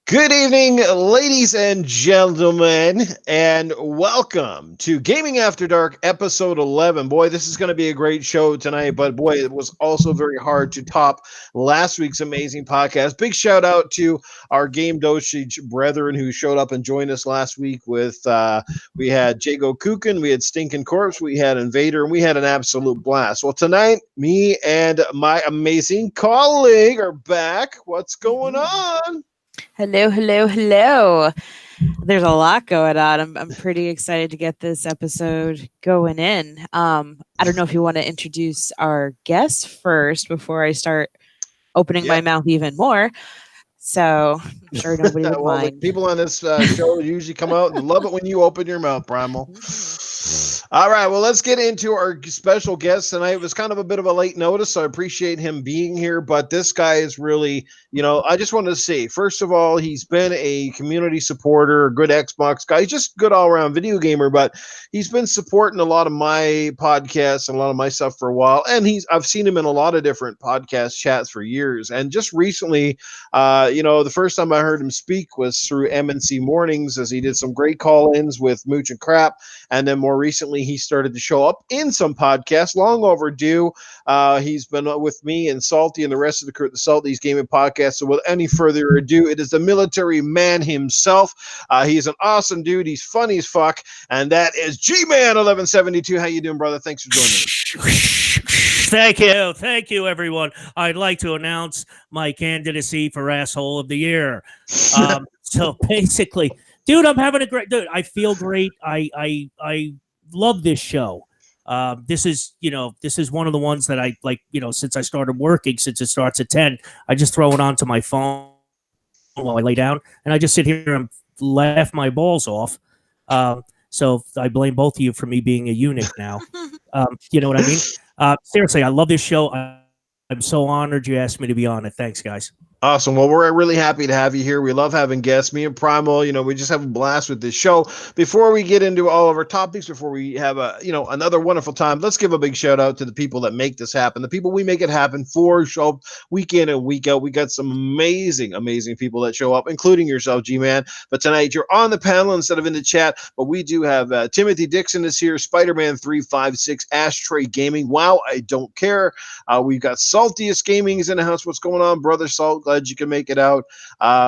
Good evening, ladies and gentlemen, and welcome to Gaming After Dark, episode 11. Boy, this is going to be a great show tonight, but boy, it was also very hard to top last week's amazing podcast. Big shout out to our Game Dosage brethren who showed up and joined us last week we had Jago Kukin, we had Stinking Corpse, we had Invader, and we had an absolute blast. Well, tonight, me and my amazing colleague are back. What's going on? Hello, hello, hello. There's a lot going on. I'm pretty excited to get this episode going in. I don't know if you want to introduce our guest first before I start opening Yeah. my mouth even more. So I'm sure nobody would Well, the mind. people on this show usually come out and love it when you open your mouth, Primal. All right, well, let's get into our special guest tonight. It was kind of a bit of a late notice, so I appreciate him being here. But this guy is really, I just wanted to say, first of all, he's been a community supporter, a good Xbox guy, he's just good all around video gamer. But he's been supporting a lot of my podcasts and a lot of my stuff for a while, and I've seen him in a lot of different podcast chats for years. And just recently, the first time I heard him speak was through MNC Mornings as he did some great call-ins with Mooch and Crap. And then more recently, he started to show up in some podcasts, long overdue. He's been with me and Salty and the rest of the crew at the Salty's Gaming Podcast. So, with any further ado, it is the military man himself. He's an awesome dude. He's funny as fuck, and that is Gman 1172. How you doing, brother? Thanks for joining us. Thank you, everyone. I'd like to announce my candidacy for Asshole of the Year. So basically, dude, I'm having a great. Dude, I feel great. I love this show. This is one of the ones that I like. Since I started working, since it starts at 10, I just throw it onto my phone while I lay down, and I just sit here and laugh my balls off. So I blame both of you for me being a eunuch now. You know what I mean? Seriously, I love this show. I'm so honored you asked me to be on it. Thanks, guys. Awesome. Well, we're really happy to have you here. We love having guests. Me and Primal, we just have a blast with this show. Before we get into all of our topics, before we have another wonderful time, let's give a big shout out to the people that make this happen, the people we make it happen for, show up week in and week out. We got some amazing, amazing people that show up, including yourself, G-Man. But tonight you're on the panel instead of in the chat. But we do have Timothy Dixon is here, Spider-Man 356, Ashtray Gaming. Wow, I don't care. We've got Saltiest Gaming is in the house. What's going on, brother Salt? Glad you can make it out.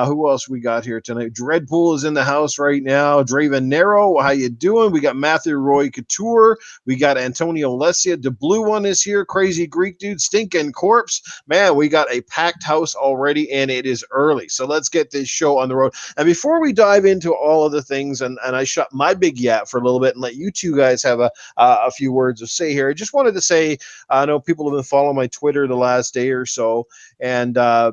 Who else we got here tonight? Dreadpool is in the house right now. Draven Nero, how you doing? We got Matthew Roy Couture. We got Antonio Lesia. The blue one is here. Crazy Greek dude. Stinking Corpse. Man, we got a packed house already, and it is early. So let's get this show on the road. And before we dive into all of the things, and I shut my big yap for a little bit and let you two guys have a few words to say here, I just wanted to say, I know people have been following my Twitter the last day or so, and I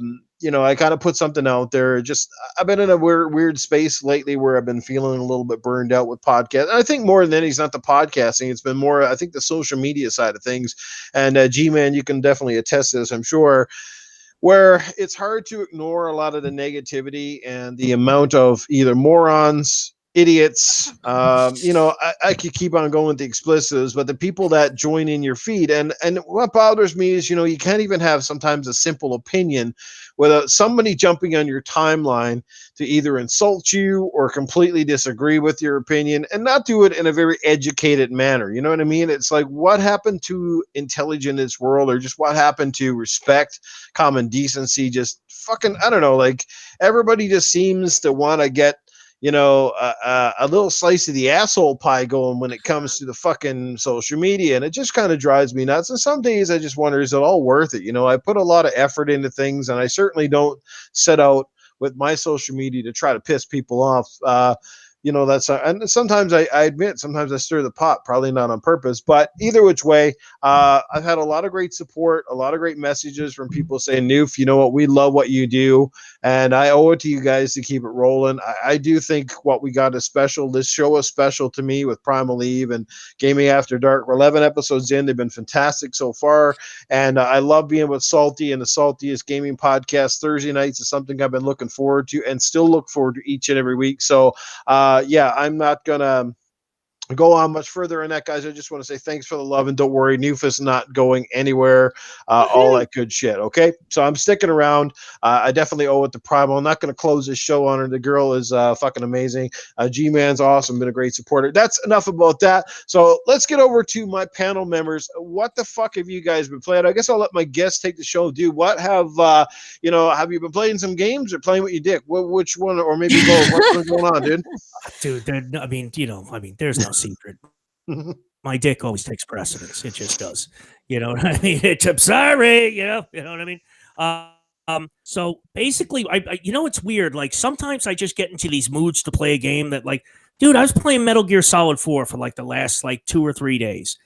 kind of put something out there. Just I've been in a weird space lately where I've been feeling a little bit burned out with podcast. And I think more than anything, not the podcasting. It's been more, I think, the social media side of things. And G-Man, you can definitely attest to this, I'm sure, where it's hard to ignore a lot of the negativity and the amount of either morons, idiots. I could keep on going with the explicitives, but the people that join in your feed, and what bothers me is, you can't even have sometimes a simple opinion without somebody jumping on your timeline to either insult you or completely disagree with your opinion, and not do it in a very educated manner. You know what I mean? It's like, what happened to intelligence in this world, or just what happened to respect, common decency? Just fucking, I don't know, like, everybody just seems to want to get a little slice of the asshole pie going when it comes to the fucking social media. And it just kind of drives me nuts. And some days I just wonder, is it all worth it? I put a lot of effort into things, and I certainly don't set out with my social media to try to piss people off. And sometimes I admit, sometimes I stir the pot, probably not on purpose, but either which way, I've had a lot of great support, a lot of great messages from people saying, Noof, you know what, we love what you do, and I owe it to you guys to keep it rolling. I do think what we got is special. This show is special to me with Primal Eve and Gaming After Dark. We're 11 episodes in. They've been fantastic so far, and I love being with Salty and the Saltiest Gaming Podcast. Thursday nights is something I've been looking forward to and still look forward to each and every week. So, I'm not gonna go on much further in that, guys, I just want to say thanks for the love, and don't worry, Newfa's not going anywhere. All that good shit. Okay, so I'm sticking around. I definitely owe it to Primal. I'm not going to close this show on her. The girl is fucking amazing. G-Man's awesome, been a great supporter. That's enough about that. So let's get over to my panel members. What the fuck have you guys been playing? I guess I'll let my guests take the show. Dude, what have have you been playing some games or playing with your dick? Which one, or maybe both? What's been going on, dude? Dude, there's no secret. My dick always takes precedence. It just does. You know what I mean? I'm sorry. You know what I mean? So basically, I it's weird. Like sometimes I just get into these moods to play a game that, like, dude, I was playing Metal Gear Solid 4 for like the last like 2 or 3 days.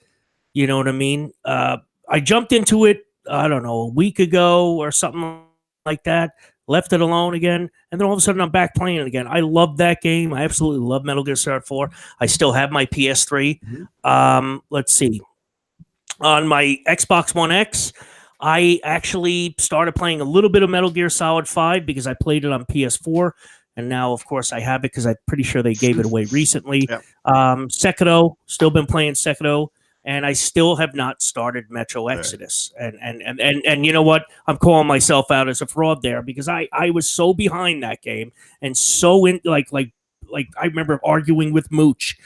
You know what I mean? I jumped into it, I don't know, a week ago or something like that. Left it alone again, and then all of a sudden I'm back playing it again. I love that game. I absolutely love Metal Gear Solid 4. I still have my PS3. Let's see. On my Xbox One X, I actually started playing a little bit of Metal Gear Solid 5 because I played it on PS4, and now, of course, I have it because I'm pretty sure they gave it away recently. Yep. Sekiro, still been playing Sekiro. And I still have not started Metro Exodus. Right. And you know what? I'm calling myself out as a fraud there because I was so behind that game and so in like I remember arguing with Mooch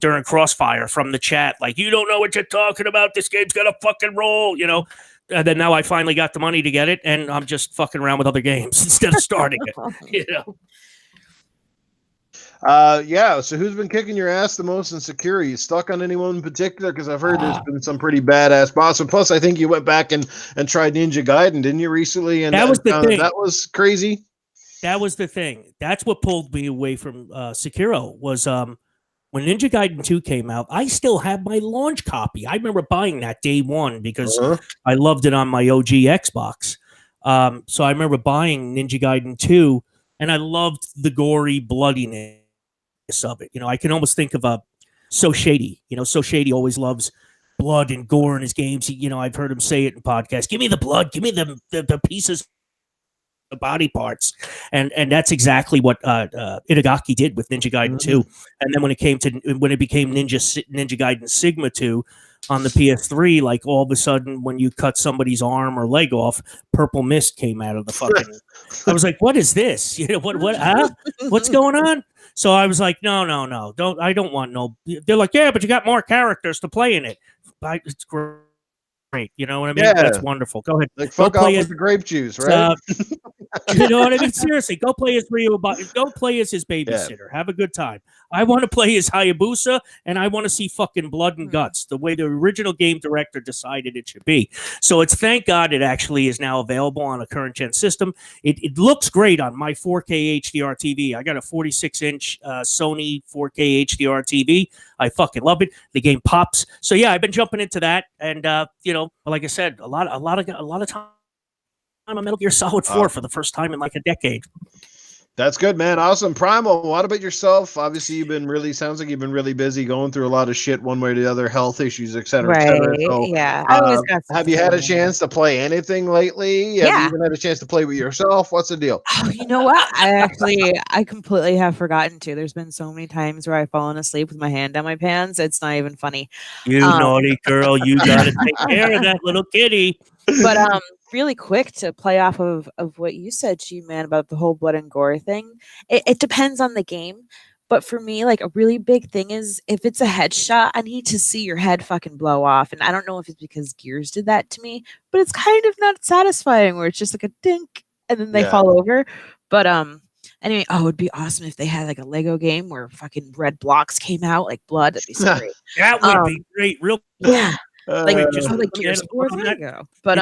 during Crossfire from the chat, like, you don't know what you're talking about. This game's gonna fucking roll, you know. And then now I finally got the money to get it, and I'm just fucking around with other games instead of starting it. You know. So who's been kicking your ass the most in security? You stuck on anyone in particular? Because I've heard there's been some pretty badass bosses. Plus, I think you went back and tried Ninja Gaiden, didn't you, recently? And that was the thing. That was crazy. That was the thing. That's what pulled me away from Sekiro was when Ninja Gaiden 2 came out. I still have my launch copy. I remember buying that day one because I loved it on my OG Xbox. So I remember buying Ninja Gaiden 2, and I loved the gory bloodiness of it. You know, I can almost think of So Shady. You know, So Shady always loves blood and gore in his games. I've heard him say it in podcasts. Give me the blood. Give me the pieces, the body parts. And that's exactly what Itagaki did with Ninja Gaiden 2. And then when it became Ninja Gaiden Sigma 2 on the PS3, like all of a sudden when you cut somebody's arm or leg off, purple mist came out of the fucking. I was like, what is this? You know, what's going on? So I was like, no, I don't want no. They're like, yeah, but you got more characters to play in it. It's great. You know what I mean? Yeah. That's wonderful. Go ahead. Like, fuck off with the grape juice, right? You know what I mean? Seriously, go play as Go play as his babysitter. Yeah. Have a good time. I want to play as Hayabusa, and I want to see fucking blood and guts the way the original game director decided it should be. So thank God it actually is now available on a current gen system. It looks great on my 4K HDR TV. I got a 46-inch Sony 4K HDR TV. I fucking love it. The game pops. So yeah, I've been jumping into that, and like I said, a lot of time on Metal Gear Solid 4 for the first time in like a decade. That's good, man. Awesome. Primal, what about yourself? Obviously, sounds like you've been really busy going through a lot of shit one way or the other, health issues, et cetera, right. et cetera. So, yeah. I always got have you had a chance to play anything lately? Yeah. Have you even had a chance to play with yourself? What's the deal? Oh, you know what? I completely have forgotten to. There's been so many times where I've fallen asleep with my hand down my pants. It's not even funny. You naughty girl. You got to take care of that little kitty. But really quick to play off of what you said, G-Man, about the whole blood and gore thing. It depends on the game. But for me, like, a really big thing is if it's a headshot, I need to see your head fucking blow off. And I don't know if it's because Gears did that to me, but it's kind of not satisfying where it's just like a dink and then they fall over. But anyway, it would be awesome if they had like a Lego game where fucking red blocks came out like blood. That'd be so great. That would be great. Real. Yeah. Like Gears 4, there you go. But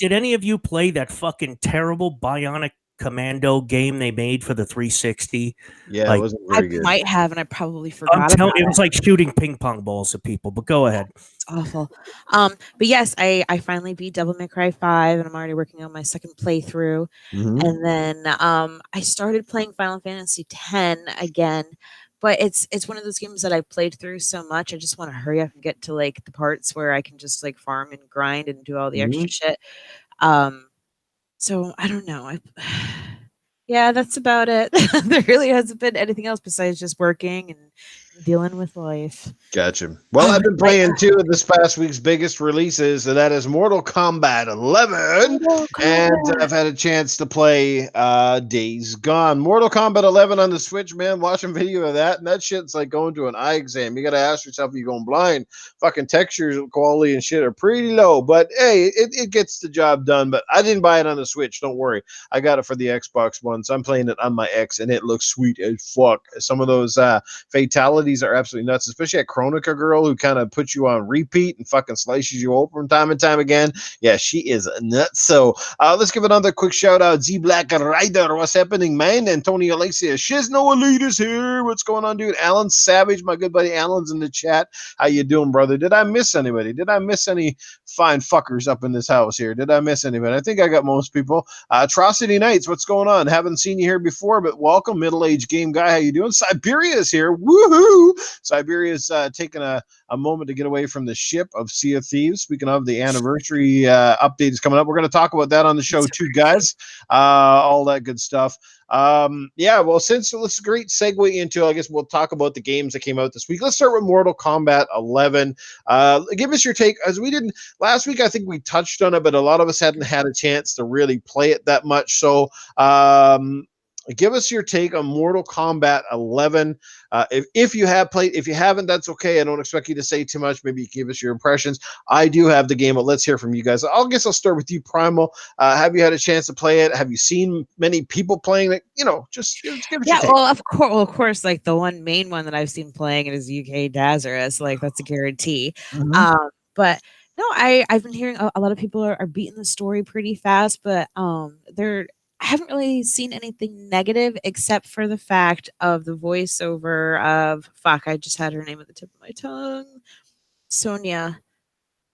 did any of you play that fucking terrible Bionic Commando game they made for the 360? Yeah, it wasn't very good. I might have, and I probably forgot about it. Was like shooting ping pong balls at people, but go ahead. It's awful. But yes, I finally beat Devil May Cry 5, and I'm already working on my second playthrough. And then I started playing Final Fantasy X again. But it's one of those games that I've played through so much. I just want to hurry up and get to like the parts where I can just like farm and grind and do all the extra shit. So I don't know. Yeah, that's about it. There really hasn't been anything else besides just working and Dealing with life. Gotcha. Well, I've been playing two of this past week's biggest releases, and that is Mortal Kombat 11, Mortal and Kombat. I've had a chance to play Days Gone. Mortal Kombat 11 on the Switch, man, watching video of that, and that shit's like going to an eye exam. You got to ask yourself, are you going blind? Fucking textures, quality, and shit are pretty low, but hey, it gets the job done. But I didn't buy it on the Switch, don't worry. I got it for the Xbox One, so I'm playing it on my X, and it looks sweet as fuck. Some of those fatalities are absolutely nuts, especially at Chronica Girl, who kind of puts you on repeat and fucking slices you open time and time again. Yeah, she is nuts. So let's give another quick shout out. Z Black Rider, what's happening, man? Antonio Alexia, Shizno Elite is here. What's going on, dude? Alan Savage, my good buddy Alan's in the chat. How you doing, brother? Did I miss anybody? Did I miss any fine fuckers up in this house here? Did I miss anybody? I think I got most people. Atrocity Knights, what's going on? Haven't seen you here before, but welcome, middle-aged game guy. How you doing? Siberia is here. Woohoo! Siberia's taking a moment to get away from the ship of Sea of Thieves. Speaking of, the anniversary update is coming up. We're going to talk about that on the show too, guys. All that good stuff. Yeah, well, since it's a great segue into, I guess we'll talk about the games that came out this week. Let's start with Mortal Kombat 11. Give us your take, as we didn't last week. I think we touched on it, but a lot of us hadn't had a chance to really play it that much. So, give us your take on Mortal Kombat 11. If you have played, if you haven't, that's okay. I don't expect you to say too much. Maybe give us your impressions. I do have the game, but let's hear from you guys. I guess I'll start with you, Primal. Have you had a chance to play it? Have you seen many people playing it? Just give us your take. Well, of course, like the one main one that I've seen playing it is UK Dazarus. Like that's a guarantee. Mhm. But no, I've been hearing a lot of people are beating the story pretty fast, but I haven't really seen anything negative except for the fact of the voiceover of I just had her name at the tip of my tongue. Sonia.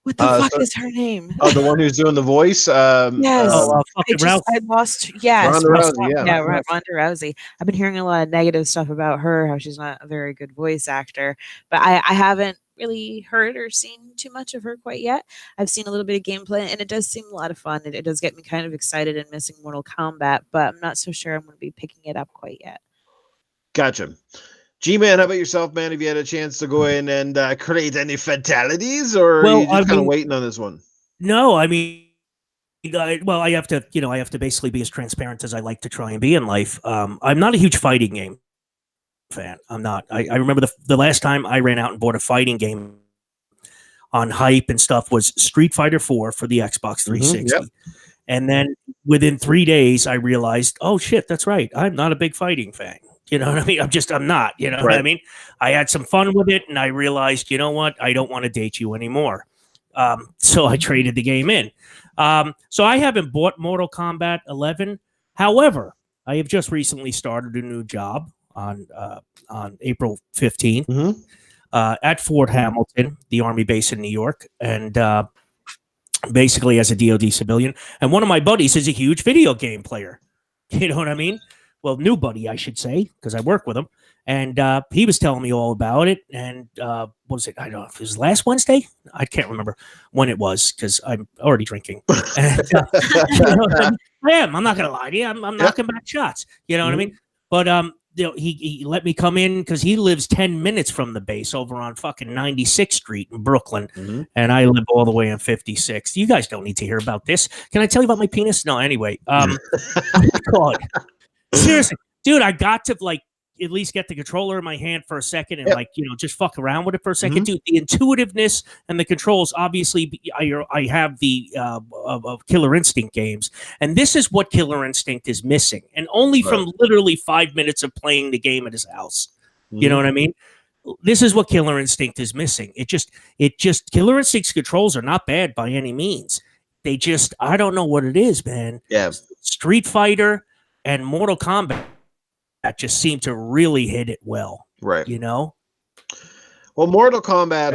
What the fuck is her name? Oh, the one who's doing the voice. Yes. Fucking Ralph. I lost. Yes. Ronda Rousey, yeah. Ronda Rousey. I've been hearing a lot of negative stuff about her, how she's not a very good voice actor, but I haven't really heard or seen too much of her quite yet. I've seen a little bit of gameplay, and it does seem a lot of fun. It does get me kind of excited and missing Mortal Kombat, but I'm not so sure I'm going to be picking it up quite yet. Gotcha. G-Man, how about yourself, man? Have you had a chance to go in and create any fatalities, or are you just kind of waiting on this one? No, I mean, I have to basically be as transparent as I like to try and be in life. I'm not a huge fighting game fan. I'm not. I remember the last time I ran out and bought a fighting game on hype and stuff was Street Fighter 4 for the Xbox 360. Yep. And then within 3 days, I realized, oh shit, that's right. I'm not a big fighting fan. You know what I mean? I'm not, you know what I mean? I had some fun with it and I realized, you know what? I don't want to date you anymore. So I traded the game in. So I haven't bought Mortal Kombat 11. However, I have just recently started a new job on April 15th at Fort Hamilton, the Army base in New York, and basically as a DoD civilian. And one of my buddies is a huge video game player. You know what I mean? Well, new buddy, I should say, because I work with him. And he was telling me all about it. And what was it? I don't know if it was last Wednesday. I can't remember when it was because I'm already drinking. And, I am. I'm not going to lie to you. I'm knocking back shots. You know what I mean? But he let me come in because he lives 10 minutes from the base over on fucking 96th Street in Brooklyn. And I live all the way on 56th. You guys don't need to hear about this. Can I tell you about my penis? No, anyway. God. Seriously, dude, I got to at least get the controller in my hand for a second and just fuck around with it for a second. Dude, the intuitiveness and the controls, obviously I have the of Killer Instinct games, and this is what Killer Instinct is missing, and only from literally 5 minutes of playing the game at his house. You know what I mean? This is what Killer Instinct is missing. It just Killer Instinct's controls are not bad by any means. They just, I don't know what it is, man. Yeah. Street Fighter and Mortal Kombat that just seem to really hit it well, right? You know. Well, Mortal Kombat,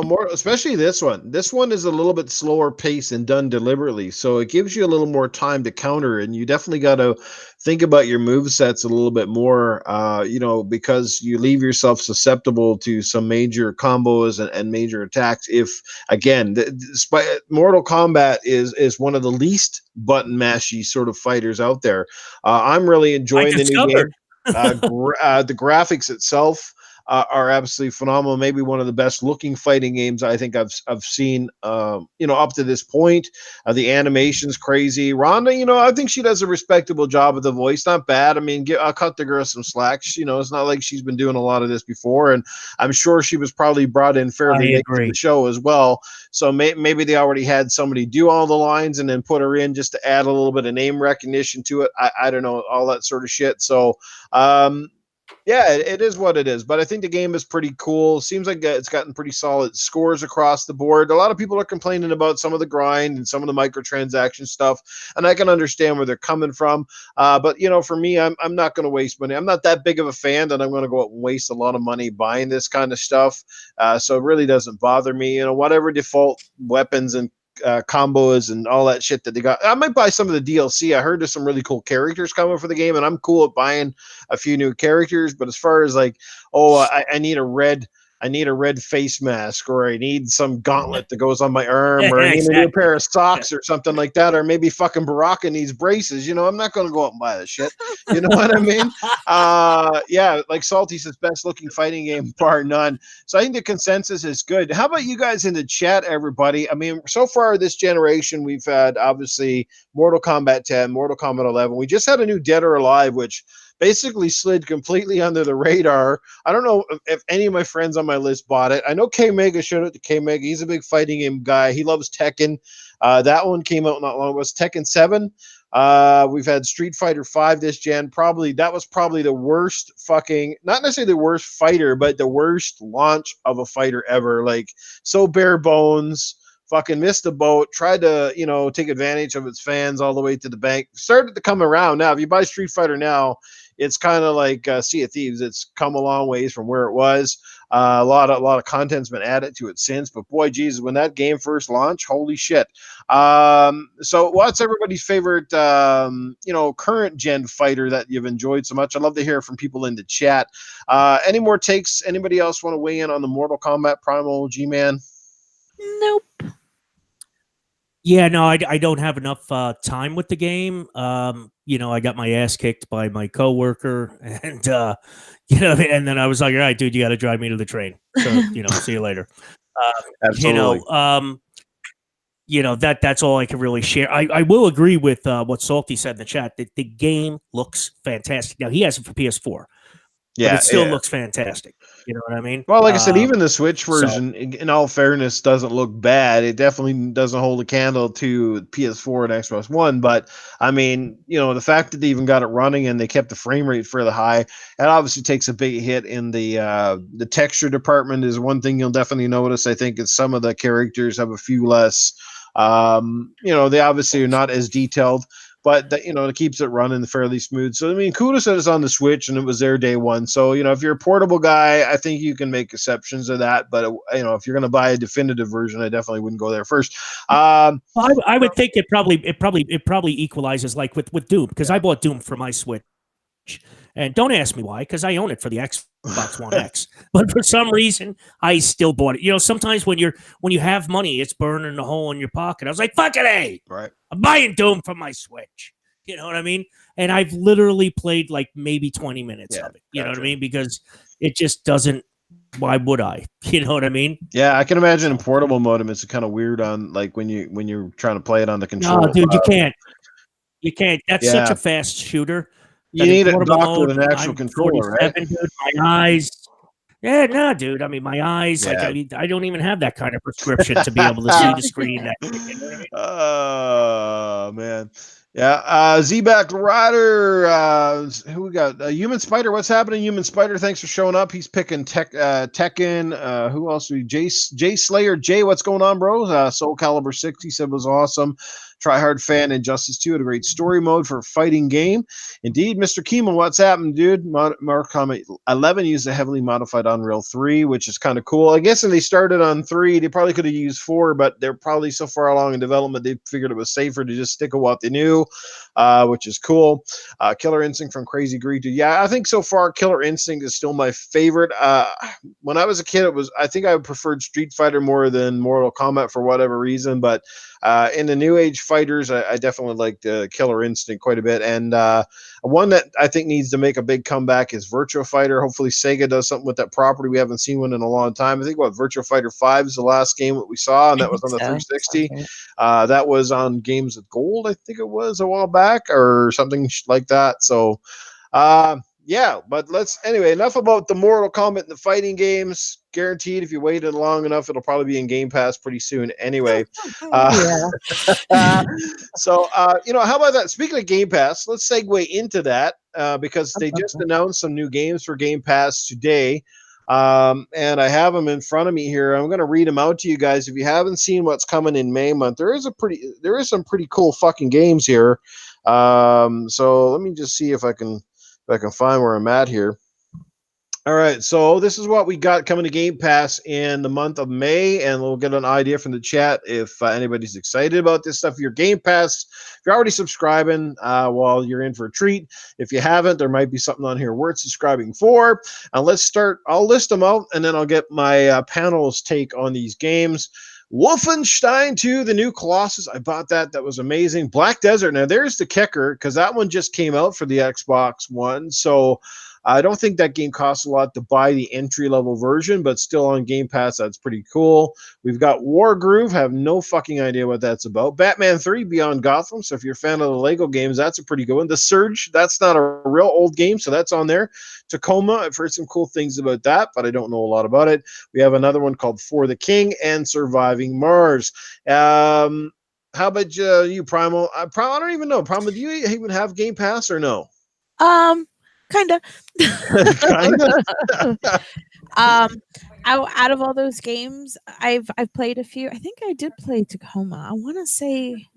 more, especially this one. This one is a little bit slower pace and done deliberately, so it gives you a little more time to counter, and you definitely got to think about your movesets a little bit more, because you leave yourself susceptible to some major combos and major attacks. If, again, Mortal Kombat is one of the least button mashy sort of fighters out there. I'm really enjoying the new game. The graphics itself are absolutely phenomenal. Maybe one of the best looking fighting games I think I've seen. Up to this point, the animation's crazy. Rhonda, I think she does a respectable job with the voice. Not bad. I mean, I'll cut the girl some slack. It's not like she's been doing a lot of this before, and I'm sure she was probably brought in fairly late to the show as well. So maybe they already had somebody do all the lines and then put her in just to add a little bit of name recognition to it. I don't know, all that sort of shit. So yeah, it is what it is. But I think the game is pretty cool. Seems like it's gotten pretty solid scores across the board. A lot of people are complaining about some of the grind and some of the microtransaction stuff, and I can understand where they're coming from. But for me, I'm not going to waste money. I'm not that big of a fan that I'm going to go out and waste a lot of money buying this kind of stuff. So it really doesn't bother me. Whatever default weapons and combos and all that shit that they got. I might buy some of the DLC. I heard there's some really cool characters coming for the game, and I'm cool at buying a few new characters. But as far as like, I need a red face mask, or I need some gauntlet that goes on my arm, or I need a new pair of socks or something like that, or maybe fucking Baraka needs braces. I'm not going to go out and buy this shit. You know what I mean? Yeah, like Salty says, best looking fighting game bar none. So I think the consensus is good. How about you guys in the chat, everybody? I mean, so far this generation, we've had obviously Mortal Kombat 10, Mortal Kombat 11. We just had a new Dead or Alive, which basically slid completely under the radar. I don't know if any of my friends on my list bought it. I know K-Mega, showed it to K-Mega. He's a big fighting game guy. He loves Tekken. That one came out not long ago. It was Tekken 7. We've had Street Fighter 5 this gen. That was probably the worst not necessarily the worst fighter, but the worst launch of a fighter ever. Like, so bare bones. Fucking missed the boat, tried to, take advantage of its fans all the way to the bank. Started to come around now. If you buy Street Fighter now, it's kind of like Sea of Thieves. It's come a long ways from where it was. A lot of content's been added to it since. But boy, Jesus, when that game first launched, holy shit. So what's everybody's favorite, current gen fighter that you've enjoyed so much? I'd love to hear from people in the chat. Any more takes? Anybody else want to weigh in on the Mortal Kombat Primal G-Man? Nope. Yeah, no, I don't have enough time with the game. I got my ass kicked by my coworker, and and then I was like, all right, dude, you got to drive me to the train. So, see you later. Absolutely. That's all I can really share. I will agree with what Salty said in the chat, that the game looks fantastic. Now, he has it for PS4. Yeah, but it still looks fantastic. You know what I mean? Well, like I said, even the Switch version, in all fairness, doesn't look bad. It definitely doesn't hold a candle to PS4 and Xbox One. But I mean, the fact that they even got it running and they kept the frame rate fairly high, that obviously takes a big hit in the texture department. Is one thing you'll definitely notice. I think is some of the characters have a few less. They obviously are not as detailed. But it keeps it running fairly smooth. So I mean, kudos that it's on the Switch and it was there day one. So if you're a portable guy, I think you can make exceptions to that. But if you're going to buy a definitive version, I definitely wouldn't go there first. I would think it probably equalizes like with Doom, because I bought Doom for my Switch, and don't ask me why, because I own it for the Xbox One X. But for some reason, I still bought it. Sometimes when you have money, it's burning a hole in your pocket. I was like, fucking A. Right. I'm buying Doom for my Switch. You know what I mean? And I've literally played like maybe 20 minutes of it. You know what I mean? Because it just doesn't. Why would I? You know what I mean? Yeah, I can imagine in portable mode, it's kind of weird on like when you're trying to play it on the controller. No, dude, you can't. You can't. That's such a fast shooter. You need it docked with an actual controller, right? Dude, my eyes. Yeah, no, dude. I mean, my eyes. Like, I don't even have that kind of prescription to be able to see the screen. You know what I mean? Oh man. Yeah, Z-Back Rider, who we got? Human Spider, what's happening, Human Spider? Thanks for showing up. He's picking Tekken. Who else? Jay Slayer. Jay, what's going on, bro? Soul Calibur 6, he said, was awesome. Tryhard fan. Injustice 2 had a great story mode for a fighting game. Indeed, Mr. Keeman, what's happening, dude? Mortal Kombat 11 used a heavily modified Unreal 3, which is kind of cool. I guess if they started on 3, they probably could have used 4, but they're probably so far along in development, they figured it was safer to just stick with what they knew, which is cool. Killer Instinct from Crazy Greed. Yeah, I think so far Killer Instinct is still my favorite. When I was a kid, I think I preferred Street Fighter more than Mortal Kombat for whatever reason, but In the New Age fighters, I definitely like Killer Instinct quite a bit. And one that I think needs to make a big comeback is Virtua Fighter. Hopefully Sega does something with that property. We haven't seen one in a long time. I think Virtua Fighter 5 is the last game that we saw, and that was on the 360. That was on Games with Gold, I think it was, a while back or something like that. So yeah, but anyway, enough about the Mortal Kombat and the fighting games. Guaranteed, if you waited long enough, it'll probably be in Game Pass pretty soon anyway. So, how about that? Speaking of Game Pass, let's segue into that because they just announced some new games for Game Pass today. And I have them in front of me here. I'm going to read them out to you guys. If you haven't seen what's coming in May month, there is some pretty cool fucking games here. So let me just see if I can find where I'm at here. All right, so this is what we got coming to Game Pass in the month of May, and we'll get an idea from the chat if anybody's excited about this stuff. Your Game Pass, if you're already subscribing, well, you're in for a treat. If you haven't, there might be something on here worth subscribing for. And let's start. I'll list them out, and then I'll get my panel's take on these games. Wolfenstein 2, the new Colossus. I bought that. That was amazing. Black Desert. Now, there's the kicker, because that one just came out for the Xbox One. So I don't think that game costs a lot to buy the entry-level version, but still on Game Pass, that's pretty cool. We've got Wargroove. Have no fucking idea what that's about. Batman 3, Beyond Gotham. So if you're a fan of the Lego games, that's a pretty good one. The Surge, that's not a real old game, so that's on there. Tacoma, I've heard some cool things about that, but I don't know a lot about it. We have another one called For the King and Surviving Mars. How about you, Primal? I don't even know. Primal, do you even have Game Pass or no? Kind of. Out of all those games, I've played a few. I think I did play Tacoma. I want to say,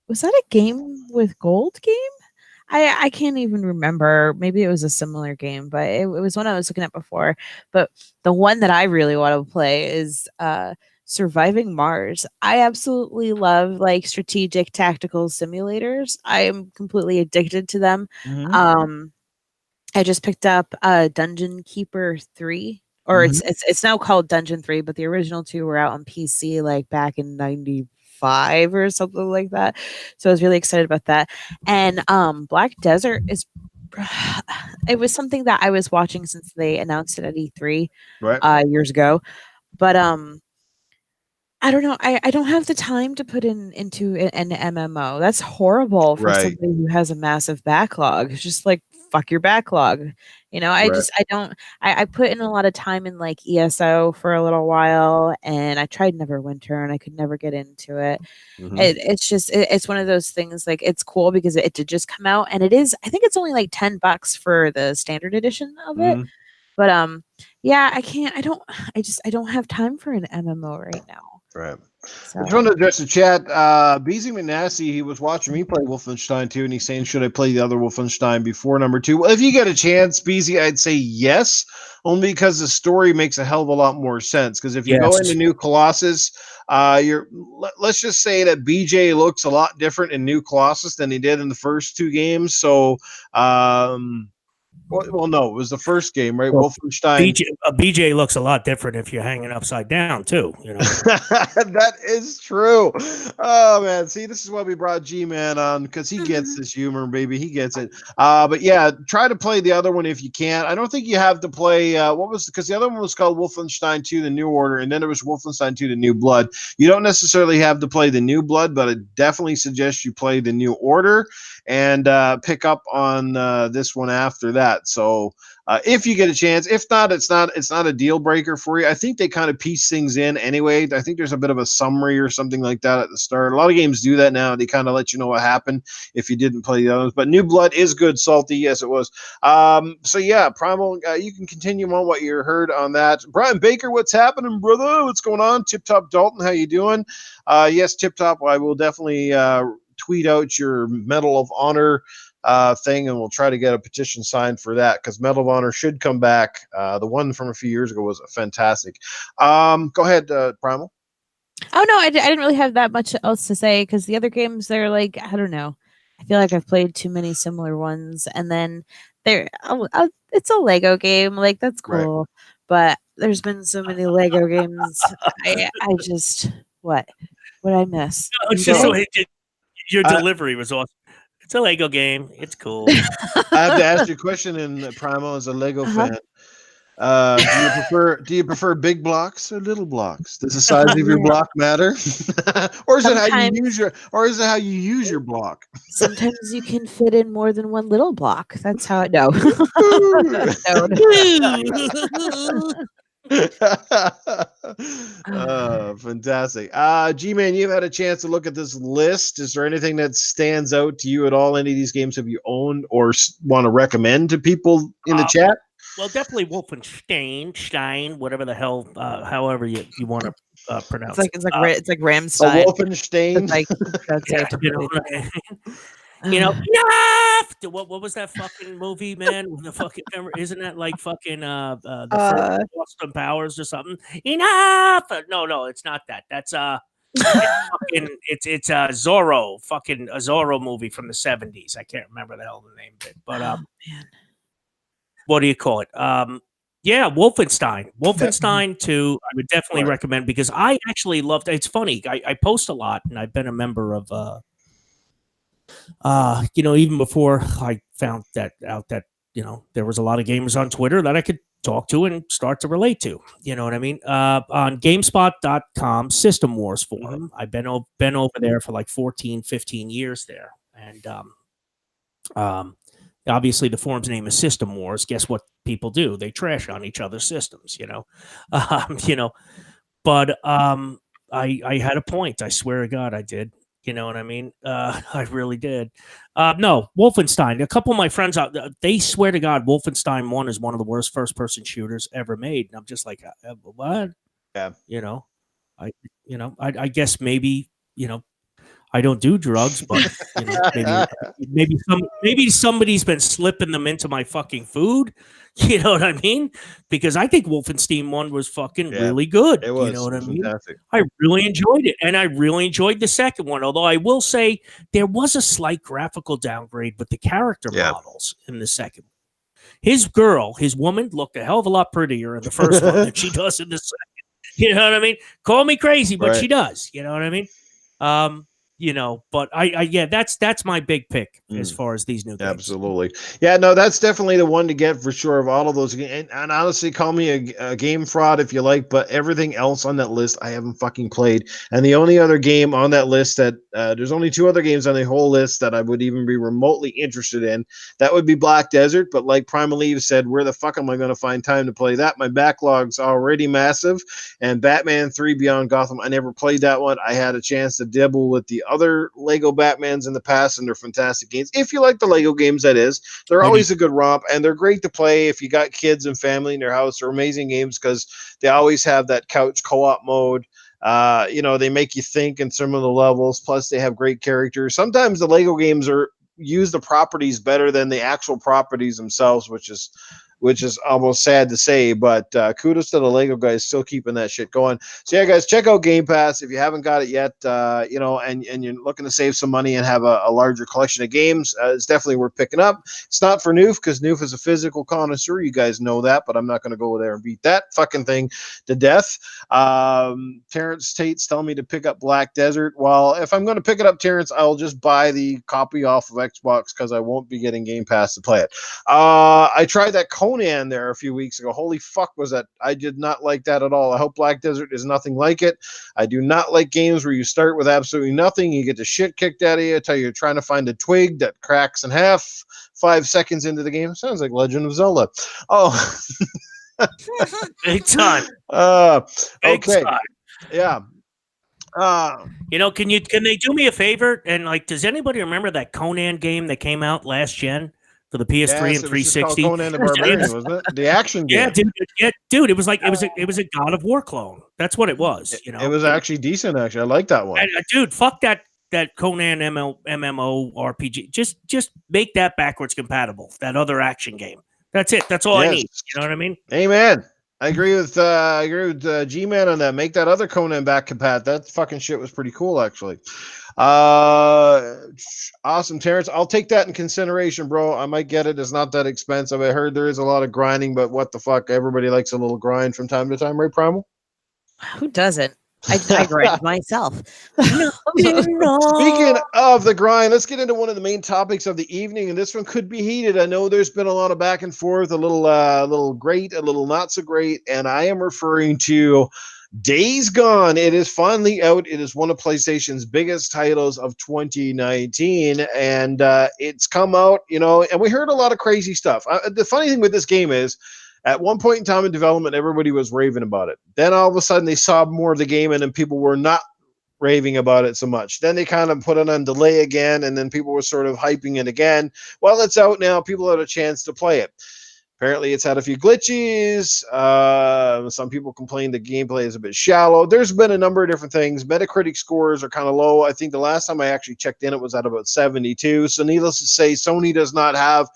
was that a game with gold game? I can't even remember. Maybe it was a similar game, but it was one I was looking at before. But the one that I really want to play is Surviving Mars. I absolutely love like strategic tactical simulators. I am completely addicted to them. Mm-hmm. I just picked up Dungeon Keeper 3, or it's now called Dungeon 3, but the original 2 were out on PC like back in 95 or something like that. So I was really excited about that. And Black Desert is it was something that I was watching since they announced it at E3 years ago. But I don't know. I don't have the time to put into an MMO. That's horrible for somebody who has a massive backlog. It's just like, fuck your backlog. I put in a lot of time in like ESO for a little while, and I tried Neverwinter and I could never get into it. It's one of those things, like, it's cool because it did just come out, and I think it's only like $10 for the standard edition of it. But yeah, I don't have time for an MMO right now. Right. So. I just want to address the chat. BZ McNasty, he was watching me play Wolfenstein 2, and he's saying, should I play the other Wolfenstein before number 2? Well, if you get a chance, BZ, I'd say yes, only because the story makes a hell of a lot more sense. Because if you go into New Colossus, let's just say that BJ looks a lot different in New Colossus than he did in the first 2 games. So, well, no, it was the first game, right? Well, Wolfenstein. BJ looks a lot different if you're hanging upside down, too. That is true. Oh, man. See, this is why we brought Gman on, because he gets this humor, baby. He gets it. But yeah, try to play the other one if you can. I don't think you have to play, because the other one was called Wolfenstein 2, The New Order, and then there was Wolfenstein 2, The New Blood. You don't necessarily have to play The New Blood, but I definitely suggest you play The New Order and pick up on this one after that. So if you get a chance, if not, it's not a deal breaker for you. I think they kind of piece things in anyway. I think there's a bit of a summary or something like that at the start. A lot of games do that now. They kind of let you know what happened if you didn't play the others. But New Blood is good, salty. Yes, it was. So yeah, Primal, you can continue on what you heard on that. Brian Baker, what's happening, brother? What's going on? Tip Top Dalton, how you doing? Yes, Tip Top. I will definitely tweet out your Medal of Honor thing, and we'll try to get a petition signed for that, because Medal of Honor should come back. The one from a few years ago was fantastic. Go ahead, Primal. Oh no, I didn't really have that much else to say, because the other games, they're like, I don't know. I feel like I've played too many similar ones, and then it's a Lego game, like, that's cool. But there's been so many Lego games. I just what. What did I miss? It's just your delivery was awesome. It's a Lego game. It's cool. I have to ask you a question. In Primal, as a Lego fan, do you prefer big blocks or little blocks? Does the size of your block matter, or is it how you use your block? Sometimes you can fit in more than one little block. That's how it. No. Fantastic. G-Man, you've had a chance to look at this list. Is there anything that stands out to you at all? Any of these games have you owned or want to recommend to people in the chat? Well, definitely Wolfenstein, whatever the hell, however you want to pronounce it. It's like Ramstein. Wolfenstein. Enough! What was that fucking movie, man? The fucking isn't that like fucking the first Austin Powers or something? Enough! No, it's not that. That's it's Zorro, fucking a Zorro movie from the 70s. I can't remember the hell the name of it, but man. What do you call it? Yeah, Wolfenstein 2. I would definitely recommend because I actually loved it. It's funny. I post a lot, and I've been a member of even before I found out that there was a lot of gamers on Twitter that I could talk to and start to relate to. You know what I mean? On GameSpot.com System Wars forum, I've been over there for like 14, 15 years there, and obviously the forum's name is System Wars. Guess what people do? They trash on each other's systems. But I had a point. I swear to God, I did. You know what I mean? I really did. No, Wolfenstein. A couple of my friends out there, they swear to God, Wolfenstein 1 is one of the worst first-person shooters ever made. And I'm just like, what? Yeah. I guess maybe, I don't do drugs, but maybe somebody's been slipping them into my fucking food. You know what I mean? Because I think Wolfenstein 1 was fucking really good. It was. You know what I mean? Fantastic. I really enjoyed it, and I really enjoyed the second one. Although I will say there was a slight graphical downgrade with the character models in the second. His woman, looked a hell of a lot prettier in the first one than she does in the second. You know what I mean? Call me crazy, but she does. You know what I mean? But that's my big pick as far as these new games. Absolutely. Yeah, no, that's definitely the one to get for sure of all of those. And honestly, call me a game fraud if you like, but everything else on that list I haven't fucking played. And the only other game on that list that there's only 2 other games on the whole list that I would even be remotely interested in. That would be Black Desert. But like Primal Eve said, where the fuck am I going to find time to play that? My backlog's already massive. And Batman 3 Beyond Gotham, I never played that one. I had a chance to dibble with the other Lego Batmans in the past, and they're fantastic games. If you like the Lego games, that is, they're always a good romp, and they're great to play if you got kids and family in your house. They're amazing games because they always have that couch co-op mode. They make you think in some of the levels. Plus, they have great characters. Sometimes the Lego games use the properties better than the actual properties themselves, which is almost sad to say, but kudos to the Lego guys still keeping that shit going. So yeah, guys, check out Game Pass if you haven't got it yet. And you're looking to save some money and have a larger collection of games. It's definitely worth picking up. It's not for Noof because Noof is a physical connoisseur. You guys know that, but I'm not going to go there and beat that fucking thing to death. Terrence Tate's telling me to pick up Black Desert. Well, if I'm going to pick it up, Terrence, I'll just buy the copy off of Xbox because I won't be getting Game Pass to play it. I tried that Conan there a few weeks ago. Holy fuck was that? I did not like that at all. I hope Black Desert is nothing like it. I do not like games where you start with absolutely nothing. You get the shit kicked out of you until you're trying to find a twig that cracks in half 5 seconds into the game. Sounds like Legend of Zelda. Oh. Big time. Okay. Time. Yeah. Can they do me a favor? And does anybody remember that Conan game that came out last gen? For the PS3 and 360, Conan the Barbarian, wasn't it? The action game. Dude, it was like it was a God of War clone. That's what it was. It was actually decent. Actually, I like that one. And, dude, fuck that Conan MMO RPG. Just make that backwards compatible. That other action game. That's it. That's all I need. You know what I mean? Amen. I agree with G-Man on that. Make that other Conan back compat. That fucking shit was pretty cool, actually. Awesome, Terrence. I'll take that in consideration, bro. I might get it. It's not that expensive. I heard there is a lot of grinding, but what the fuck? Everybody likes a little grind from time to time, right, Primal? Who doesn't? I grind myself. Speaking of the grind, let's get into one of the main topics of the evening, and this one could be heated. I know there's been a lot of back and forth, a little great, a little not so great, and I am referring to Days Gone. It is finally out. It is one of PlayStation's biggest titles of 2019, and it's come out, and we heard a lot of crazy stuff. The funny thing with this game is, at one point in time in development, everybody was raving about it. Then all of a sudden, they saw more of the game, and then people were not raving about it so much. Then they kind of put it on delay again, and then people were sort of hyping it again. Well, it's out now. People had a chance to play it. Apparently, it's had a few glitches. Some people complain the gameplay is a bit shallow. There's been a number of different things. Metacritic scores are kind of low. I think the last time I actually checked in, it was at about 72. So needless to say, Sony does not have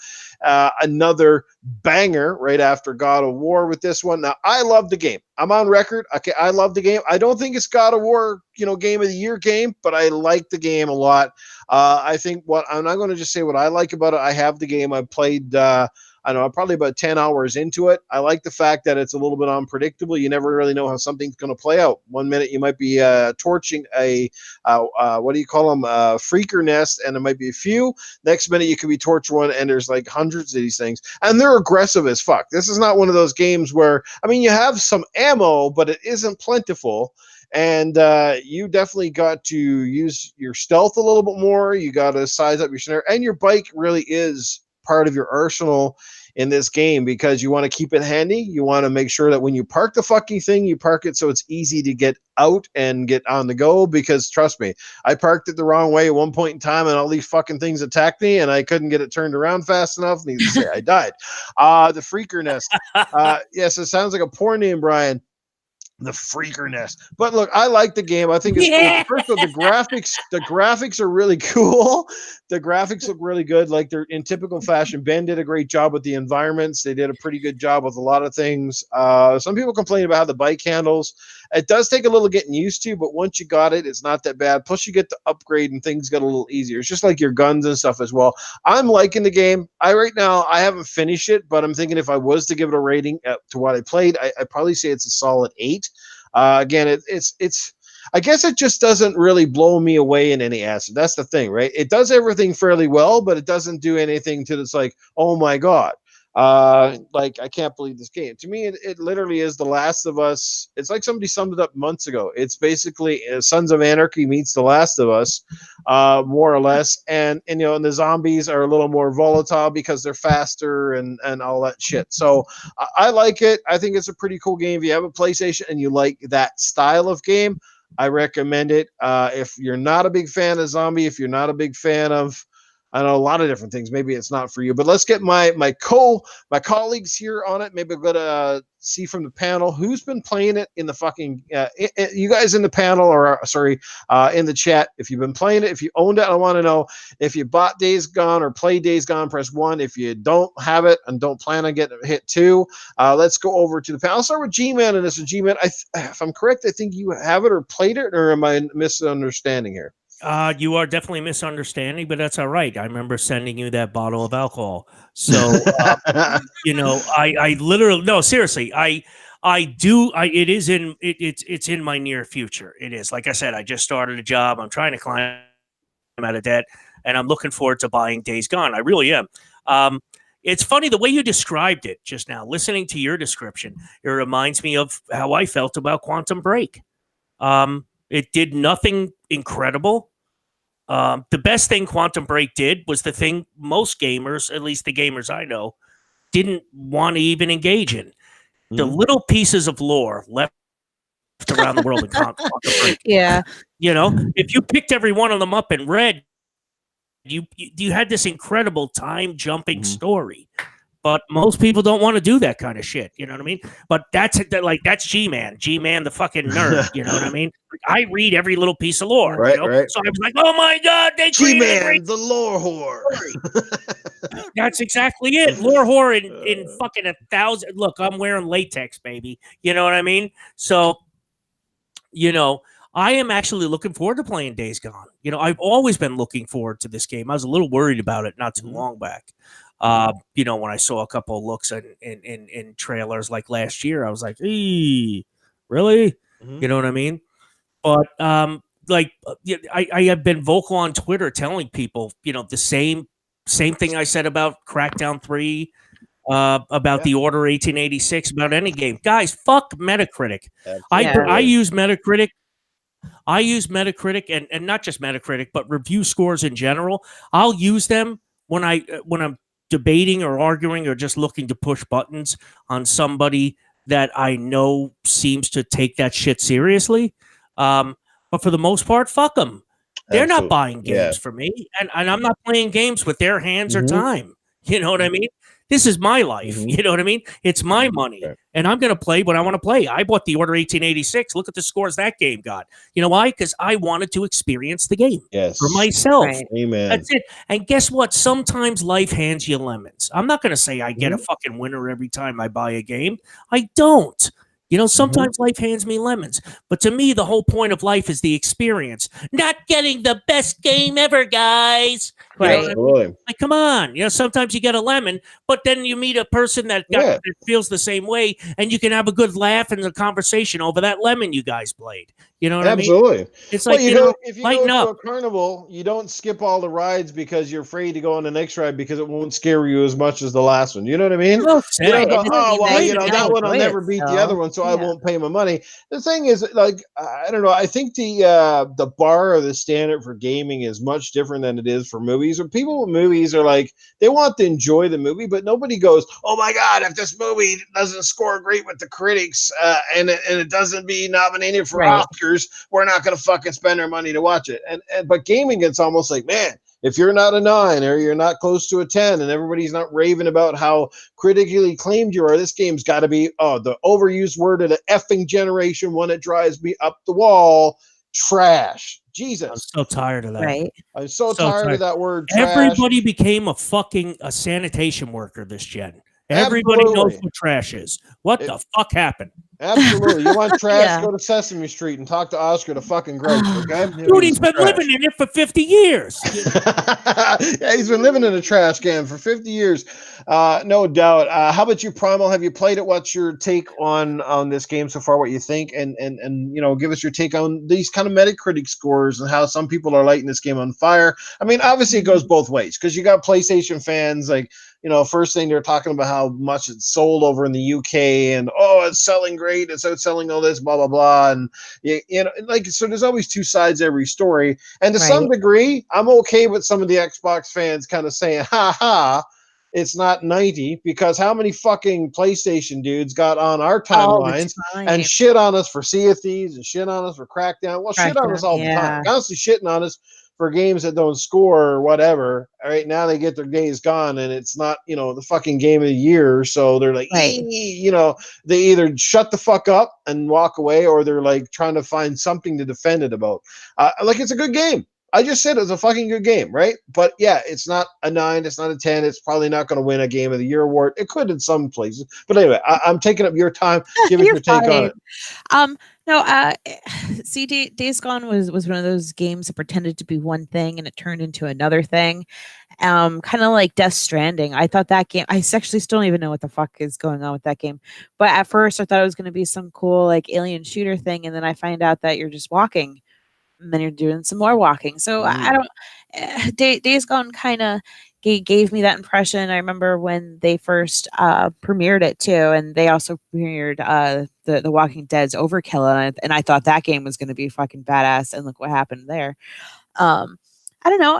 another banger right after God of War with this one. Now, I love the game. I'm on record. Okay, I love the game. I don't think it's God of War, game of the year game, but I like the game a lot. I think I'm not going to just say what I like about it. I have the game. I played, I don't know, probably about 10 hours into it. I like the fact that it's a little bit unpredictable. You never really know how something's going to play out. One minute you might be torching a, what do you call them, freaker nest, and there might be a few. Next minute you could be torch one, and there's like hundreds of these things. And they're aggressive as fuck. This is not one of those games where, you have some ammo, but it isn't plentiful. And you definitely got to use your stealth a little bit more. You got to size up your scenario. And your bike really is part of your arsenal in this game, because you want to keep it handy. You want to make sure that when you park the fucking thing, you park it so it's easy to get out and get on the go, because trust me, I parked it the wrong way at one point in time, and all these fucking things attacked me, and I couldn't get it turned around fast enough. Needless to say, I died. The Freaker Nest. Yes, it sounds like a porn name, Brian. The Freaker Nest. But look, I like the game. I think it's cool. First of all, the graphics are really cool. The graphics look really good. Like, they're in typical fashion. Ben did a great job with the environments. They did a pretty good job with a lot of things. Some people complain about how the bike handles. It does take a little getting used to, but once you got it, it's not that bad. Plus, you get to upgrade and things get a little easier. It's just like your guns and stuff as well. I'm liking the game. Right now, I haven't finished it, but I'm thinking if I was to give it a rating to what I played, I'd probably say it's a solid 8. Again, it's I guess it just doesn't really blow me away in any aspect. That's the thing, right? It does everything fairly well, but it doesn't do anything to it's like, oh my God. Like, I can't believe this game. To me, it literally is The Last of Us. It's like somebody summed it up months ago. It's basically Sons of Anarchy meets The Last of Us, more or less. And the zombies are a little more volatile because they're faster and all that shit. So I like it. I think it's a pretty cool game. If you have a PlayStation and you like that style of game, I recommend it. If you're not a big fan of zombie, if you're not a big fan of, I know, a lot of different things, maybe it's not for you. But let's get my colleagues here on it. Maybe we're gonna see from the panel who's been playing it in the fucking you guys in the panel, or sorry, in the chat. If you've been playing it, if you owned it, I want to know if you bought Days Gone or played Days Gone. Press 1. If you don't have it and don't plan on getting it, hit 2. Let's go over to the panel. I'll start with Gman and this. Gman, if I'm correct, I think you have it or played it, or am I misunderstanding here? You are definitely misunderstanding, but that's all right. I remember sending you that bottle of alcohol. So, I literally, no, seriously, it's in my near future. It is. Like I said, I just started a job. I'm trying to climb out of debt, and I'm looking forward to buying Days Gone. I really am. It's funny the way you described it just now. Listening to your description, it reminds me of how I felt about Quantum Break. It did nothing incredible. The best thing Quantum Break did was the thing most gamers, at least the gamers I know, didn't want to even engage in. The little pieces of lore left around the world in Quantum Break. Yeah. If you picked every one of them up and read, you had this incredible time jumping story. But most people don't want to do that kind of shit. You know what I mean? But that's G-Man. G-Man, the fucking nerd. You know what I mean? I read every little piece of lore. Right. So I was like, oh my God, they created a G-Man, great the lore whore. That's exactly it. Lore whore in fucking 1,000. Look, I'm wearing latex, baby. You know what I mean? So, I am actually looking forward to playing Days Gone. I've always been looking forward to this game. I was a little worried about it not too long back. When I saw a couple of looks in trailers like last year, I was like, really? You know what I mean? But I have been vocal on Twitter telling people, the same thing I said about Crackdown 3, about the Order 1886, about any game. Guys, fuck Metacritic. I use Metacritic. I use Metacritic and not just Metacritic, but review scores in general. I'll use them when I'm debating or arguing or just looking to push buttons on somebody that I know seems to take that shit seriously. But for the most part, fuck them. They're not buying games for me, and I'm not playing games with their hands or time. You know what I mean? This is my life. You know what I mean? It's my money, and I'm going to play what I want to play. I bought the Order 1886. Look at the scores that game got. You know why? Because I wanted to experience the game for myself. Right. Amen. That's it. And guess what? Sometimes life hands you lemons. I'm not going to say I get a fucking winner every time I buy a game. I don't. Sometimes life hands me lemons. But to me, the whole point of life is the experience, not getting the best game ever, guys. Right. Like, come on. Sometimes you get a lemon, but then you meet a person that feels the same way, and you can have a good laugh and a conversation over that lemon you guys played. You know what I mean? Absolutely. It's like, if you go to up. a carnival, you don't skip all the rides because you're afraid to go on the next ride because it won't scare you as much as the last one. You know what I mean? Well, you don't go, that one will never beat the other one, so I won't pay my money. The thing is, like, I don't know. I think the bar or the standard for gaming is much different than it is for movies. Or people with movies are like, they want to enjoy the movie, but nobody goes, oh my God, if this movie doesn't score great with the critics and it doesn't be nominated for Oscars, we're not going to fucking spend our money to watch it. But gaming, it's almost like, man, if you're not a 9 or you're not close to a 10 and everybody's not raving about how critically acclaimed you are, this game's got to be, the overused word of the effing generation, one that drives me up the wall, trash. Jesus. I'm so tired of that. Right. I'm so tired of that word, trash. Everybody became a sanitation worker this gen. Everybody knows what trash is. What the fuck happened? Absolutely. You want trash? Go to Sesame Street and talk to Oscar the fucking Grouch, okay? Dude, he's been living in it for 50 years. He's been living in a trash can for 50 years. No doubt. How about you, Primal? Have you played it? What's your take on this game so far? What you think? And give us your take on these kind of Metacritic scores and how some people are lighting this game on fire. I mean, obviously it goes both ways because you got PlayStation fans like, first thing they're talking about how much it's sold over in the UK and, it's selling great. It's outselling all this, blah, blah, blah. And, so there's always two sides to every story. And to some degree, I'm okay with some of the Xbox fans kind of saying, it's not 90 because how many fucking PlayStation dudes got on our timelines and shit on us for Sea of Thieves and shit on us for Crackdown? Well, shit on us all the time. Constantly shitting on us for games that don't score or whatever. All right, now they get their days gone and it's not, the fucking game of the year. So they're like, they either shut the fuck up and walk away or they're like trying to find something to defend it about. It's a good game. I just said it was a fucking good game, right? But yeah, it's not a 9, it's not a 10. It's probably not going to win a Game of the Year award. It could in some places. But anyway, I'm taking up your time. Give us your take on it. Days Gone was one of those games that pretended to be one thing and it turned into another thing. Kind of like Death Stranding. I thought that game, I actually still don't even know what the fuck is going on with that game. But at first I thought it was going to be some cool like alien shooter thing. And then I find out that you're just walking. And then you're doing some more walking. So I don't. Days Gone kind of gave me that impression. I remember when they first premiered it too, and they also premiered the Walking Dead's Overkill, and I thought that game was going to be fucking badass. And look what happened there. I don't know.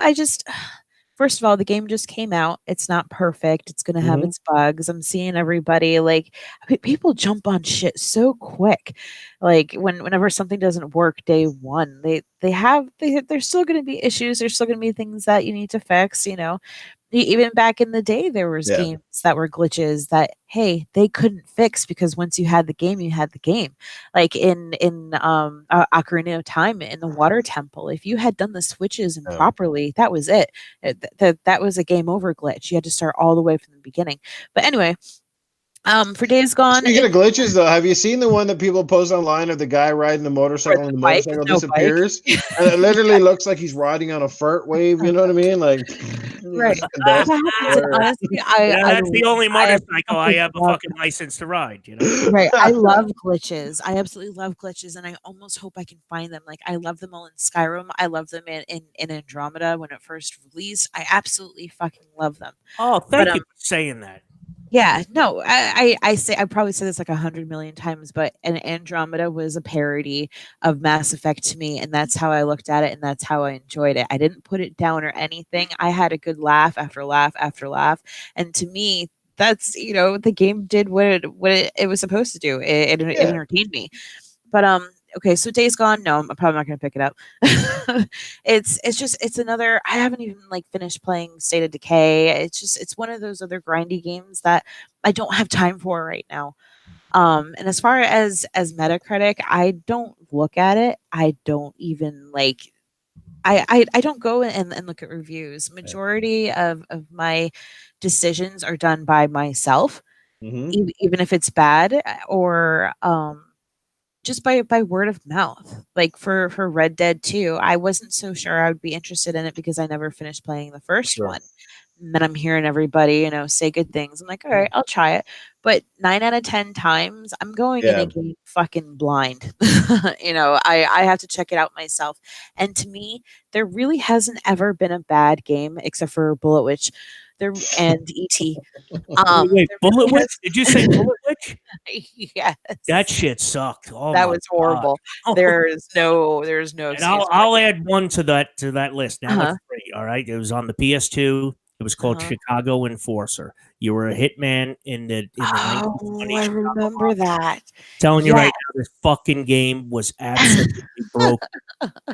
First of all, the game just came out. It's not perfect. It's going to have its bugs. I'm seeing everybody people jump on shit so quick. Like whenever something doesn't work day one, there's still going to be issues. There's still going to be things that you need to fix. Even back in the day, there was games that were glitches that, hey, they couldn't fix because once you had the game, you had the game. Like in Ocarina of Time in the Water Temple, if you had done the switches and properly, that was it. That was a game over glitch. You had to start all the way from the beginning. But anyway, for Days Gone. Speaking of glitches, though, have you seen the one that people post online of the guy riding the motorcycle and the motorcycle disappears? And it literally looks like he's riding on a fart wave. You know what I mean? Like, Right. That's Honestly, That's the only motorcycle I have a love fucking license to ride. You know. Right. I love glitches. I absolutely love glitches, and I almost hope I can find them. Like I love them all in Skyrim. I love them in Andromeda when it first released. I absolutely fucking love them. Oh, But thank you for saying that. yeah, no, I probably said this like 100 million times, but an Andromeda was a parody of Mass Effect to me, and that's how I looked at it, and that's how I enjoyed it. I didn't put it down or anything. I had a good laugh after laugh after laugh, and to me, that's the game did what it was supposed to do. It Yeah. entertained me. But okay, so Days Gone, no, I'm probably not gonna pick it up. It's another. I haven't even like finished playing State of Decay. It's one of those other grindy games that I don't have time for right now. And as far as Metacritic, I don't look at it. I don't even like. I don't go and look at reviews. Majority of my decisions are done by myself, even if it's bad or just by word of mouth. Like for Red Dead 2, I wasn't so sure I would be interested in it because I never finished playing the first one. And then I'm hearing everybody, say good things. I'm like, all right, I'll try it. But 9 out of 10 times, I'm going in a game fucking blind. I have to check it out myself. And to me, there really hasn't ever been a bad game except for Bullet Witch, and ET. Wait, Bullet Witch? Did you say Bullet Witch? Yes. That shit sucked. Oh, That my was horrible. God. There's no And excuse. I'll add one to that list. Now Uh-huh. that's three. All right. It was on the PS2. It was called Chicago Enforcer. You were a hitman in the Oh, 1920s I Chicago remember Mafia. that. Telling you right Yes. now, this fucking game was absolutely broken.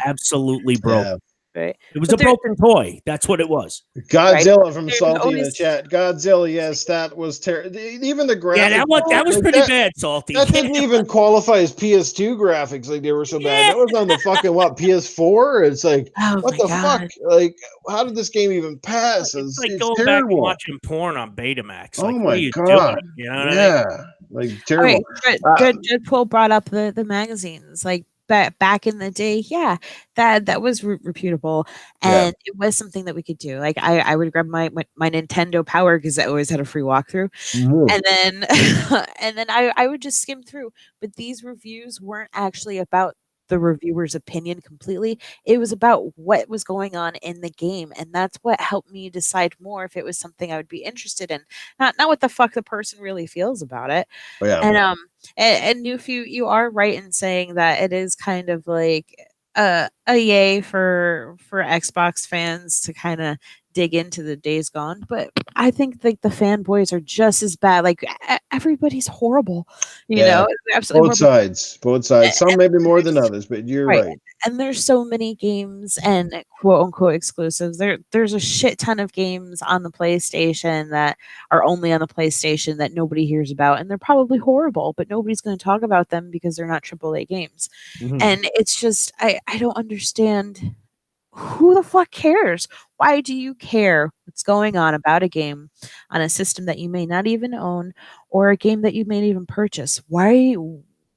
Absolutely broken. Right. It was But a broken toy. That's what it was. Godzilla from There's Salty in only the chat. Godzilla, yes, that was terrible. Even the graphics. Yeah, that was like pretty bad, Salty. That didn't even qualify as PS2 graphics. Like they were so bad. That was on the fucking PS4. It's like Oh what my the God. fuck? Like how did this game even pass? It's like It's going back and terrible. watching porn on Betamax. Oh Like, what my are you God. doing? You know what I mean? Like All terrible. right, Dreadpool brought up the magazines. Like back in the day, yeah, that was reputable, and it was something that we could do. Like I would grab my Nintendo Power because I always had a free walkthrough, and then and then I would just skim through. But these reviews weren't actually about the reviewer's opinion completely. It was about what was going on in the game, and that's what helped me decide more if it was something I would be interested in. Not what the fuck the person really feels about it. And if you are right in saying that it is kind of like a yay for Xbox fans to kind of dig into the Days Gone, but I think like the fanboys are just as bad. Like everybody's horrible, absolutely both horrible. sides. Some maybe more than others, but you're right. And there's so many games and quote unquote exclusives. There's a shit ton of games on the PlayStation that are only on the PlayStation that nobody hears about, and they're probably horrible, but nobody's going to talk about them because they're not AAA games. And it's just I don't understand. Who the fuck cares? Why do you care what's going on about a game on a system that you may not even own or a game that you may not even purchase? Why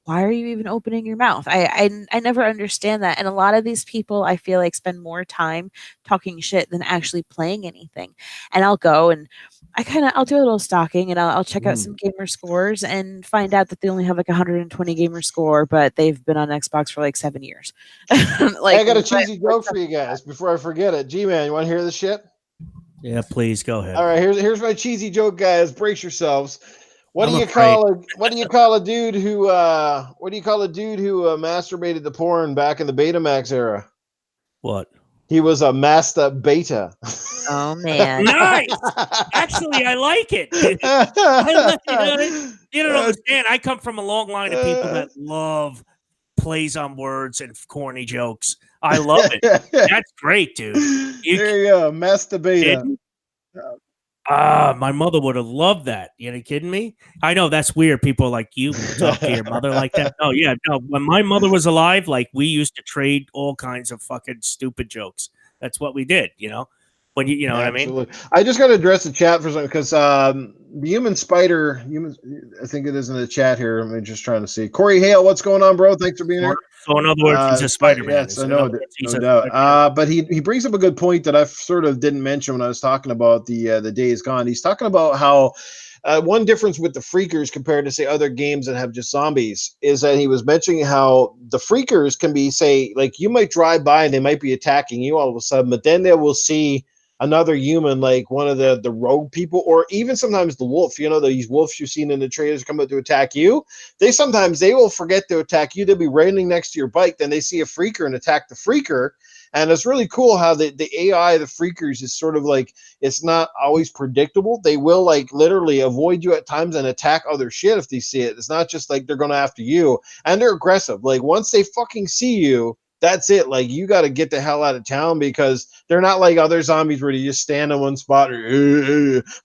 are you even opening your mouth? I never understand that. And a lot of these people I feel like spend more time talking shit than actually playing anything. And I'll go and I'll do a little stalking and I'll check out some gamer scores and find out that they only have like 120 gamer score, but they've been on Xbox for like 7 years. I got a cheesy joke for you guys before I forget it. Gman, you want to hear this shit? Yeah, please go ahead. All right, here's my cheesy joke, guys. Brace yourselves. What do you call a dude who masturbated to porn back in the Betamax era? What? He was a master beta. Oh man. Nice. Actually, I like it. You don't understand. I come from a long line of people that love plays on words and corny jokes. I love it. That's great, dude. There you go, master beta. My mother would have loved that. You kidding me? I know that's weird. People like you talk to your mother like that. Oh yeah, no. When my mother was alive, like we used to trade all kinds of fucking stupid jokes. That's what we did. When you know what I mean. I just got to address the chat for something because the human spider, I think it is in the chat here. I'm just trying to see. Corey Hale, what's going on, bro? Thanks for being here. So in other words, he's a Spider-Man. Yes, I know, no doubt. But he brings up a good point that I sort of didn't mention when I was talking about the Days Gone. He's talking about how one difference with the Freakers compared to say other games that have just zombies is that he was mentioning how the Freakers can be, say, like you might drive by and they might be attacking you all of a sudden, but then they will see another human, like one of the rogue people, or even sometimes the wolf. You know, these wolves you've seen in the trailers come out to attack you. They will forget to attack you. They'll be running next to your bike, then they see a freaker and attack the freaker. And it's really cool how the AI, the freakers, is sort of like, it's not always predictable. They will like literally avoid you at times and attack other shit if they see it. It's not just like they're going after you, and they're aggressive. Like once they fucking see you, that's it. Like you got to get the hell out of town, because they're not like other zombies where you just stand in one spot.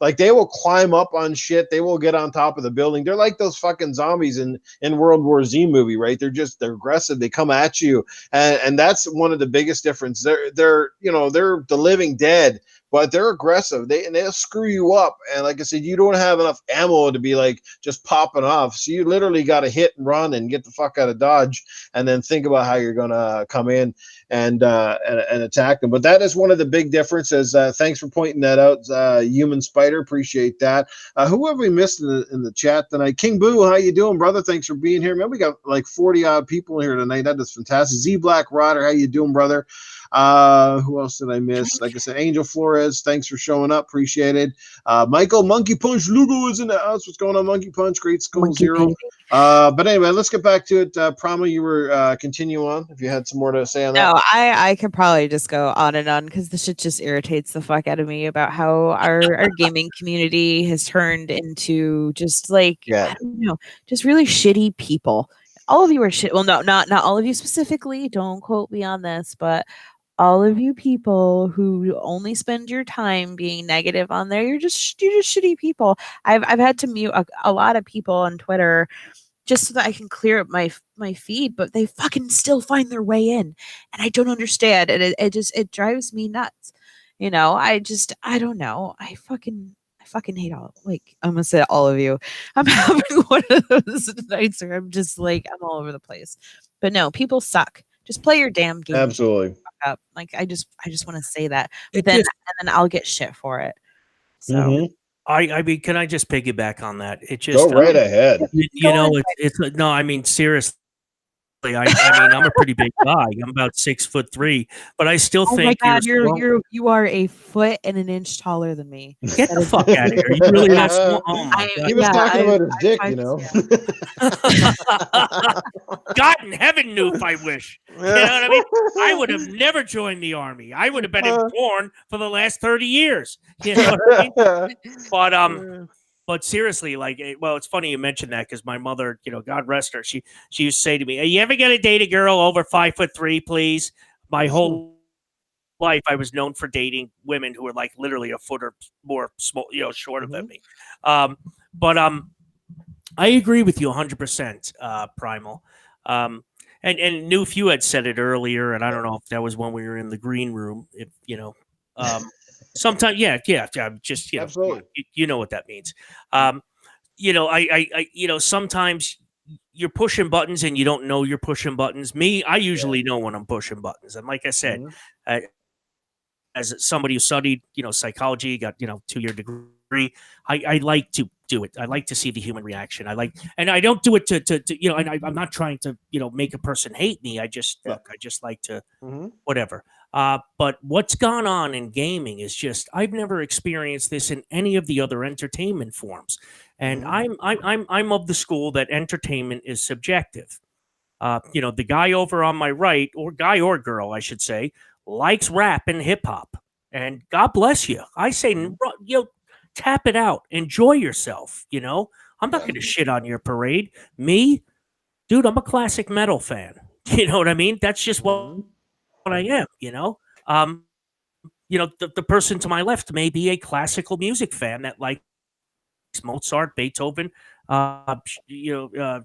Like they will climb up on shit. They will get on top of the building. They're like those fucking zombies in World War Z movie, right? They're aggressive. They come at you, and that's one of the biggest difference. They're the living dead, but they're aggressive. They'll screw you up. And like I said, you don't have enough ammo to be like just popping off. So you literally got to hit and run and get the fuck out of Dodge, and then think about how you're gonna come in and attack them. But that is one of the big differences. Thanks for pointing that out, Human Spider. Appreciate that. Who have we missed in the chat tonight? King Boo, how you doing, brother? Thanks for being here. Man, we got like 40 odd people here tonight. That is fantastic. Z Black Rider, how you doing, brother? Who else did I miss? Like I said, Angel Flores, thanks for showing up. Appreciate it. Michael Monkey Punch Lugo is in the house. What's going on, Monkey Punch? Great School Monkey Zero. baby. But anyway, let's get back to it. Prama, you were continue on if you had some more to say on that. No, I could probably just go on and on because this shit just irritates the fuck out of me about how our gaming community has turned into just like, I don't know, just really shitty people. All of you are shit. Well, no, not all of you specifically. Don't quote me on this, but all of you people who only spend your time being negative on there, you're just shitty people. I've had to mute a lot of people on Twitter just so that I can clear up my feed, but they fucking still find their way in, and I don't understand, and it drives me nuts. You know, I don't know. I fucking hate I'm gonna say all of you. I'm having one of those nights where I'm just like I'm all over the place. But no, people suck. Just play your damn game. Absolutely. Up. Like I just want to say that, but then I'll get shit for it. So. I mean, can I just piggyback on that? It just go right ahead. You know, it's no. I mean, seriously. I mean, I'm a pretty big guy. I'm about 6'3", but I still think. Oh my God, you are a foot and an inch taller than me. Get the fuck out of here! You really that small? Oh my God! He was talking about his dick, you know. God in heaven knew if I wish. You know what I mean? I would have never joined the army. I would have been born for the last 30 years. You know what I mean? But seriously, well, it's funny you mentioned that because my mother, God rest her, she used to say to me, "Are you ever gonna date a girl over 5'3", please?" My whole life, I was known for dating women who were like literally a foot or more small, shorter than me. But I agree with you 100%, Primal. And knew if you had said it earlier, and I don't know if that was when we were in the green room, if sometimes, just absolutely, you know what that means. Sometimes you're pushing buttons and you don't know you're pushing buttons. I usually know when I'm pushing buttons, and like I said, as somebody who studied, psychology, got 2-year degree, I like to do it. I like to see the human reaction. And I don't do it to and I'm not trying to make a person hate me. I just like to whatever. But what's gone on in gaming is just I've never experienced this in any of the other entertainment forms, and I'm of the school that entertainment is subjective. The guy over on my right, or guy or girl, I should say, likes rap and hip hop, and God bless you. I say, tap it out, enjoy yourself. I'm not going to shit on your parade. Me, dude, I'm a classic metal fan. You know what I mean? That's just what I am. The person to my left may be a classical music fan that likes Mozart, Beethoven,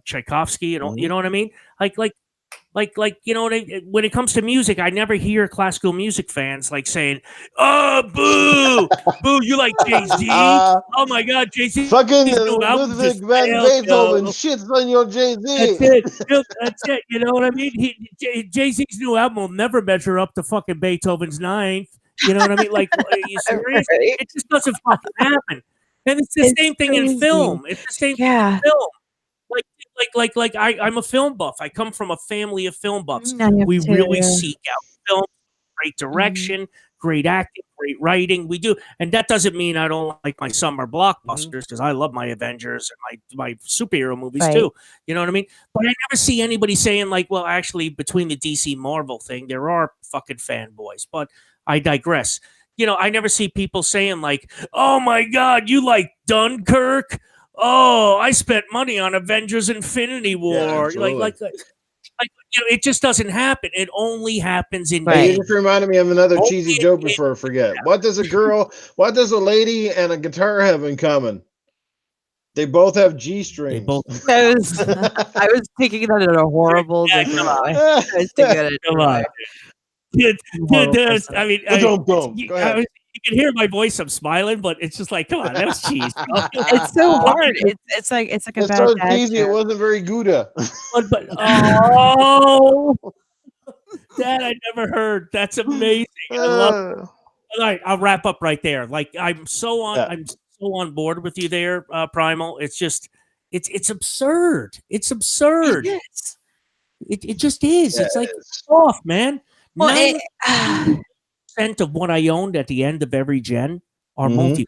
Tchaikovsky. You know what I mean? you know, when it comes to music, I never hear classical music fans like saying, "Oh, boo, boo, you like Jay-Z? Oh my God, Jay-Z's Fucking new album Ludwig just van failed, Beethoven yo." shits on your Jay-Z. That's it. Yep, that's it. You know what I mean? Jay-Z's new album will never measure up to fucking Beethoven's Ninth. You know what I mean? Like, are you serious? Right? It just doesn't fucking happen. And it's the It's same thing in crazy. film. It's the same thing Yeah. in film. Like I'm a film buff. I come from a family of film buffs. I have We to. really seek out film, great Mhm. direction, great acting, great writing. We do, and that doesn't mean I don't like my summer blockbusters because I love my Avengers and my superhero movies Right. too. You know what I mean? But I never see anybody saying like, well, actually, between the DC Marvel thing, there are fucking fanboys. But I digress. You know, I never see people saying like, "Oh my God, you like Dunkirk? Oh, I spent money on Avengers Infinity War." absolutely. Like, you know, it just doesn't happen. It only happens in Hey, Right. you games. just reminded me of another Only cheesy in joke games. before I forget. What does a lady and a guitar have in common? They both have G strings. They both. I was thinking that in a horrible Yeah, different come way. I was thinking that in a Come different on. way. Dude, Person. I mean, Go ahead. you can hear my voice. I'm smiling, but it's just like, come on, that was cheese. It's so hard. It's like a It's bad so dad cheesy. It joke. wasn't very Gouda. But oh, that I never heard. That's amazing. I love it. All right, I'll wrap up right there. Like I'm so on board with you there, Primal. It's just it's absurd. It's absurd. It is. It just is. Yeah, It's like off, man. Well, 90% of what I owned at the end of every gen are multi.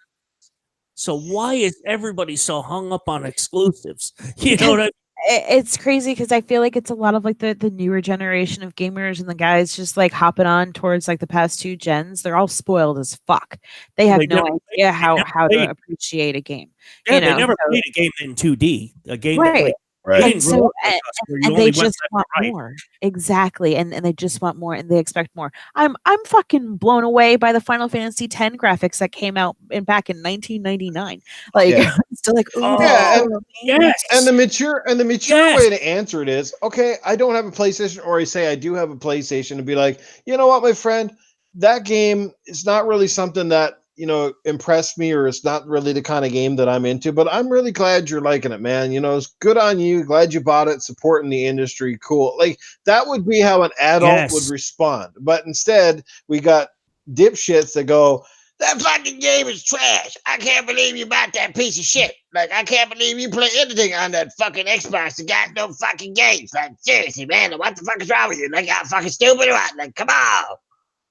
So why is everybody so hung up on exclusives? You know what I mean? it's crazy because I feel like it's a lot of like the newer generation of gamers and the guys just like hopping on towards like the past 2 gens. They're all spoiled as fuck. They have They no never idea how played. to appreciate a game. Yeah, You they know, never so- played a game in 2D. A game that Right. like Right. they And didn't grow so up like us, where you and only they went just left want and right. more. Exactly. And they just want more and they expect more. I'm fucking blown away by the Final Fantasy X graphics that came out back in 1999. Like Yeah. still like, ooh, Yeah, that's Yes. And the mature Yes. way to answer it is, okay, I don't have a PlayStation, or I say I do have a PlayStation, and be like, you know what, my friend, that game is not really something that, you know, impressed me, or it's not really the kind of game that I'm into, but I'm really glad you're liking it, man. You know, it's good on you. Glad you bought it, supporting the industry. Cool. Like that would be how an adult would Yes. respond. But instead, we got dipshits that go, that fucking game is trash. I can't believe you bought that piece of shit. Like, I can't believe you play anything on that fucking Xbox. You got no fucking games. Like, seriously, man, what the fuck is wrong with you? Like, y'all fucking stupid or what? Like, come on.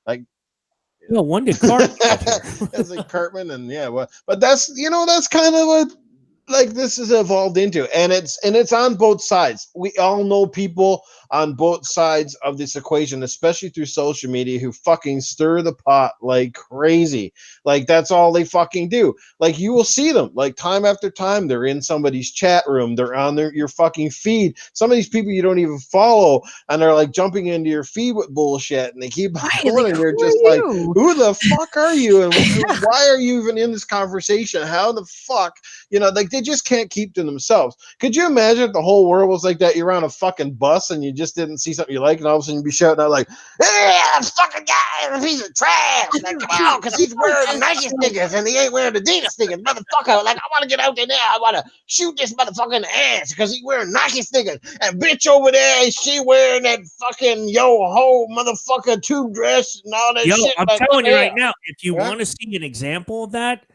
Like, No, when did Cartman get here? it's like Cartman, and yeah, well, but that's, you know, that's kind of what like this has evolved into, and it's on both sides. We all know people on both sides of this equation, especially through social media, who fucking stir the pot like crazy. Like that's all they fucking do. Like you will see them like time after time. They're in somebody's chat room. They're on your fucking feed. Some of these people you don't even follow, and they're like jumping into your feed with bullshit, and they keep on going, and you're just like, who the fuck are you, and why are you even in this conversation? How the fuck, you know, like they just can't keep to themselves. Could you imagine if the whole world was like that? You're on a fucking bus and you just didn't see something you like, and all of a sudden you'd be shouting out like, "Hey, this fucking guy is a piece of trash!" Like, come on, because he's wearing Nike sneakers and he ain't wearing Adidas sneakers, motherfucker. Like, I want to get out there now. I want to shoot this motherfucker in the ass because he's wearing Nike sneakers, and bitch over there, she wearing that fucking yo ho motherfucker tube dress and all that Yo, shit. I'm like, telling you yeah. right now, if you want to see an example of that,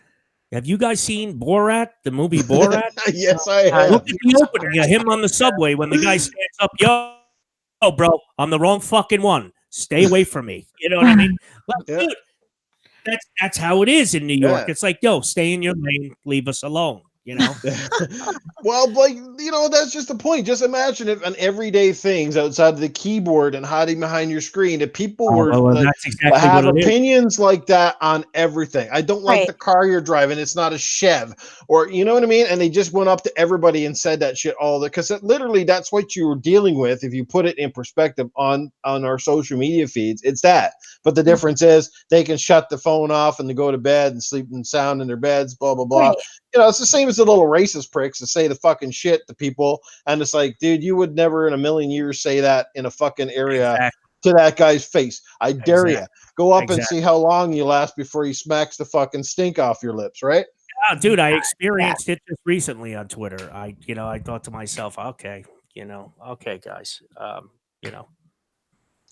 have you guys seen Borat, the movie Borat? Yes, I have. Look at the opening of him on the subway when the guy stands up, yo, bro, I'm the wrong fucking one. Stay away from me. You know what I mean? Like, Yeah. dude, that's how it is in New York. Yeah. It's like, yo, stay in your lane, leave us alone. You know? Well, like, you know, that's just the point. Just imagine if on everyday things outside of the keyboard and hiding behind your screen, if people were like, that's exactly have what it is. opinions like that on everything. I don't like Right. the car you're driving. It's not a Chev, or you know what I mean? And they just went up to everybody and said that shit all the, because literally that's what you were dealing with. If you put it in perspective on our social media feeds, it's that. But the difference is they can shut the phone off and they go to bed and sleep in sound in their beds, blah, blah, blah. Right. You know, it's the same was the little racist pricks to say the fucking shit to people, and it's like, dude, you would never in a million years say that in a fucking area Exactly. to that guy's face. I dare you. Go up and Exactly. see how long you last before he smacks the fucking stink off your lips, right? Oh, dude, I experienced it just recently on Twitter. I thought to myself, okay, okay, guys, you know,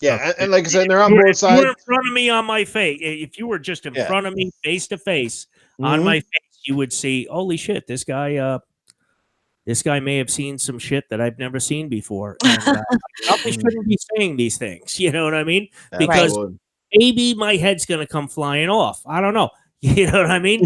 Yeah, look, and like I said, they're on both if you were sides. in front of me on my face, if you were just in Yeah. front of me face to face on Mhm. my face, you would see, holy shit, this guy may have seen some shit that I've never seen before, and I probably shouldn't be saying these things. You know what I mean? Because Absolutely. maybe my head's gonna come flying off. I don't know. You know what I mean?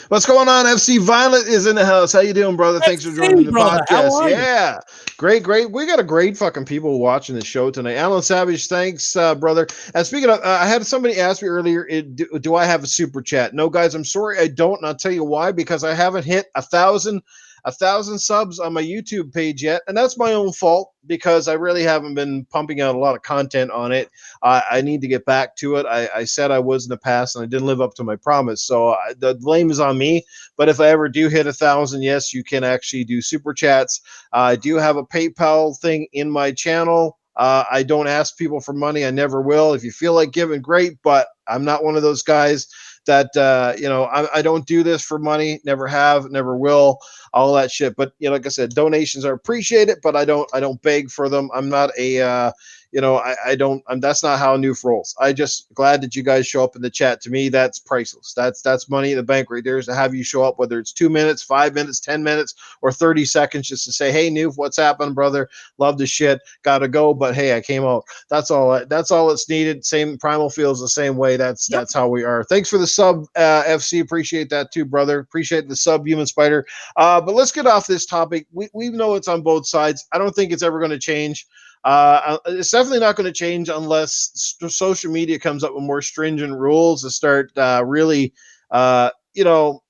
What's going on? FC Violet is in the house. How you doing, brother? Thanks for joining the Brother, how podcast. are you? Yeah, great. We got a great fucking people watching the show tonight. Alan Savage, thanks, brother. And speaking of, I had somebody ask me earlier, do I have a super chat? No, guys, I'm sorry, I don't. And I'll tell you why. Because I haven't hit 1,000 subs on my YouTube page yet, and that's my own fault because I really haven't been pumping out a lot of content on it. I need to get back to it. I said I was in the past, and I didn't live up to my promise, so the blame is on me. But if I ever do hit 1,000, yes, you can actually do super chats. I do have a PayPal thing in my channel. I don't ask people for money. I never will. If you feel like giving, great, but I'm not one of those guys that I don't do this for money. Never have, never will. All that shit. But like I said, donations are appreciated, but I don't beg for them. I'm not a I don't. That's not how Noof rolls. I just glad that you guys show up in the chat. To me, that's priceless. That's money in the bank right there. Is to have you show up, whether it's 2 minutes, 5 minutes, 10 minutes, or 30 seconds, just to say, "Hey, Noof, what's happening, brother? Love the shit. Gotta go, but hey, I came out." That's all. That's all that's needed. Same Primal feels the same way. That's how we are. Thanks for the sub, FC. Appreciate that too, brother. Appreciate the sub, Human Spider. But let's get off this topic. We know it's on both sides. I don't think it's ever going to change. It's definitely not going to change unless social media comes up with more stringent rules to start really,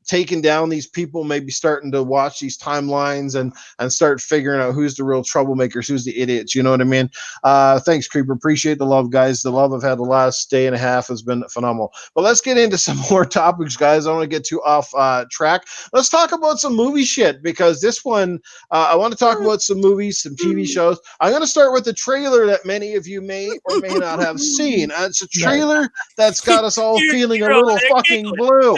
taking down these people, maybe starting to watch these timelines and start figuring out who's the real troublemakers, who's the idiots. You know what I mean? Thanks, Creeper. Appreciate the love, guys. The love I've had the last day and a half has been phenomenal. But let's get into some more topics, guys. I don't want to get too off track. Let's talk about some movie shit because this one, I want to talk about some movies, some TV shows. I'm going to start with the trailer that many of you may or may not have seen. It's a trailer that's got us all feeling a little fucking blue.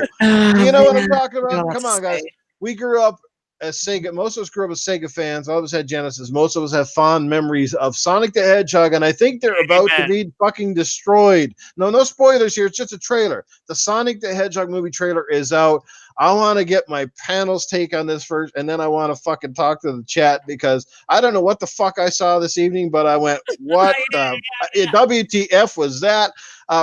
You know what I'm talking about? Come on, guys. We grew up as Sega. Most of us grew up as Sega fans. All of us had Genesis. Most of us have fond memories of Sonic the Hedgehog, and I think they're about to be fucking destroyed. No spoilers here. It's just a trailer. The Sonic the Hedgehog movie trailer is out. I want to get my panel's take on this first, and then I want to fucking talk to the chat because I don't know what the fuck I saw this evening, but I went, what the WTF was that?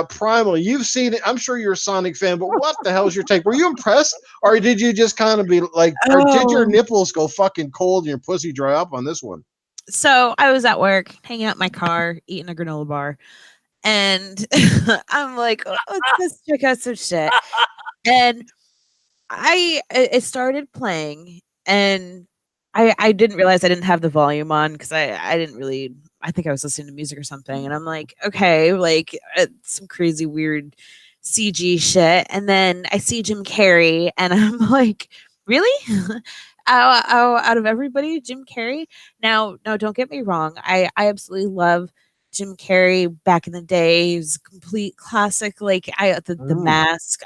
Primal, you've seen it. I'm sure you're a Sonic fan, but what the hell's your take? Were you impressed, or did you just kind of be like, or did your nipples go fucking cold and your pussy dry up on this one? So I was at work, hanging out in my car, eating a granola bar, and I'm like, oh, let's check out some shit. And it started playing, and I didn't realize I didn't have the volume on because I didn't really. I think I was listening to music or something, and I'm like, okay, like some crazy weird CG shit, and then I see Jim Carrey, and I'm like, really? Out of everybody, Jim Carrey. Now, no, don't get me wrong. I absolutely love Jim Carrey back in the day. He was a complete classic. Like the Mask,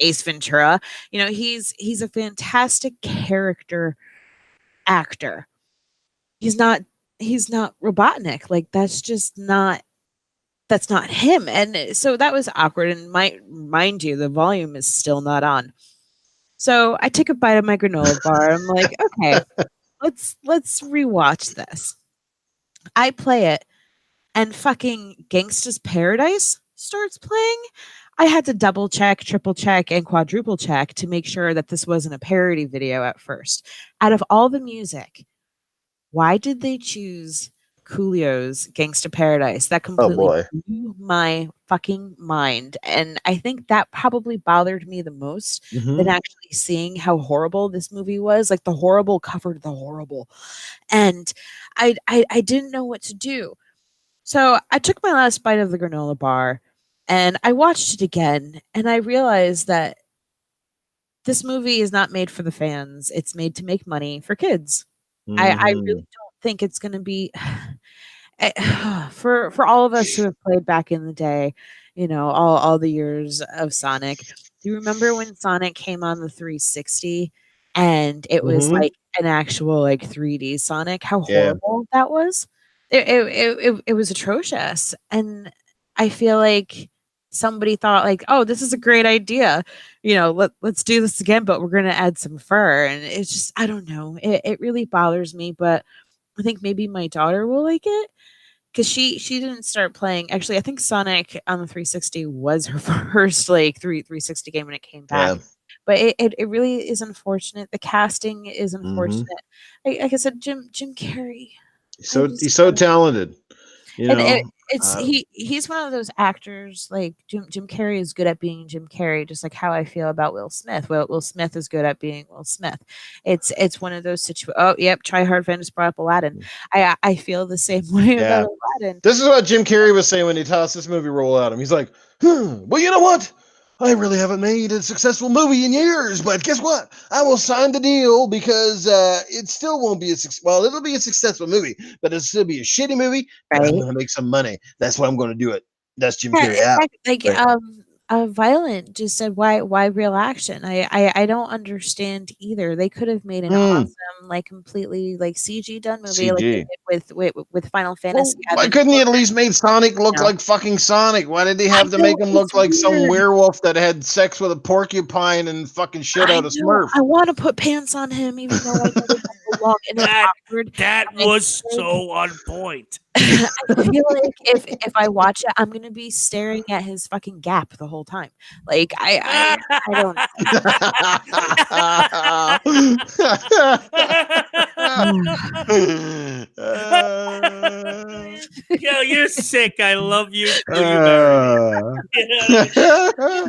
Ace Ventura. He's a fantastic character actor. He's not Robotnik. Like that's not him. And so that was awkward. And mind you, the volume is still not on. So I took a bite of my granola bar. I'm like, okay, let's rewatch this. I play it, and fucking Gangsta's Paradise starts playing. I had to double check, triple check, and quadruple check to make sure that this wasn't a parody video at first. Out of all the music, why did they choose Coolio's Gangsta Paradise? That completely blew my fucking mind. And I think that probably bothered me the most than actually seeing how horrible this movie was. Like the horrible covered the horrible. And I didn't know what to do. So I took my last bite of the granola bar and I watched it again, and I realized that this movie is not made for the fans. It's made to make money for kids. I really don't think it's going to be for all of us who have played back in the day, all the years of Sonic. Do you remember when Sonic came on the 360 and it was Mhm. like an actual like 3D Sonic? How Yeah. horrible that was! It was atrocious, and I feel like somebody thought like, oh, this is a great idea. Let's do this again, but we're gonna add some fur, and it's just I don't know. It really bothers me, but I think maybe my daughter will like it because she didn't start playing. Actually, I think Sonic on the 360 was her first like 360 game when it came back. Yeah. But it really is unfortunate. The casting is Mhm. unfortunate. Like I said, Jim Carrey. He's so talented. And it's Uh, he's one of those actors like Jim Carrey is good at being Jim Carrey, just like how I feel about Will Smith. Will Smith is good at being Will Smith. It's one of those situations. Oh, yep, Try Hard Fan just brought up Aladdin. I feel the same way yeah. about Aladdin. This is what Jim Carrey was saying when he tossed this movie role at him. He's like, well, you know what? I really haven't made a successful movie in years, but guess what? I will sign the deal because it still won't be well, it'll be a successful movie, but it'll still be a shitty movie, but I'm Right? going to make some money. That's why I'm going to do it. That's Jim Yeah, Carrey. Yeah. exactly. Like Right. Violent just said why real action? I don't understand either. They could have made an awesome, like completely like CG done movie like they CG. did with Final Well, Fantasy why Advent couldn't he at Children. least made Sonic look No. like fucking Sonic? Why did they I have to know make him it's look like some weird. werewolf that had sex with a porcupine and fucking shit I out of know. Smurf? I want to put pants on him, even though I know they don't belong, and it's That awkward. that And I was feel like so on point. I feel like if I watch it, I'm gonna be staring at his fucking gap the whole time. Like I don't Yo, you're sick. I love you till you marry me. You know what I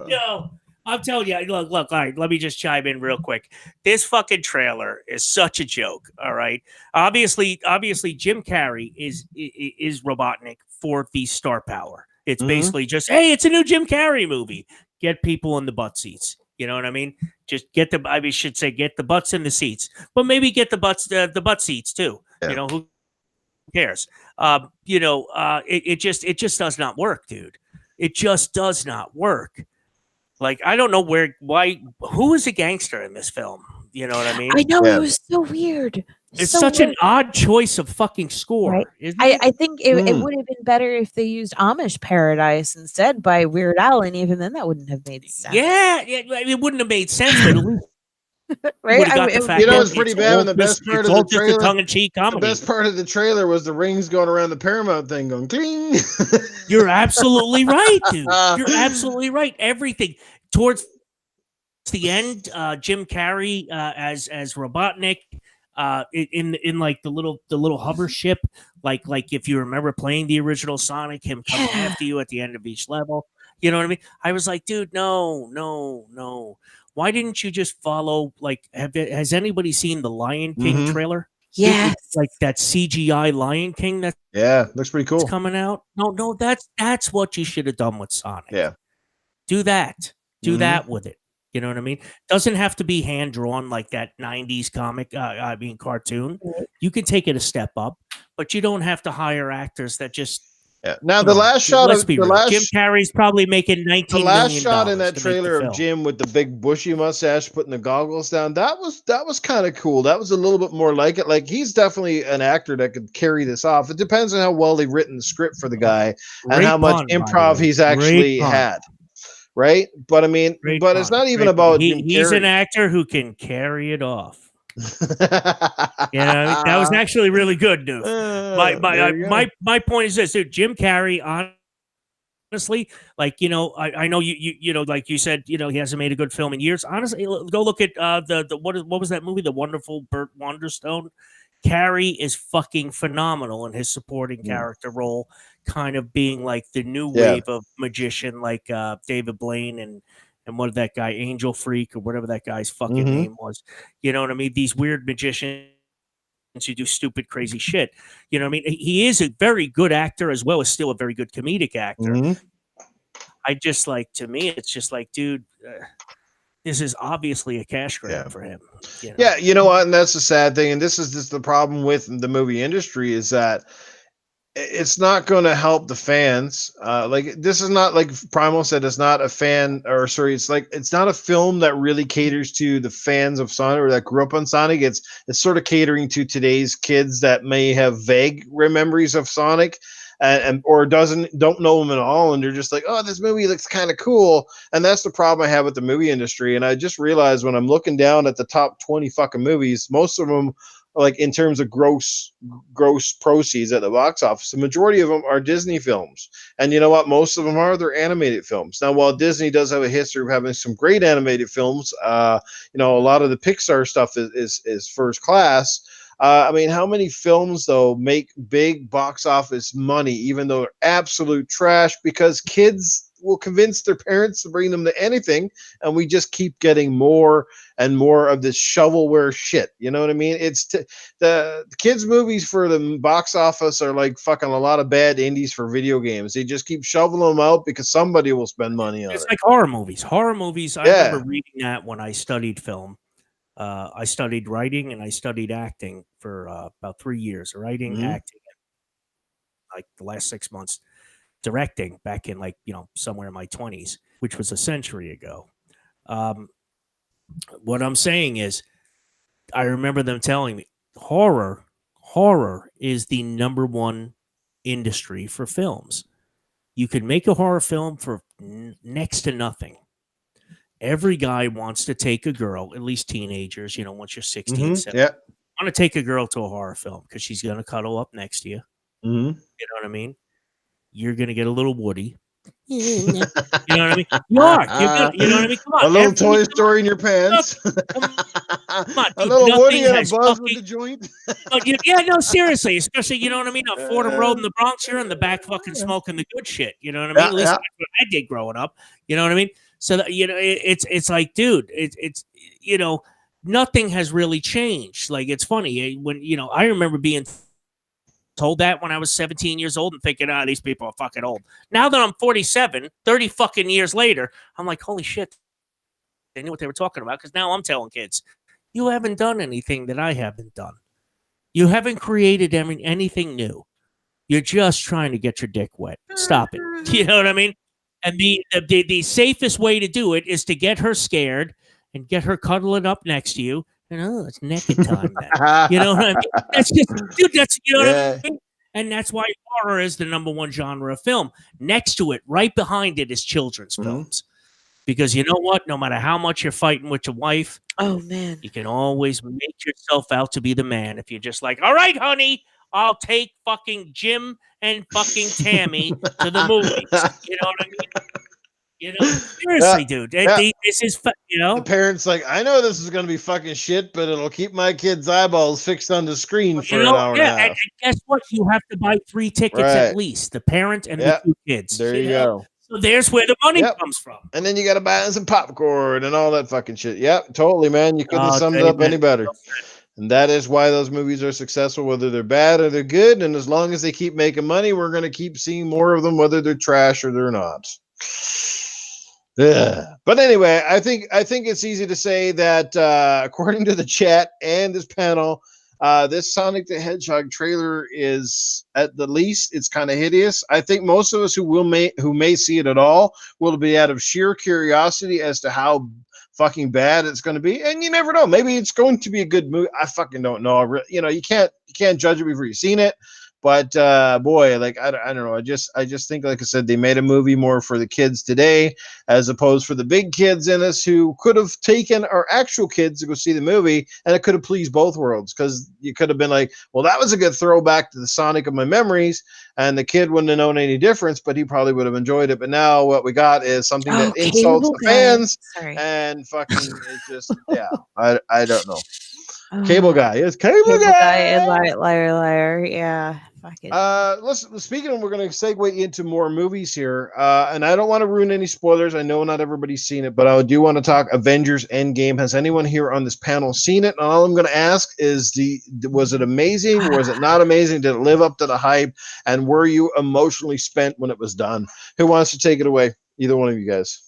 mean? Yo, I'm telling you, look, all right, let me just chime in real quick. This fucking trailer is such a joke, all right? Obviously, Jim Carrey is Robotnik for the star power. It's basically just, hey, it's a new Jim Carrey movie. Get people in the butt seats. You know what I mean? Just get should say get the butts in the seats, but maybe get the butt seats too. Yeah. You know, who cares? It just does not work, dude. It just does not work. Like, I don't know who is a gangster in this film? You know what I mean? I know Yeah. it was so weird. It's So such an weird, odd choice of fucking right? score, isn't it? I think it would have been better if they used Amish Paradise instead by Weird Al, and even then that wouldn't have made sense. Yeah, it wouldn't have made sense, but at least Right? would have got the fact that it's pretty bad. all And the best part it's of all the just a trailer, tongue-in-cheek the comedy. best part of the trailer was the rings going around the Paramount thing going cling. You're absolutely right, dude. You're absolutely right. Everything towards the end, Jim Carrey as Robotnik, in like the little hover ship, like if you remember playing the original Sonic, him coming Yeah. after you at the end of each level. You know what I mean? I was like, dude, no. Why didn't you just follow? Like, has anybody seen the Lion King trailer? Yes. It's like that CGI Lion King that's Yeah, looks pretty cool. coming out. No, that's what you should have done with Sonic. Yeah. Do that. Do that with it. You know what I mean? Doesn't have to be hand drawn like that 90s comic, cartoon. You can take it a step up, but you don't have to hire actors that just. Yeah. Now the last shot Let's of be the real. last Jim Carrey's probably making $19 the million last shot in that to make the trailer of film. Jim with the big bushy mustache putting the goggles down, that was kind of cool. That was a little bit more like it. Like, he's definitely an actor that could carry this off. It depends on how well they've written the script for the guy and how much improv he's actually had. Right? But I mean, it's not even about Jim He's an Carrey. actor who can carry it off. You know, that was actually really good news. My point is this, dude. Jim Carrey, honestly, like, I know you know, like you said, he hasn't made a good film in years. Honestly, go look at what was that movie, The Wonderful Burt Wonderstone. Carrey is fucking phenomenal in his supporting character role, kind of being like the new wave of magician, like David Blaine and what that guy, Angel Freak, or whatever that guy's fucking name was. You know what I mean? These weird magicians who do stupid, crazy shit. You know what I mean? He is a very good actor as well as still a very good comedic actor. I just, like, to me, it's just like, dude, this is obviously a cash grab Yeah. for him. You know? Yeah, you know what? And that's the sad thing. And this is just the problem with the movie industry is that it's not going to help the fans. Like this is not like Primal said. It's not a fan, or sorry, it's not a film that really caters to the fans of Sonic or that grew up on Sonic. It's sort of catering to today's kids that may have vague memories of Sonic. And or don't know them at all, and they're just like, oh, this movie looks kind of cool, and that's the problem I have with the movie industry. And I just realized when I'm looking down at the top 20 fucking movies, most of them, like in terms of gross proceeds at the box office, the majority of them are Disney films. And you know what? Most of them are they're animated films. Now, while Disney does have a history of having some great animated films, a lot of the Pixar stuff is first class. I mean, how many films though make big box office money, even though they're absolute trash, because kids will convince their parents to bring them to anything, and we just keep getting more and more of this shovelware shit. You know what I mean? The kids' movies for the box office are like fucking a lot of bad indies for video games. They just keep shoveling them out because somebody will spend money on It's it. like horror movies. Horror movies. I Yeah. remember reading that when I studied film. I studied writing and I studied acting for about 3 years. Writing, Mhm. acting, and like the last 6 months directing back in somewhere in my 20s, which was a century ago. What I'm saying is, I remember them telling me horror is the number one industry for films. You could make a horror film for next to nothing. Every guy wants to take a girl, at least teenagers, once you're 16, 17, Yeah. want to take a girl to a horror film because she's going to cuddle up next to you. Mm-hmm. You know what I mean? You're going to get a little Woody. You know what I mean? You are. You know what I mean? Come on. A little Toy Story in your pants. Come on, A dude, little Woody and a has Buzz with the joint. no, seriously. Especially, you know what I mean? On Fordham Road in the Bronx, you're in the back fucking smoking the good shit. You know what I mean? At least that's what I did growing up. You know what I mean? So, that, it's like, dude, it's nothing has really changed. Like, it's funny. When, I remember being told that when I was 17 years old and thinking, these people are fucking old. Now that I'm 47, 30 fucking years later, I'm like, holy shit. They knew what they were talking about, because now I'm telling kids, you haven't done anything that I haven't done. You haven't created anything new. You're just trying to get your dick wet. Stop it. You know what I mean? And the safest way to do it is to get her scared and get her cuddling up next to you. And it's naked time then. You know what I mean? That's just, dude, what I mean? And that's why horror is the number one genre of film. Next to it, right behind it, is children's films. Because you know what? No matter how much you're fighting with your wife, oh man, you can always make yourself out to be the man if you're just like, all right, honey, I'll take fucking Jim and fucking Tammy to the movies. You know what I mean? Seriously, dude. This is, The parents like, I know this is going to be fucking shit, but it'll keep my kids' eyeballs fixed on the screen for an hour and a half. And guess what? You have to buy 3 tickets at least. The parent and the 2 kids. There you go. So there's where the money comes from. And then you got to buy some popcorn and all that fucking shit. Yep, totally, man. You couldn't sum it up any better. And that is why those movies are successful, whether they're bad or they're good. And as long as they keep making money, we're going to keep seeing more of them, whether they're trash or they're not. Yeah. But anyway, I think it's easy to say that according to the chat and this panel, this Sonic the Hedgehog trailer is, at the least, it's kind of hideous. I think most of us who may see it at all will be out of sheer curiosity as to how fucking bad it's going to be, and you never know. Maybe it's going to be a good movie. I fucking don't know. You can't judge it before you've seen it. But boy, like I don't know. I just think, like I said, they made a movie more for the kids today, as opposed for the big kids in us who could have taken our actual kids to go see the movie, and it could have pleased both worlds, because you could have been like, well, that was a good throwback to the Sonic of my memories, and the kid wouldn't have known any difference, but he probably would have enjoyed it. But now what we got is something that insults the fans, and fucking it's just I don't know. Cable guy. Yes, cable guy. Liar. Yeah. Fucking. Listen, speaking of, we're going to segue into more movies here. And I don't want to ruin any spoilers. I know not everybody's seen it, but I do want to talk Avengers End Game. Has anyone here on this panel seen it? And all I'm going to ask is, was it amazing? Was it not amazing? Did it live up to the hype? And were you emotionally spent when it was done? Who wants to take it away? Either one of you guys.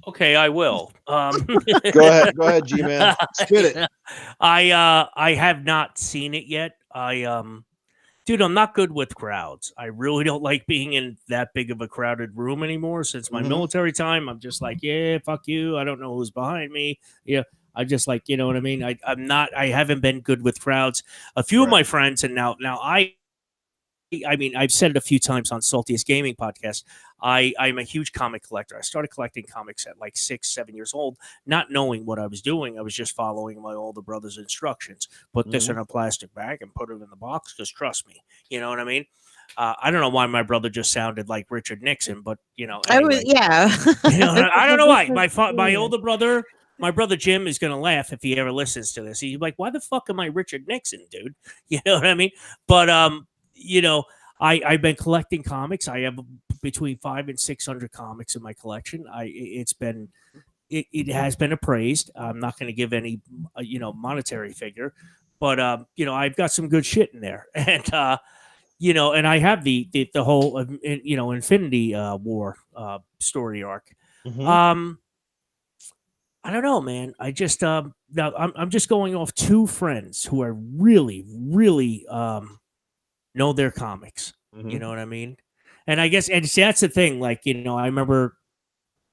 Okay, I will. Go ahead, G-Man. Spit it. I have not seen it yet. Dude, I'm not good with crowds. I really don't like being in that big of a crowded room anymore. Since my Mhm. military time, I'm just like, yeah, fuck you. I don't know who's behind me. Yeah, I just like, you know what I mean. I'm not. I haven't been good with crowds. A few of Right. my friends, and now I mean, I've said it a few times on Saltiest Gaming podcast. I'm a huge comic collector. I started collecting comics at like 6, 7 years old, not knowing what I was doing. I was just following my older brother's instructions. Put this Mhm. in a plastic bag and put it in the box. Because trust me, you know what I mean. I don't know why my brother just sounded like Richard Nixon, but I was, anyway, yeah. you know, I don't know why. My Yeah. older brother, my brother Jim, is gonna laugh if he ever listens to this. He's like, "Why the fuck am I Richard Nixon, dude?" You know what I mean? But you know, I've been collecting comics. I have between 500 and 600 comics in my collection. It has been appraised. I'm not going to give any monetary figure, but I've got some good shit in there, and and I have the whole Infinity War story arc. Mhm. Um, I don't know, man. I just now I'm just going off two friends who are really know their comics. You Mhm. know what I mean? And I guess and see, that's the thing. Like I remember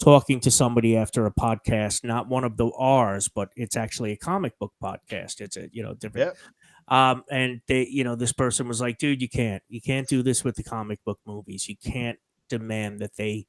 talking to somebody after a podcast, not one of the R's, but it's actually a comic book podcast. It's a different. Yep. And they, this person was like, dude, you can't do this with the comic book movies. You can't demand that they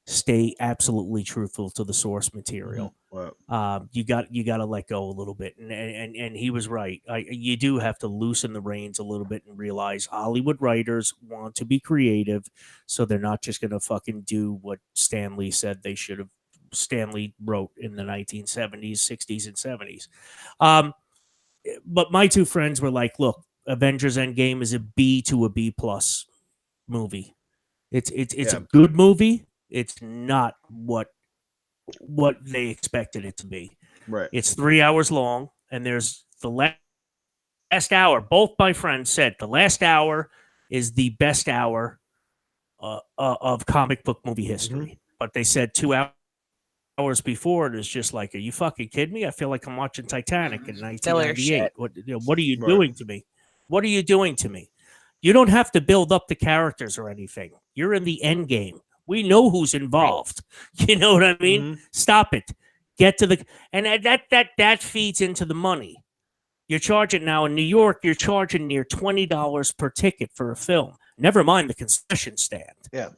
stay absolutely truthful to the source Mhm. material. Well, You got to let go a little bit, and he was right. You do have to loosen the reins a little bit and realize Hollywood writers want to be creative, so they're not just gonna fucking do what Stanley said they should have. Stanley wrote in the 1970s, 60s, and 70s. Um, but my two friends were like, "Look, Avengers End Game is a B to a B plus movie. It's a yeah. good movie. It's not what they expected it to be. Right. It's 3 hours long, and there's the last hour. Both my friends said the last hour is the best hour of comic book movie Mhm. history. But they said 2 hours before it is just like, are you fucking kidding me? I feel like I'm watching Titanic in Filler 1998. shit. What are you Right. doing to me? What are you doing to me? You don't have to build up the characters or anything. You're in the end game. We know who's Right. involved. You know what I mean? Mhm. Stop it. Get to the and that feeds into the money. You're charging now in New York. You're charging near $20 per ticket for a film. Never mind the concession stand. Yeah.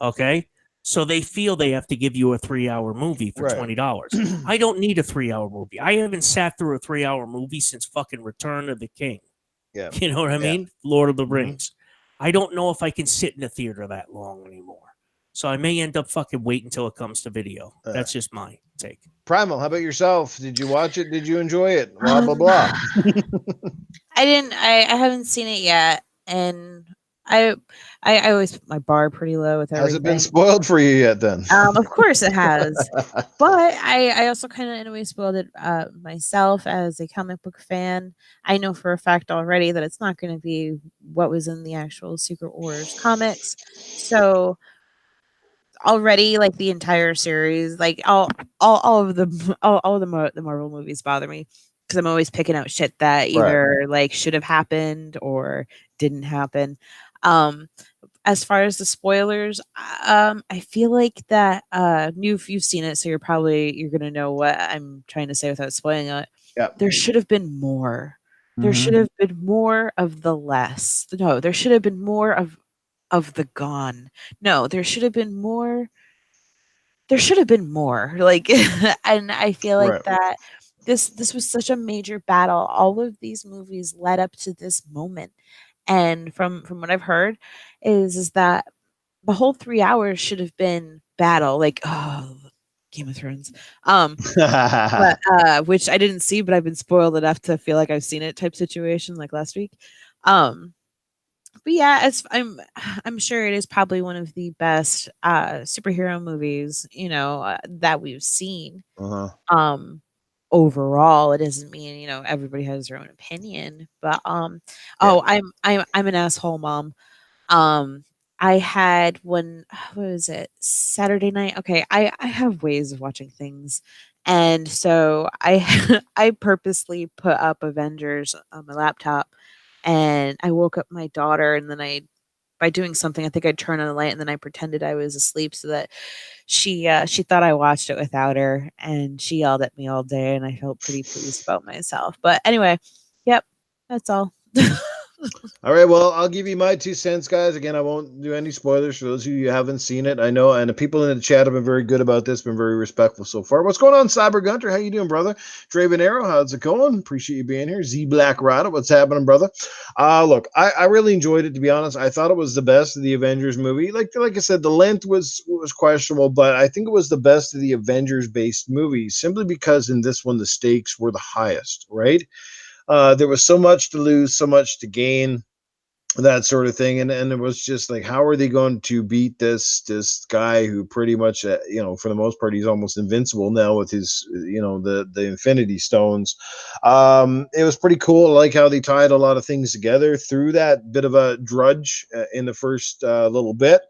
Okay, so they feel they have to give you a 3 hour movie for Right. $20. I don't need a 3 hour movie. I haven't sat through a 3 hour movie since fucking Return of the King. Yeah. You know what I Yeah. mean? Lord of the Mhm. Rings. I don't know if I can sit in a theater that long anymore. So I may end up fucking waiting until it comes to video. That's just my take. Primal, how about yourself? Did you watch it? Did you enjoy it? Blah blah Um, blah. I didn't. I haven't seen it yet, and I I always put my bar pretty low with Has it been everything. spoiled for you yet? Then. Of course it has, but I also kind of in a way spoiled it myself as a comic book fan. I know for a fact already that it's not going to be what was in the actual Secret Wars comics, so already like the entire series, like all of the all of the Marvel movies bother me because I'm always picking out shit that Right. either like should have happened or didn't happen. Um, as far as the spoilers, I feel like that you've seen it, so you're gonna know what I'm trying to say without spoiling it. Yeah. There should have been more. There Mhm. should have been more of the less. No, there should have been more of the gone. No, there should have been more. There should have been more. Like, and I feel like Right. that this was such a major battle. All of these movies led up to this moment, and from what I've heard, is that the whole 3 hours should have been battle. Like, oh, Game of Thrones. But which I didn't see, but I've been spoiled enough to feel like I've seen it type situation like last week. Um, but yeah, it's I'm sure it is probably one of the best superhero movies, that we've seen. Uh-huh. Um Overall, it doesn't mean, everybody has their own opinion, but Yeah. oh, I'm an asshole mom. Um I had one, what was it, Saturday night? Okay, I have ways of watching things. And so I I purposely put up Avengers on my laptop, and I woke up my daughter, and then I by doing something, I think I turned on the light and then I pretended I was asleep so that she thought I watched it without her, and she yelled at me all day, and I felt pretty pleased about myself. But anyway, yep, that's all. All right, well, I'll give you my 2 cents, guys. Again, I won't do any spoilers for those of you who haven't seen it. I know, and the people in the chat have been very good about this, been very respectful so far. What's going on, Cyber Gunter? How you doing, brother? Draven Arrow, how's it going? Appreciate you being here. Z Black Rada, what's happening, brother? Look, I really enjoyed it, to be honest. I thought it was the best of the Avengers movie. Like I said, the length was questionable, but I think it was the best of the Avengers-based movies, simply because in this one the stakes were the highest, right? There was so much to lose, so much to gain, that sort of thing, and it was just like, how are they going to beat this guy who pretty much for the most part he's almost invincible now with his the Infinity Stones. It was pretty cool. I like how they tied a lot of things together through that bit of a drudge in the first little bit,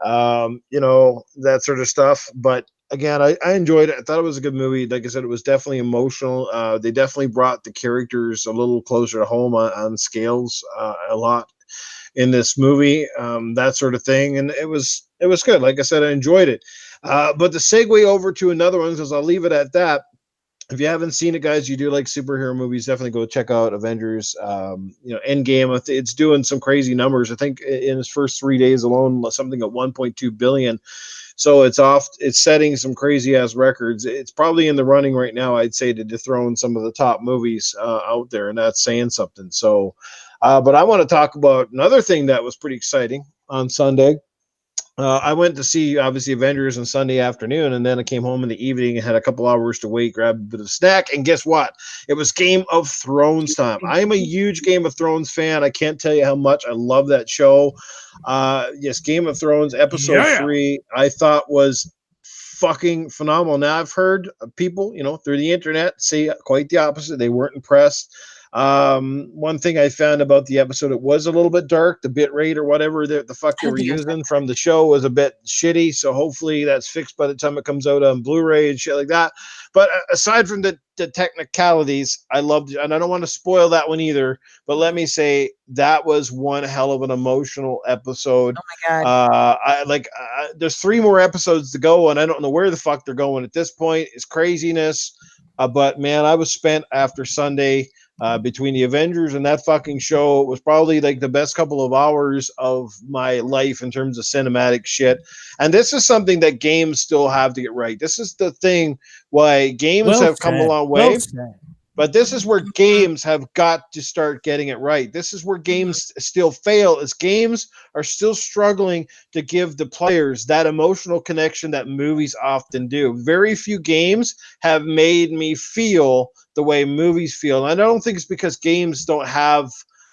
that sort of stuff. But again, I enjoyed it. I thought it was a good movie. Like I said, it was definitely emotional. They definitely brought the characters a little closer to home on scales a lot in this movie, that sort of thing, and it was good. Like I said, I enjoyed it. But to segue over to another one, because I'll leave it at that. If you haven't seen it, guys, you do like superhero movies, definitely go check out Avengers. End Game. It's doing some crazy numbers. I think in its first 3 days alone, something at 1.2 billion. So it's setting some crazy ass records. It's probably in the running right now, I'd say, to dethrone some of the top movies out there, and that's saying something. So, but I want to talk about another thing that was pretty exciting on Sunday. I went to see, obviously, Avengers on Sunday afternoon, and then I came home in the evening and had a couple hours to wait, grab a bit of snack, and guess what? It was Game of Thrones time. I am a huge Game of Thrones fan. I can't tell you how much I love that show. Yes, Game of Thrones episode 3, I thought was fucking phenomenal. Now, I've heard people, through the internet say quite the opposite. They weren't impressed. One thing I found about the episode, it was a little bit dark. The bit rate or whatever the fuck they were using from the show was a bit shitty. So hopefully that's fixed by the time it comes out on Blu-ray and shit like that. But aside from the technicalities, I loved it. And I don't want to spoil that one either, but let me say that was one hell of an emotional episode. Oh my God. There's 3 more episodes to go, and I don't know where the fuck they're going at this point. It's craziness. But man, I was spent after Sunday. Between the Avengers and that fucking show, it was probably like the best couple of hours of my life in terms of cinematic shit. And this is something that games still have to get right. This is the thing why games have come a long way. But this is where games have got to start getting it right. This is where games still fail, is games are still struggling to give the players that emotional connection that movies often do. Very few games have made me feel the way movies feel. And I don't think it's because games don't have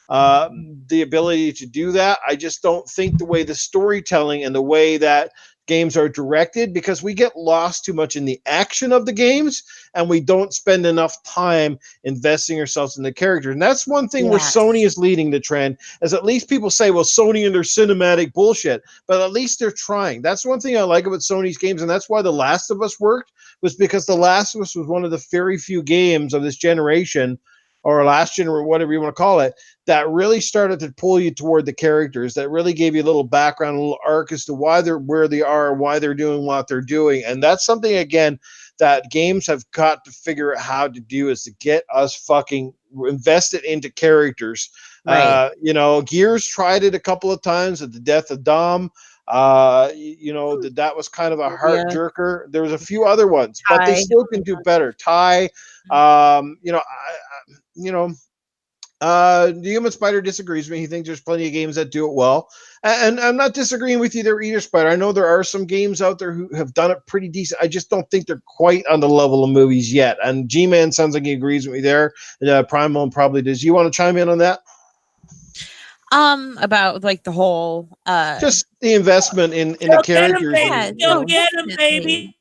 the ability to do that. I just don't think the way the storytelling and the way that games are directed, because we get lost too much in the action of the games and we don't spend enough time investing ourselves in the characters. And that's one thing where Sony is leading the trend, is at least people say, well, Sony and their cinematic bullshit, but at least they're trying. That's one thing I like about Sony's games, and that's why The Last of Us worked, was because The Last of Us was one of the very few games of this generation, or last gen, or whatever you want to call it, that really started to pull you toward the characters, that really gave you a little background, a little arc as to why they're where they are, why they're doing what they're doing. And that's something, again, that games have got to figure out how to do, is to get us fucking invested into characters. Right. Gears tried it a couple of times at the death of Dom. That was kind of a heart jerker. There was a few other ones, but they still can do better. Ty, the Human Spider disagrees with me. He thinks there's plenty of games that do it well. And I'm not disagreeing with you there either, Spider. I know there are some games out there who have done it pretty decent. I just don't think they're quite on the level of movies yet. And G-Man sounds like he agrees with me there. Primal probably does. You want to chime in on that? About like the whole just the investment in the characters. Get him, baby.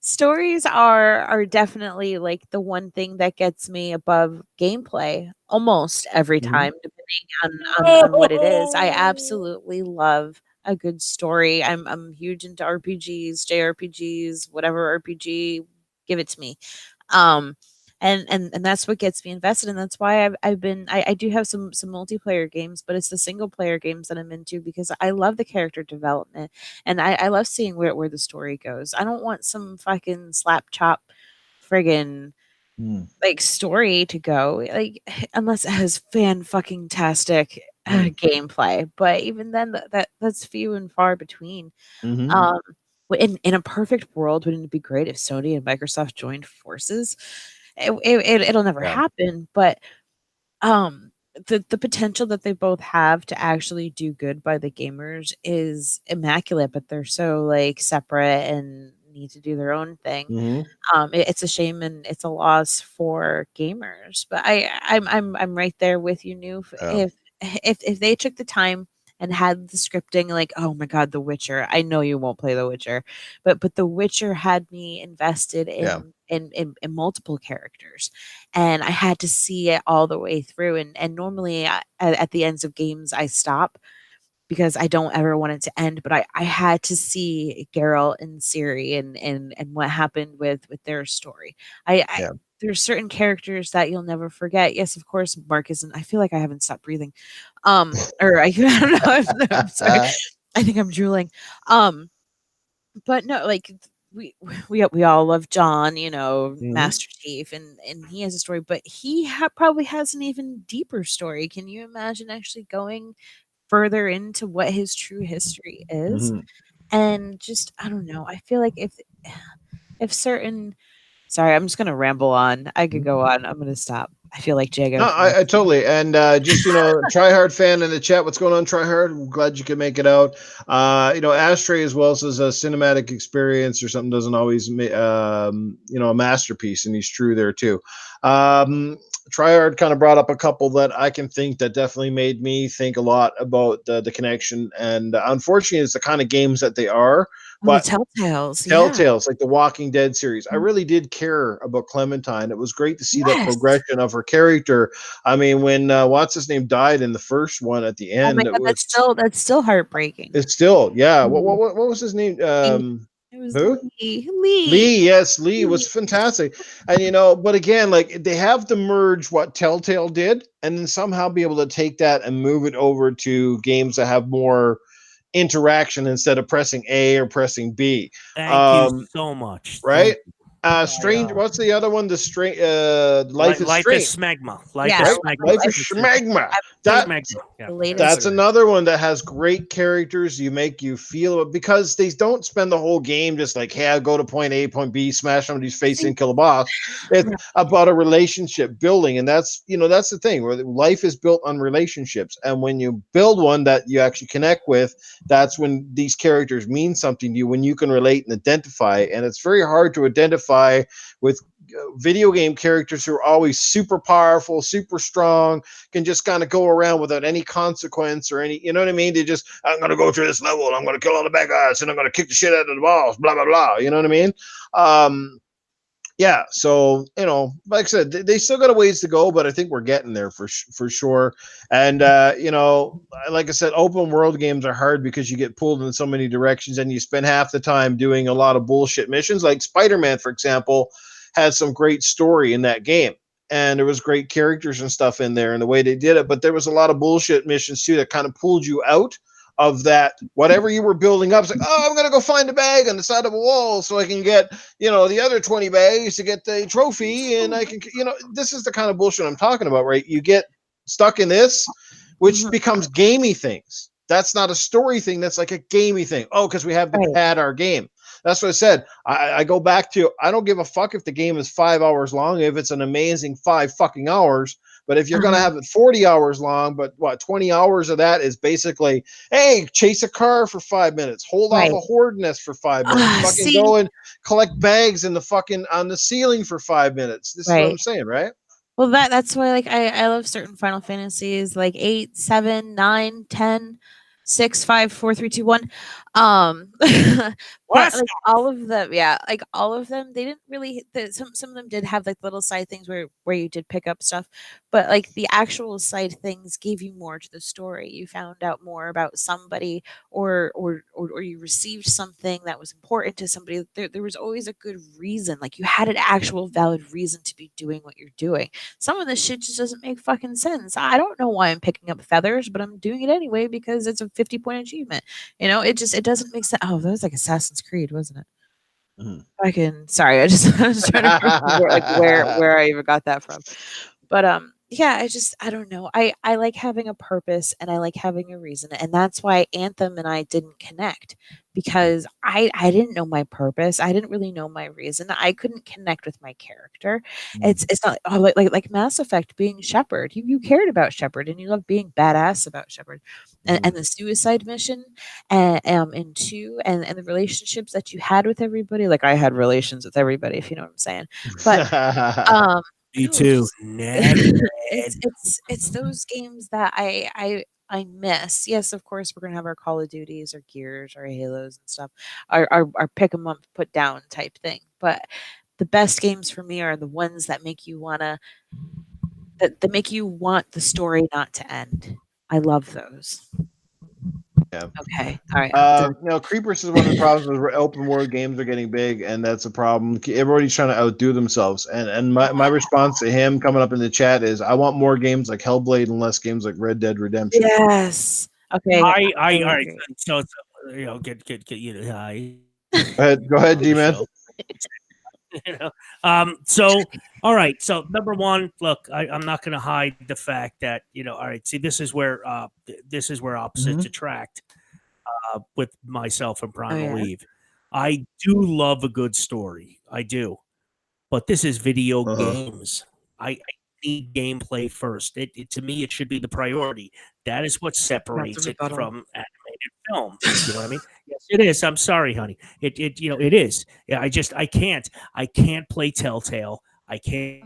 Stories are definitely like the one thing that gets me above gameplay almost every Mhm. time, depending on what it is. I absolutely love a good story. I'm huge into RPGs, JRPGs, whatever RPG, give it to me. Um, and that's what gets me invested, and that's why I do have some multiplayer games, but it's the single player games that I'm into because I love the character development and I love seeing where the story goes. I don't want some fucking slap chop friggin' Mm, like story to go like unless it has fan fucking tastic mm, gameplay. But even then, that's few and far between. mhm. Um, in a perfect world, wouldn't it be great if Sony and Microsoft joined forces? It'll never Yeah. happen, but um, the potential that they both have to actually do good by the gamers is immaculate, but they're so like separate and need to do their own thing. Mhm. It's a shame and it's a loss for gamers. But I'm right there with you, Noof. Yeah. If they took the time and had the scripting, like, oh my god, The Witcher. I know you won't play The Witcher, but The Witcher had me invested Yeah. in multiple characters, and I had to see it all the way through. And normally at the ends of games, I stop because I don't ever want it to end. But I had to see Geralt and Ciri and what happened with their story. I Yeah. there's certain characters that you'll never forget. Yes, of course, Marcus, and I feel like I haven't stopped breathing. Or I don't know. I'm sorry. I think I'm drooling. Um, but no, like we all love John, Mhm. Master Chief, and he has a story, but he probably has an even deeper story. Can you imagine actually going further into what his true history is? Mhm. And just I don't know. I feel like if certain sorry, I'm just gonna ramble on. I could go on. I'm gonna stop. I feel like No, Jago from I totally. And just, try hard fan in the chat. What's going on, try hard? I'm glad you can make it out. Ashtray as well says a cinematic experience or something doesn't always, a masterpiece. And he's true there too. Tryhard kind of brought up a couple that I can think that definitely made me think a lot about the connection. And unfortunately, it's the kind of games that they are. oh, the But Telltales, yeah. Telltales, like the Walking Dead series. I really did care about Clementine. It was great to see that Yes. progression of her character. I mean, when what's his name died in the first one at the Oh my end, it god, was that's still heartbreaking. it's still yeah. What Mm. what what was his name? Lee. It was Who? Lee. Lee. Lee, yes, Lee was Lee. fantastic. And but again, like they have to merge what Telltale did and then somehow be able to take that and move it over to games that have more interaction instead of pressing A or pressing B. Thank you Um, so much. right? Thank you. Strange. What's the other one? Life is Life is Strange, smegma. Life Yeah, is right? smegma. Life is Schmegma. That Smegma. Yeah. the that's latest. another one that has great characters. You make you feel because they don't spend the whole game just like, hey, I go to point A, point B, smash somebody's face in, kill a boss. It's Right. about a relationship building, and that's the thing where life is built on relationships. And when you build one that you actually connect with, that's when these characters mean something to you. When you can relate and identify, and it's very hard to identify with video game characters who are always super powerful, super strong, can just kind of go around without any consequence or any, you know what I mean? They just, I'm going to go through this level and I'm going to kill all the bad guys and I'm going to kick the shit out of the balls, blah, blah, blah. You know what I mean? Yeah. So, like I said, they still got a ways to go, but I think we're getting there for sure. And, like I said, open world games are hard because you get pulled in so many directions and you spend half the time doing a lot of bullshit missions. Like Spider-Man, for example, had some great story in that game. And there was great characters and stuff in there and the way they did it. But there was a lot of bullshit missions too that kind of pulled you out of that whatever you were building up. It's like, oh, I'm gonna go find a bag on the side of a wall so I can get, the other 20 bags to get the trophy, and I can, this is the kind of bullshit I'm talking about, right? You get stuck in this, which Mhm. becomes gamey things. That's not a story thing. That's like a gamey thing. Oh, because we have to Right. pad our game. That's what I said. I go back to, I don't give a fuck if the game is 5 hours long, if it's an amazing 5 fucking hours. But if you're going to Uh-huh. have it 40 hours long, but 20 hours of that is basically, hey, chase a car for 5 minutes, hold off Right. a horde nest for 5 minutes, fucking See, go and collect bags in the fucking on the ceiling for 5 minutes. This is what right. I'm saying, right? Well, that's why like I love certain Final Fantasies like 8, 7, 9, 10. 6, 5, 4, 3, 2, 1. But What? like all of them, yeah, like all of them, they didn't really. Some of them did have like little side things where you did pick up stuff, but like the actual side things gave you more to the story. You found out more about somebody, or you received something that was important to somebody. There was always a good reason. Like you had an actual valid reason to be doing what you're doing. Some of this shit just doesn't make fucking sense. I don't know why I'm picking up feathers, but I'm doing it anyway because it's a 50-point achievement. It doesn't make sense. Oh, that was like Assassin's Creed, wasn't it? Mhm. Fucking sorry, I was trying to remember like where I even got that from. But yeah, I don't know. I like having a purpose and I like having a reason. And that's why Anthem and I didn't connect because I didn't know my purpose. I didn't really know my reason. I couldn't connect with my character. It's not like Mass Effect being Shepard. You cared about Shepard and you loved being badass about Shepard. And the suicide mission and two and the relationships that you had with everybody. Like I had relations with everybody, if you know what I'm saying. But Me no, too. just Never. it's those games that I miss. Yes, of course, we're gonna have our Call of Duties, our Gears, our Halos and stuff, our pick 'em up, put down type thing. But the best games for me are the ones that make you that make you want the story not to end. I love those. Yeah. Okay, all right, I'm done. Creepers is one of the problems with open world games are getting big, and that's a problem. Everybody's trying to outdo themselves. And my response to him coming up in the chat is, I want more games like Hellblade and less games like Red Dead Redemption. Yes. Okay. I I all right. agree. So get you know, hi. Go ahead, On D the man. show. You know, so all right. So number one, look, I'm not going to hide the fact that all right. See, this is where opposites attract with myself and Oh Primal yeah. Eve. I do love a good story. I do. But this is video games. I need gameplay first. To me, it should be the priority. That is what That's a separates it rebuttal. from animated film. You know what I mean? Yes, it is. I'm sorry, honey. It is. Yeah, I can't play Telltale. I can't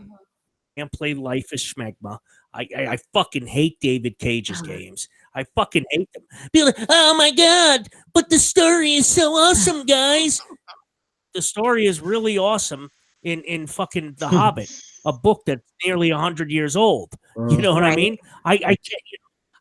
play Life is Schmegma. I fucking hate David Cage's games. I fucking hate them. Be like, oh my god, but the story is so awesome, guys. The story is really awesome in fucking The Hobbit, a book that's nearly 100 years old. You know what I Right. mean? I can't.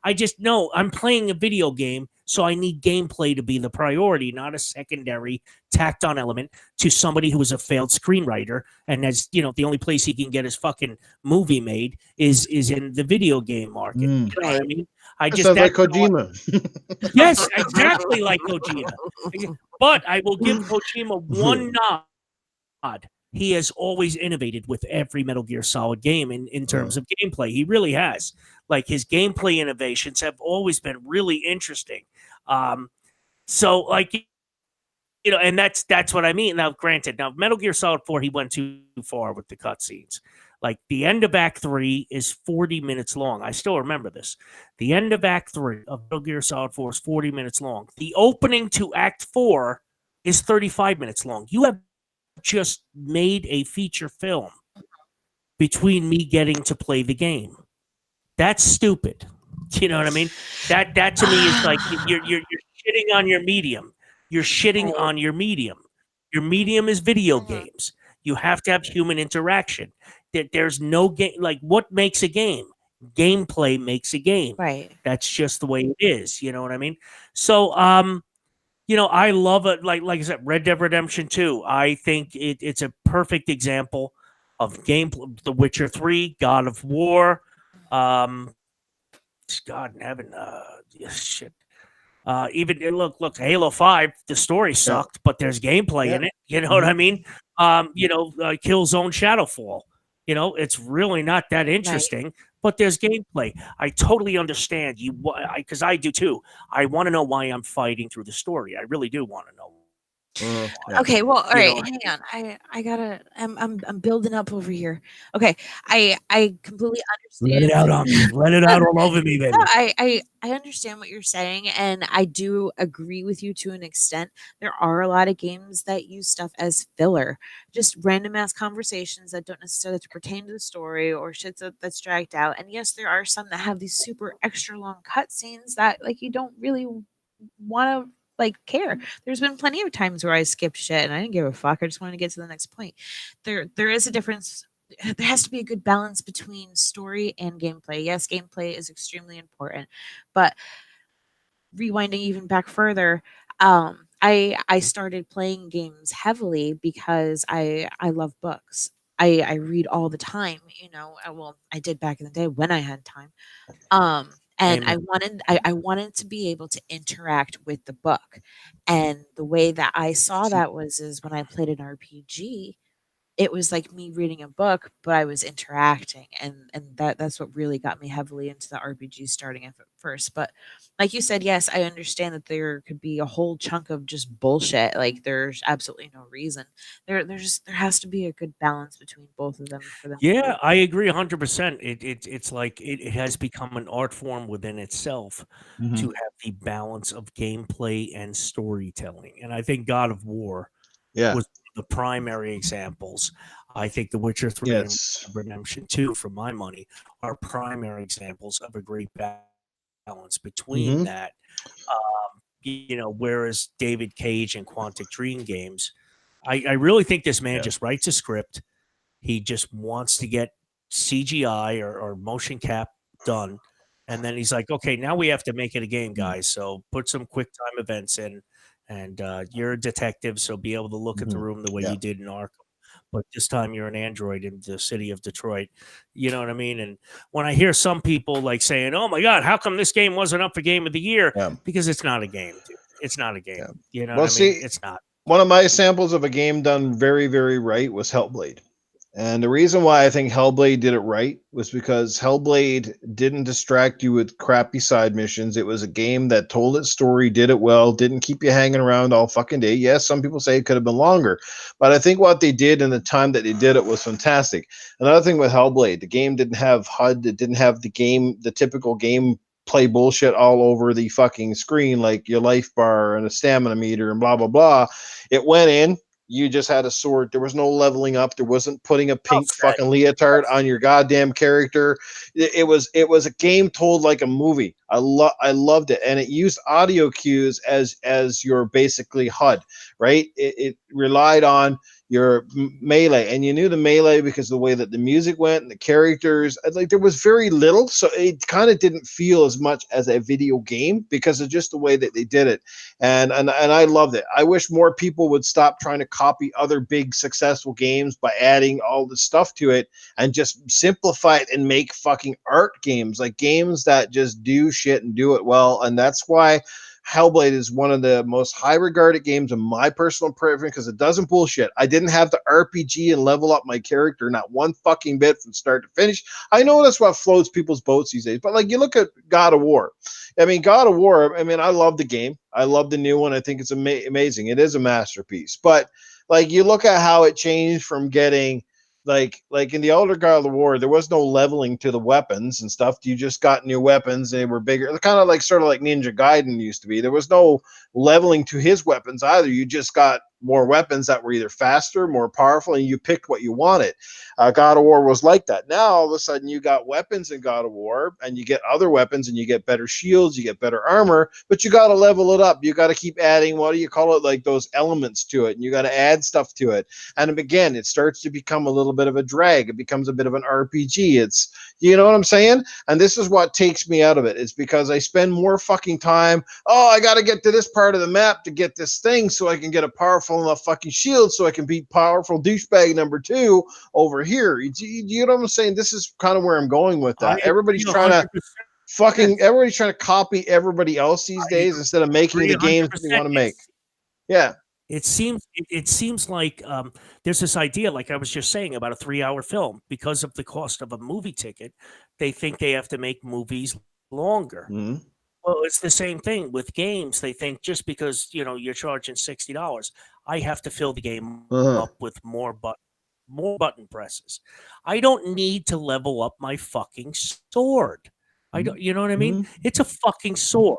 I just know I'm playing a video game, so I need gameplay to be the priority, not a secondary tacked on element to somebody who is a failed screenwriter and has the only place he can get his fucking movie made is in the video game market. You know what I Right. mean? I That just sounds like that's Kojima. yes, exactly like Kojima. But I will give Kojima one nod. He has always innovated with every Metal Gear Solid game in terms of gameplay. He really has. Like his gameplay innovations have always been really interesting. So like and that's what I mean. Now, granted, Metal Gear Solid 4, he went too far with the cutscenes. Like the end of Act 3 is 40 minutes long. I still remember this. The end of Act 3 of Metal Gear Solid 4 is 40 minutes long. The opening to Act 4 is 35 minutes long. You have just made a feature film between me getting to play the game. That's stupid. You know what I mean? That to me is like you're shitting on your medium. You're shitting Right. on your medium. Your medium is video Mhm. games. You have to have human interaction. There's no game like what makes a game? Gameplay makes a game. Right. That's just the way it is. You know what I mean? So I love it. Like I said, Red Dead Redemption 2. I think it's a perfect example of gameplay. The Witcher 3, God of War, um, God in heaven, shit. Even look, Halo 5, the story sucked, but there's gameplay in it. You know what I mean? Killzone Shadowfall. It's really not that Right. interesting, but there's gameplay. I totally understand because I do too. I want to know why I'm fighting through the story. I really do want to know Yeah. Okay, well, all You right, know, hang on. I gotta. I'm building up over here. Okay, I completely let it understand. out on me. Let it No, out all over me, no, baby. I understand what you're saying, and I do agree with you to an extent. There are a lot of games that use stuff as filler, just random ass conversations that don't necessarily have to pertain to the story or shit that's dragged out. And yes, there are some that have these super extra long cutscenes that like you don't really want to like care. There's been plenty of times where I skipped shit and I didn't give a fuck. I just wanted to get to the next point. There is a difference. There has to be a good balance between story and gameplay. Yes, gameplay is extremely important, but rewinding even back further, I started playing games heavily because I love books. I read all the time, you know. Well, I did back in the day when I had time. And Amen. I wanted to be able to interact with the book. And the way that I saw that was is when I played an RPG, it was like me reading a book, but I was interacting, and that's what really got me heavily into the RPG starting at first. But like you said, yes, I understand that there could be a whole chunk of just bullshit. Like there's absolutely no reason. There has to be a good balance between both of them for them to Yeah, be. I agree 100%. It's like it has become an art form within itself to Mhm. have the balance of gameplay and storytelling. And I think God of War Yeah. was the primary examples. I think The Witcher 3 and Yes. Redemption 2, for my money, are primary examples of a great balance between Hmm. that. Whereas David Cage and Quantic Dream games, I really think this man Yeah. just writes a script. He just wants to get CGI or motion cap done. And then he's like, okay, now we have to make it a game, guys. So put some quick time events in. And you're a detective, so be able to look at the Hmm. room the way Yeah. you did in Arkham. But this time you're an android in the city of Detroit. You know what I mean? And when I hear some people like saying, oh my God, how come this game wasn't up for game of the year? Yeah. Because it's not a game, dude. It's not a Yeah. game. You know what Well, I mean? see, It's not. one of my samples of a game done very, very right was Hellblade. And the reason why I think Hellblade did it right was because Hellblade didn't distract you with crappy side missions. It was a game that told its story, did it well, didn't keep you hanging around all fucking day. Yes, some people say it could have been longer, but I think what they did in the time that they did it was fantastic. Another thing with Hellblade, the game didn't have HUD, it didn't have the typical game play bullshit all over the fucking screen like your life bar and a stamina meter and blah blah blah. It went in, you just had a sword. There was no leveling up. There wasn't putting a Well pink said. fucking leotard on your goddamn character. It was a game told like a movie. I loved it, and it used audio cues as your basically HUD. Right? It relied on your melee, and you knew the melee because of the way that the music went and the characters. Like there was very little, so it kind of didn't feel as much as a video game because of just the way that they did it. And I loved it. I wish more people would stop trying to copy other big successful games by adding all the stuff to it and just simplify it and make fucking art games, like games that just do shit and do it well. And that's why Hellblade is one of the most high regarded games in my personal preference because it doesn't bullshit. I didn't have to RPG and level up my character not one fucking bit from start to finish. I know that's what floats people's boats these days, but like you look at God of War. I mean, God of War, I mean, I love the game. I love the new one. I think it's amazing. It is a masterpiece. But like you look at how it changed from getting like in the older God of War, there was no leveling to the weapons and stuff. You just got new weapons, and they were bigger. Kind of like sort of like Ninja Gaiden used to be. There was no leveling to his weapons either. You just got more weapons that were either faster, more powerful, and you picked what you wanted. God of War was like that. Now all of a sudden you got weapons in God of War, and you get other weapons, and you get better shields, you get better armor, but you got to level it up. You got to keep adding, what do you call it, like those elements to it, and you got to add stuff to it. And again, it starts to become a little bit of a drag. It becomes a bit of an RPG. It's, you know what I'm saying? And this is what takes me out of it. It's because I spend more fucking time. Oh, I got to get to this part of the map to get this thing so I can get a powerful enough fucking shield so I can beat powerful douchebag number 2 over here. You know what I'm saying? This is kind of where I'm going with I that. agree 100%. Everybody's trying to copy everybody else these I days instead of making agree the games that they 100%. want to make. Yeah. It seems like there's this idea, like I was just saying, about a 3-hour film because of the cost of a movie ticket. They think they have to make movies longer. Mhm. Well, it's the same thing with games. They think just because you're charging $60, I have to fill the game up with more button presses. I don't need to level up my fucking sword. I don't, you know what I mean? It's a fucking sword.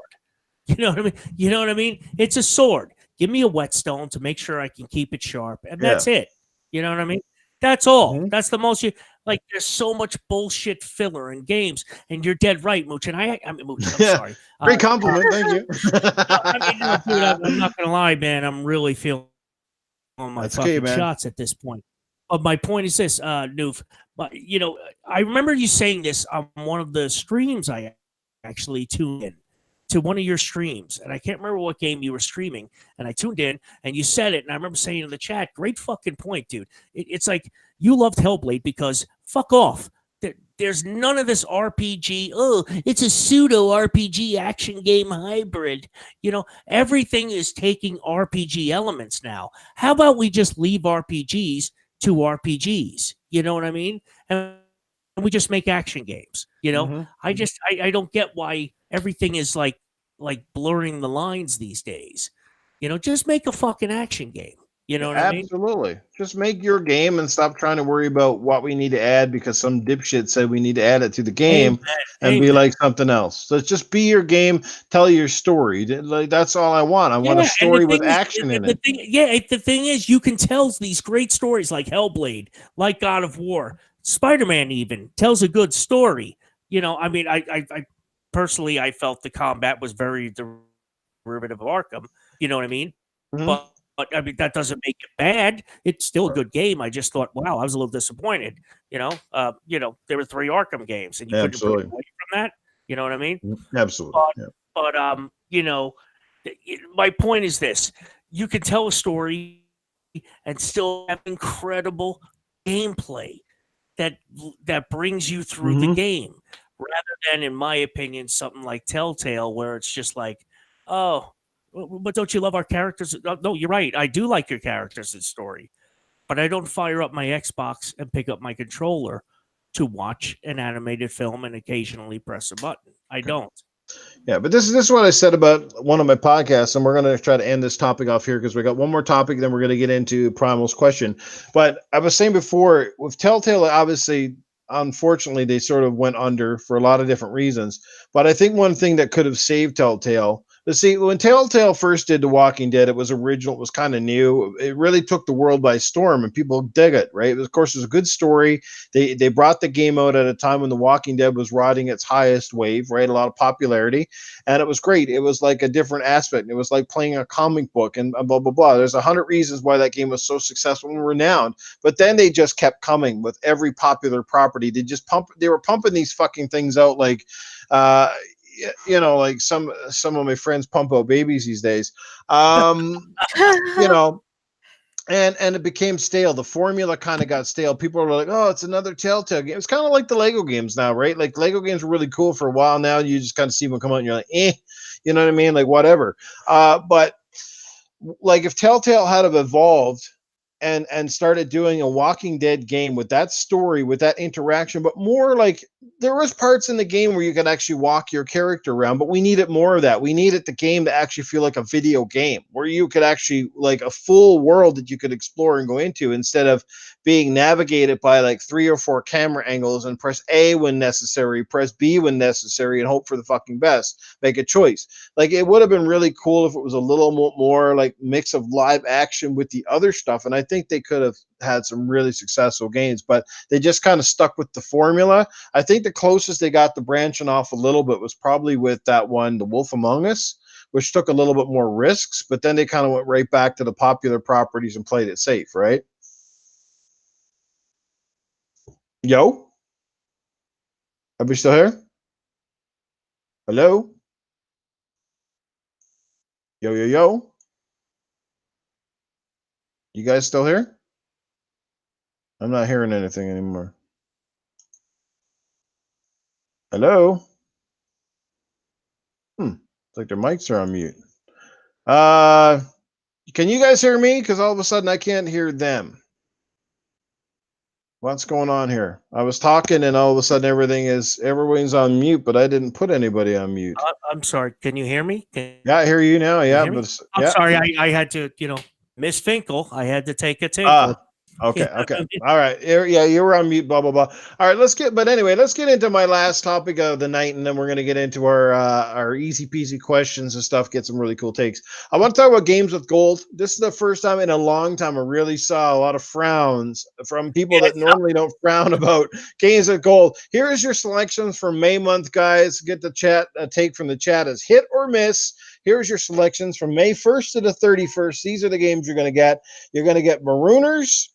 You know what I mean? You know what I mean? It's a sword. Give me a whetstone to make sure I can keep it sharp, and that's it. You know what I mean? That's all. That's the most you like. There's so much bullshit filler in games, and you're dead right, Mooch. And I mean, Mooch. I'm sorry. Great compliment. Thank you. I mean, no, dude, I'm not gonna lie, man. I'm really feeling my That's fucking okay, man. shots at this point. But my point is this, Noof. But you know, I remember you saying this on one of the streams I actually tuned in to one of your streams, and I can't remember what game you were streaming, and I tuned in, and you said it, and I remember saying in the chat, great fucking point, dude. It's like you loved Hellblade because fuck off. There's none of this RPG. Oh, it's a pseudo RPG action game hybrid. You know, everything is taking RPG elements now. How about we just leave RPGs to RPGs? You know what I mean? And we just make action games. You know, I don't get why everything is like blurring the lines these days. You know, just make a fucking action game. You know what I mean? Absolutely. Just make your game and stop trying to worry about what we need to add because some dipshit said we need to add it to the game and be like something else. So just be your game, tell your story. Like that's all I want. I want a story with action in it. The thing is, you can tell these great stories like Hellblade, like God of War, Spider-Man even tells a good story. You know, I mean, I personally, I felt the combat was very derivative of Arkham. You know what I mean? But I mean, that doesn't make it bad. It's still a good game. I just thought, wow, I was a little disappointed. You know, there were 3 Arkham games, and you couldn't break away from that. You know what I mean? Absolutely. But you know, my point is this: you can tell a story and still have incredible gameplay that brings you through the game, rather than, in my opinion, something like Telltale, where it's just like, oh. But don't you love our characters? No, you're right. I do like your characters and story, but I don't fire up my Xbox and pick up my controller to watch an animated film and occasionally press a button. I don't. Yeah, but this is what I said about one of my podcasts, and we're going to try to end this topic off here because we got one more topic, then we're going to get into Primal's question. But I was saying before, with Telltale, obviously, unfortunately, they sort of went under for a lot of different reasons. But I think one thing that could have saved Telltale, see, when Telltale first did The Walking Dead, it was original, it was kind of new. It really took the world by storm, and people dig it, right? Of course, it was a good story. They brought the game out at a time when The Walking Dead was riding its highest wave, right? A lot of popularity, and it was great. It was like a different aspect. It was like playing a comic book and blah, blah, blah. There's 100 reasons why that game was so successful and renowned, but then they just kept coming with every popular property. They were pumping these fucking things out like, you know, like some of my friends pump out babies these days. You know, and it became stale. The formula kind of got stale. People are like, oh, it's another Telltale game. It's kind of like the Lego games now, right? Like Lego games were really cool for a while. Now you just kind of see them come out and you're like, you know what I mean? Like whatever. But like if Telltale had have evolved and started doing a Walking Dead game with that story, with that interaction, but more like there was parts in the game where you could actually walk your character around, but we needed more of that. We needed the game to actually feel like a video game where you could actually like a full world that you could explore and go into instead of being navigated by like 3 or 4 camera angles and press A when necessary, press B when necessary, and hope for the fucking best. Make a choice. Like it would have been really cool if it was a little more like mix of live action with the other stuff. And I think they could have had some really successful games, but they just kind of stuck with the formula. I think the closest they got to branching off a little bit was probably with that one, The Wolf Among Us, which took a little bit more risks, but then they kind of went right back to the popular properties and played it safe, right? Yo? Are we still here? Hello? Yo, yo, yo? You guys still here? I'm not hearing anything anymore. Hello? It's like their mics are on mute. Can you guys hear me? Because all of a sudden I can't hear them. What's going on here? I was talking and all of a sudden everyone's on mute, but I didn't put anybody on mute. I'm sorry. Can you hear me? Yeah, I hear you now. Yeah, I'm sorry. I had to, Miss Finkel. I had to take a tinkle. Okay. All right. Yeah, you were on mute, blah, blah, blah. All right, let's get into my last topic of the night, and then we're going to get into our easy peasy questions and stuff, get some really cool takes. I want to talk about games with gold. This is the first time in a long time I really saw a lot of frowns from people that normally don't frown about games with gold. Here is your selections for May month, guys. Get the chat, take from the chat as hit or miss. Here's your selections from May 1st to the 31st. These are the games you're going to get. You're going to get Marooners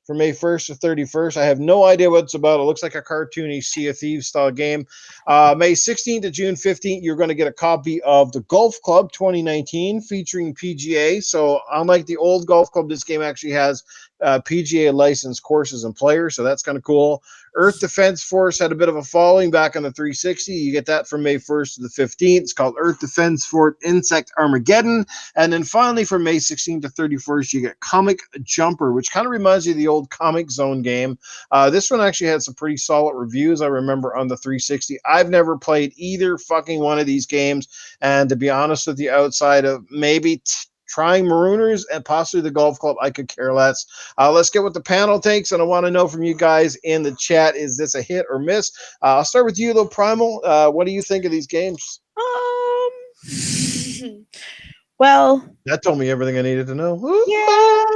from May 1st to 31st. I have no idea what it's about. It looks like a cartoony Sea of Thieves style game. May 16th to June 15th, you're going to get a copy of the Golf Club 2019 featuring PGA. So unlike the old Golf Club, this game actually has PGA licensed courses and players. So that's kind of cool. Earth Defense Force had a bit of a following back on the 360. You get that from May 1st to the 15th. It's called Earth Defense Force Insect Armageddon. And then finally, from May 16th to 31st, you get Comic Jumper, which kind of reminds you of the old Comic Zone game. This one actually had some pretty solid reviews, I remember, on the 360. I've never played either fucking one of these games. And to be honest with you, outside of maybe trying Marooners and possibly the Golf Club, I could care less. Let's get what the panel takes, and I want to know from you guys in the chat, is this a hit or miss? I'll start with you, though, Primal. What do you think of these games? Well, that told me everything I needed to know. Yeah.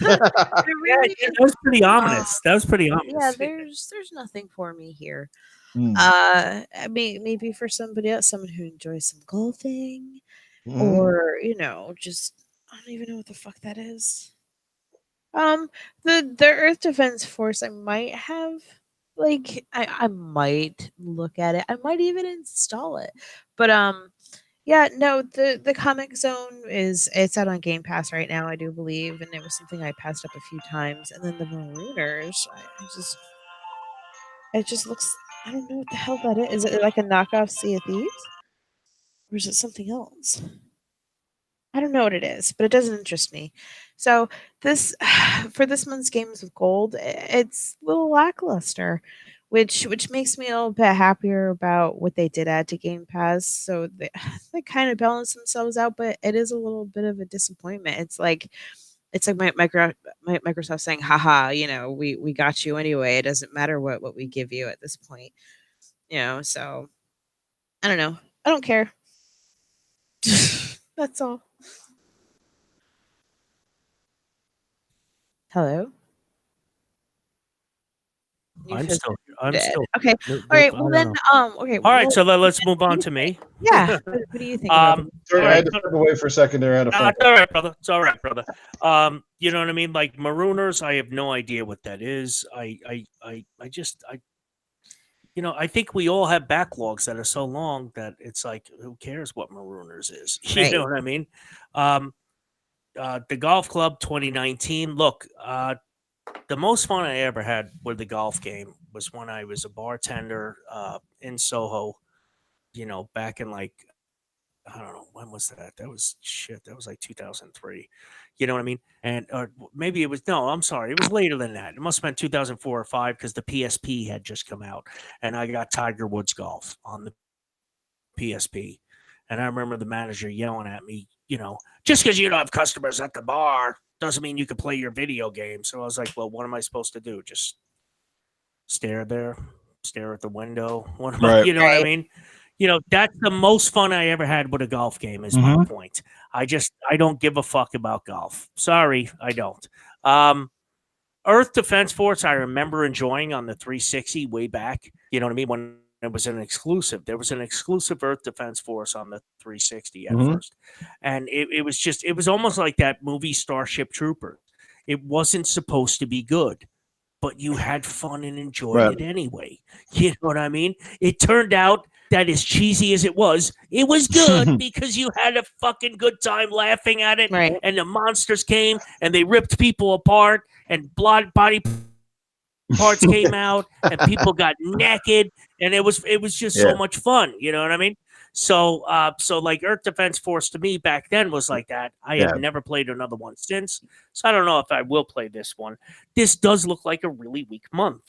That was pretty ominous. That was pretty ominous. Yeah, there's nothing for me here. Maybe for somebody else, someone who enjoys some golfing, or just I don't even know what the fuck that is. The Earth Defense Force, I might have I might look at it. I might even install it. But yeah, no, the Comic Zone it's out on Game Pass right now, I do believe, and it was something I passed up a few times. And then the Marooners, it just looks, I don't know what the hell that is. Is it like a knockoff Sea of Thieves? Or is it something else? I don't know what it is, but it doesn't interest me. So this for this month's Games with Gold, it's a little lackluster, which makes me a little bit happier about what they did add to Game Pass. So they kind of balance themselves out, but it is a little bit of a disappointment. It's like Microsoft saying, haha, we got you anyway. It doesn't matter what we give you at this point. So I don't know. I don't care. That's all. Hello? I'm still okay. All right. Well then, okay. All right. So let's move on to me. Yeah. What do you think? I had to step away for a second there. It's all right, brother. It's all right, brother. You know what I mean? Like Marooners, I have no idea what that is. I think we all have backlogs that are so long that it's like, who cares what Marooners is? You know what I mean? The Golf Club 2019. Look, the most fun I ever had with the golf game was when I was a bartender in Soho, back in I don't know, when was that? That was like 2003. You know what I mean? And or maybe it was, no, I'm sorry. It was later than that. It must have been 2004 or 5 because the PSP had just come out and I got Tiger Woods Golf on the PSP. And I remember the manager yelling at me, just because you don't have customers at the bar doesn't mean you can play your video game. So I was like, well, what am I supposed to do? Just stare at the window? What am I, you know what I mean? That's the most fun I ever had with a golf game is my point. I don't give a fuck about golf. Sorry, I don't. Earth Defense Force, I remember enjoying on the 360 way back. You know what I mean? When it was an exclusive. There was an exclusive Earth Defense Force on the 360 at first. And it was almost like that movie Starship Troopers. It wasn't supposed to be good, but you had fun and enjoyed it anyway. You know what I mean? It turned out that as cheesy as it was good because you had a fucking good time laughing at it. Right. And the monsters came and they ripped people apart and body parts came out and people got naked and it was just so much fun. You know what I mean? So like Earth Defense Force to me back then was like that. I have never played another one since. So I don't know if I will play this one. This does look like a really weak month.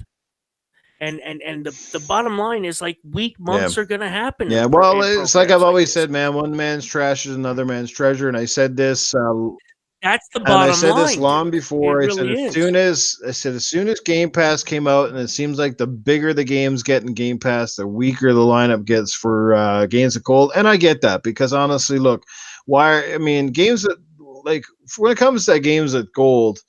And the bottom line is like weak months are going to happen. Yeah, well, it's like I've always said, man, one man's trash is another man's treasure. And I said this That's the And I bottom said this line, long dude. before. It I said really is. as soon as Game Pass came out, and it seems like the bigger the games get in Game Pass, the weaker the lineup gets for games of gold. And I get that because honestly, look, I mean, games that like when it comes to games at gold,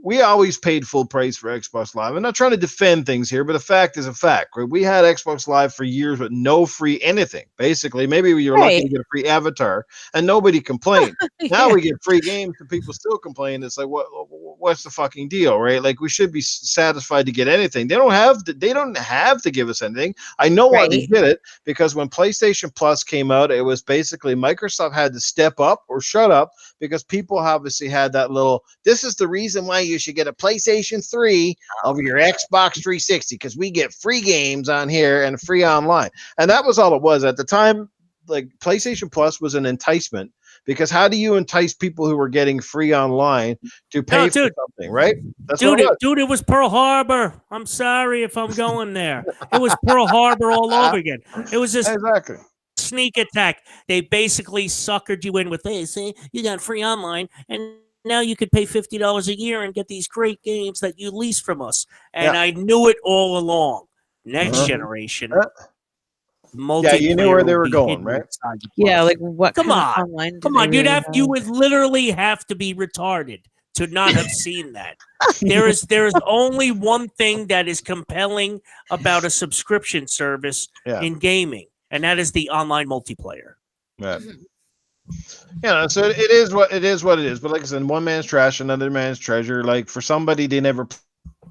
we always paid full price for Xbox Live. I'm not trying to defend things here, but a fact is a fact. Right? We had Xbox Live for years with no free anything. Basically, maybe we were lucky to get a free avatar, and nobody complained. Now we get free games, and people still complain. It's like, what's the fucking deal, right? Like we should be satisfied to get anything. They don't have to give us anything. I know why they did it, because when PlayStation Plus came out, it was basically Microsoft had to step up or shut up, because people obviously had that little. This is the reason why you should get a PlayStation 3 over your Xbox 360, because we get free games on here and free online. And that was all it was at the time. Like PlayStation Plus was an enticement, because how do you entice people who were getting free online to pay for something, right? That's what it was. Dude, it was Pearl Harbor. I'm sorry if I'm going there. It was Pearl Harbor all over again. It was just exactly sneak attack. They basically suckered you in with, hey, see, you got free online, and now you could pay $50 a year and get these great games that you lease from us. And I knew it all along. Next generation, multiplayer. You knew where they were going, right? Yeah, like what? Come on, online come on. You would literally have to be retarded to not have seen that. There is only one thing that is compelling about a subscription service in gaming, and that is the online multiplayer. Right. Yeah, so it is what it is. But like I said, one man's trash, another man's treasure. Like for somebody, they never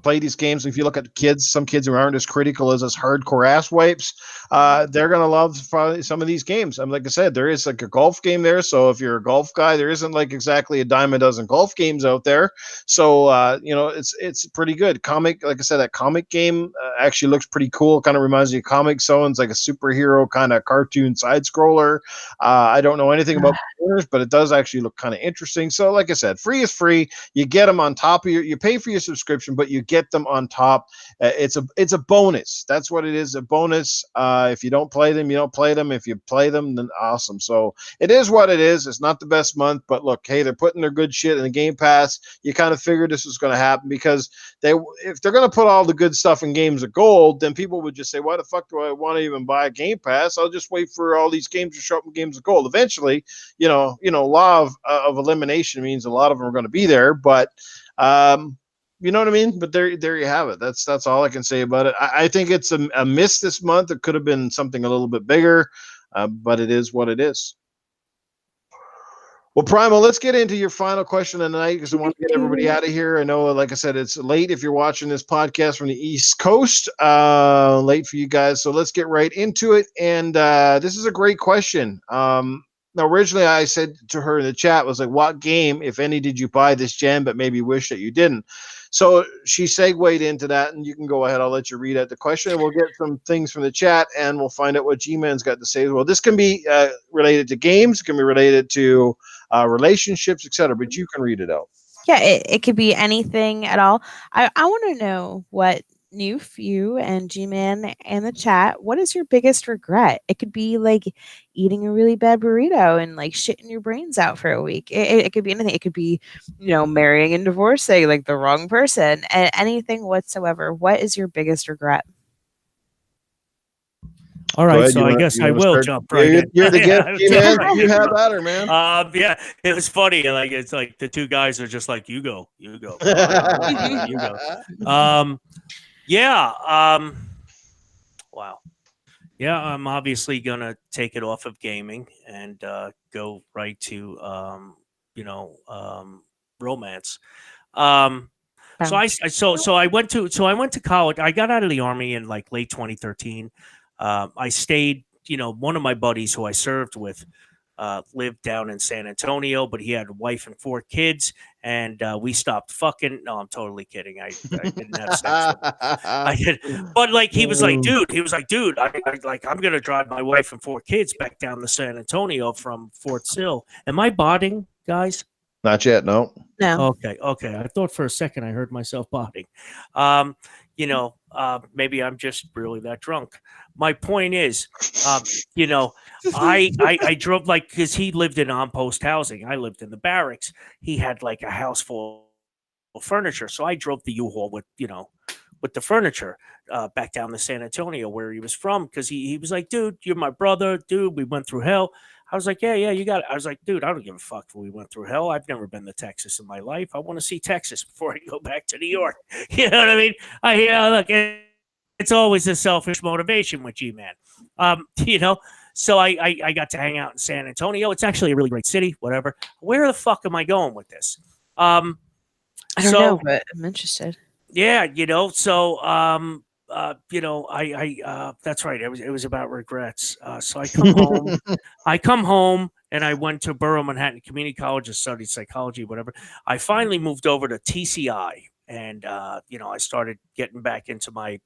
play these games. If you look at kids, some kids who aren't as critical as us hardcore ass wipes, they're gonna love some of these games. Like I said, there is like a golf game there. So if you're a golf guy, there isn't like exactly a dime a dozen golf games out there. So it's pretty good. Comic, like I said, that comic game actually looks pretty cool. Kind of reminds me of Comic Zone. It's like a superhero kind of cartoon side scroller. I don't know anything about computers, but it does actually look kind of interesting. So like I said, free is free. You get them on top of you pay for your subscription, but you get them on top. It's a bonus. That's what it is, a bonus. If you don't play them, you don't play them. If you play them, then awesome. So it is what it is. It's not the best month, but look, hey, they're putting their good shit in the Game Pass. You kind of figured this was going to happen, because if they're going to put all the good stuff in games of gold, then people would just say, why the fuck do I want to even buy a Game Pass? I'll just wait for all these games to show up in games of gold. Eventually, law of elimination means a lot of them are going to be there, but you know what I mean? But there you have it. That's all I can say about it. I think it's a miss this month. It could have been something a little bit bigger, but it is what it is. Well, Primal, let's get into your final question of the night, because I want to get everybody out of here. I know, like I said, it's late if you're watching this podcast from the East Coast. Late for you guys. So let's get right into it. And this is a great question. Now, originally I said to her in the chat, was like, what game, if any, did you buy this gen, but maybe wish that you didn't? So she segued into that, and you can go ahead. I'll let you read out the question, and we'll get some things from the chat, and we'll find out what Gman's got to say as well. This can be related to games, it can be related to relationships, etc., but you can read it out. Yeah, it could be anything at all. I want to know what Noof, you and G-Man and the chat, what is your biggest regret? It could be like eating a really bad burrito and like shitting your brains out for a week. It could be anything. It could be, marrying and divorcing like the wrong person, and anything whatsoever. What is your biggest regret? All right, so I guess I will jump right in. You're the guest, G-Man. You have at her, man. Yeah, it was funny. Like it's like the two guys are just like, you go. You go. Yeah. Wow. Yeah, I'm obviously gonna take it off of gaming and go right to romance. So I went to college. I got out of the Army in like late 2013. I stayed. One of my buddies who I served with lived down in San Antonio, but he had a wife and 4 kids, and we stopped fucking. No, I'm totally kidding. I didn't have sex with him. I did, but like he was like, dude, I'm gonna drive my wife and 4 kids back down to San Antonio from Fort Sill. Am I botting, guys? Not yet, no. No. Okay. I thought for a second I heard myself botting. maybe I'm just really that drunk. My point is, you know, I drove like because he lived in on-post housing. I lived in the barracks. He had like a house full of furniture, so I drove the U-Haul with the furniture back down to San Antonio where he was from because he was like, dude, you're my brother, dude. We went through hell. I was like, yeah, you got it. I was like, dude, I don't give a fuck if we went through hell. I've never been to Texas in my life. I want to see Texas before I go back to New York. You know what I mean? Look, it's always a selfish motivation with Gman. So I got to hang out in San Antonio. It's actually a really great city. Whatever. Where the fuck am I going with this? I don't know, but I'm interested. Yeah, that's right. It was about regrets. So I come home. I come home and I went to Borough Manhattan Community College and studied psychology, whatever. I finally moved over to TCI, and I started getting back into my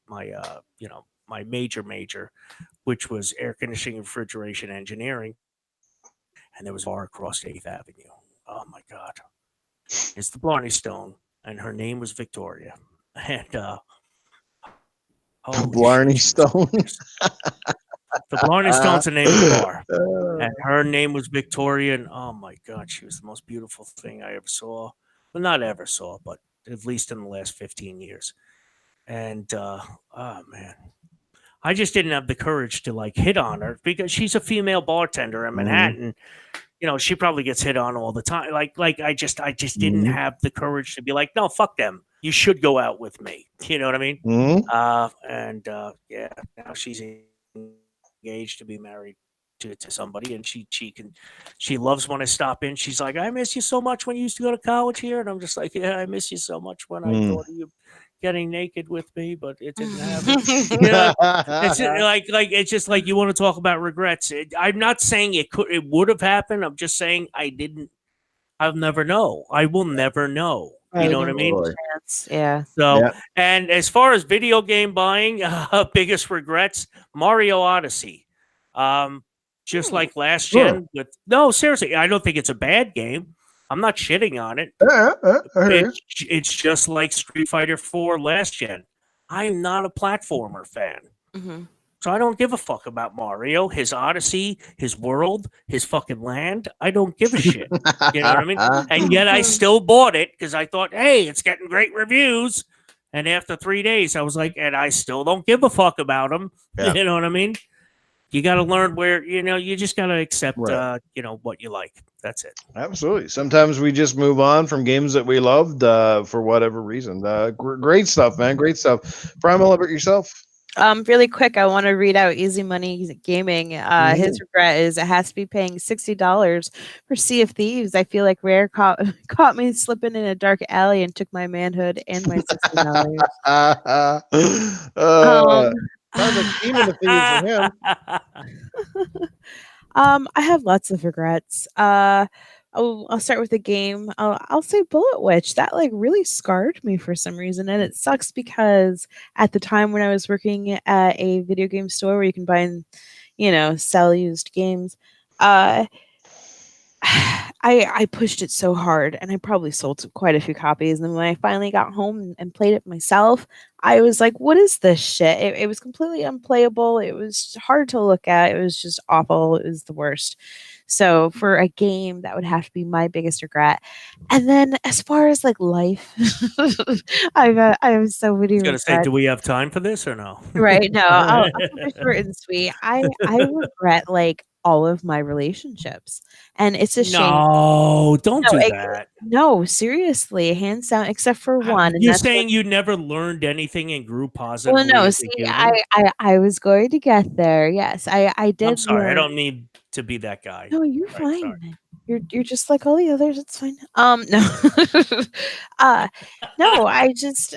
major, which was air conditioning, refrigeration, engineering, and there was a bar across 8th Avenue. Oh my God, it's the Blarney Stone, and her name was Victoria. And Blarney Stone. The Blarney Stone's the name of the bar, and her name was Victoria. And oh my God, she was the most beautiful thing I ever saw. Well, not ever saw, but at least in the last 15 years. And oh man, I just didn't have the courage to like hit on her because she's a female bartender in Manhattan. She probably gets hit on all the time. Like I just didn't have the courage to be like, no, fuck them. You should go out with me. You know what I mean? Yeah, now she's engaged to be married to somebody, and she loves when I stop in. She's like, I miss you so much when you used to go to college here, and I'm just like, yeah, I miss you so much when I thought of you getting naked with me, but it didn't happen. It's it's just like you want to talk about regrets. I'm not saying it would have happened. I'm just saying I'll never know. I will never know. You know what I mean? Yeah. So, and as far as video game buying, biggest regrets, Mario Odyssey. Just like last gen. No, seriously, I don't think it's a bad game. I'm not shitting on it. It's just like Street Fighter 4 last gen. I'm not a platformer fan. So I don't give a fuck about Mario, his Odyssey, his world, his fucking land. I don't give a shit. You know what I mean? And yet I still bought it because I thought, hey, it's getting great reviews. And after 3 days, I was like, and I still don't give a fuck about them. Yeah. You know what I mean? You got to learn where, you just got to accept, what you like. That's it. Absolutely. Sometimes we just move on from games that we loved for whatever reason. Great stuff, man. Great stuff. Primal, about yourself? Really quick, I want to read out Easy Money Gaming. His regret is it has to be paying $60 for Sea of Thieves. I feel like Rare caught me slipping in a dark alley and took my manhood and my $60. Sounds like Demon the Thief for him. I have lots of regrets. I'll start with the game. I'll say Bullet Witch. That like really scarred me for some reason, and it sucks because at the time when I was working at a video game store where you can buy and sell used games, I pushed it so hard, and I probably sold quite a few copies. And then when I finally got home and played it myself, I was like, "What is this shit?" It was completely unplayable. It was hard to look at. It was just awful. It was the worst. So for a game, that would have to be my biggest regret. And then as far as like life, I have so many. I was gonna say, do we have time for this or no? Right? No, I'll keep it short and sweet. I regret like all of my relationships, and it's a shame. No, don't do that. No, seriously, hands down, except for one. You're saying you never learned anything and grew positively? Well, no. See, I was going to get there. Yes, I did. I'm sorry. I don't need to be that guy. No, you're fine. Sorry. You're just like all the others. It's fine. No, no. I just.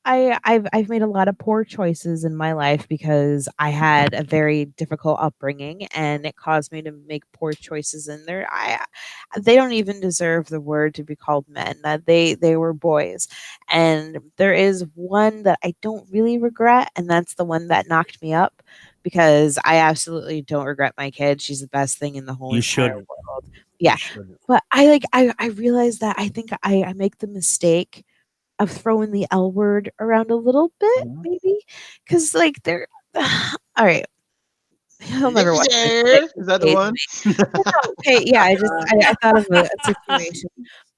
I've made a lot of poor choices in my life because I had a very difficult upbringing, and it caused me to make poor choices. And they don't even deserve the word to be called men. That they were boys. And there is one that I don't really regret, and that's the one that knocked me up, because I absolutely don't regret my kid. She's the best thing in the whole entire world. Yeah, but I realized that I think I make the mistake of throwing the L word around a little bit, Mhm. maybe, because like they're all right. He'll never watch this. Like, Is that the hate one? me. Well, no, okay, yeah. I thought of a situation.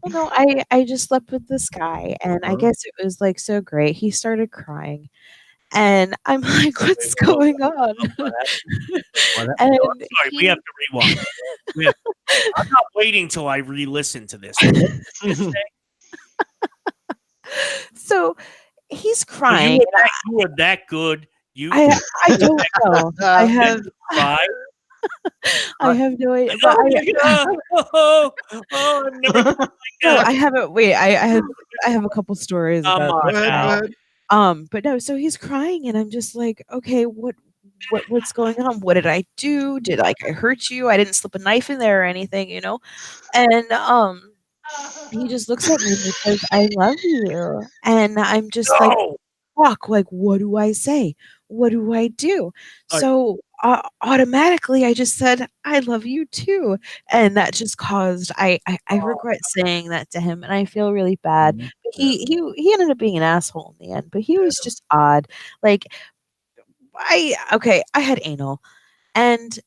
Well, no, I just slept with this guy, and I Uh-huh. guess it was like so great. He started crying, and I'm like, Wait, "What's hold going on. on?" What happened? What happened? Oh, And I'm sorry. We have he to rewind. We have, I'm not waiting till I re-listen to this. What did you just say? so he's So crying, and you were that good. You I you I don't know. I did have you cry? I have no idea, but Oh my god! Oh, I've never cried like no, that. I haven't. Wait, I have a couple stories Come about on this Go ahead, go now. guy. ahead. But no, so he's crying, and I'm just like, okay, what's going on? What did I do? Did like I hurt you? I didn't slip a knife in there or anything, you know? And he just looks at me and he says, "I love you," and I'm just like, No. fuck, like, what do I say? What do I do? Uh, So automatically, I just said, I love you too. And that just caused, I regret saying that to him and I feel really bad. Mhm. But Yeah. he ended up being an asshole in the end, but he was just odd. Like, okay, I had anal. And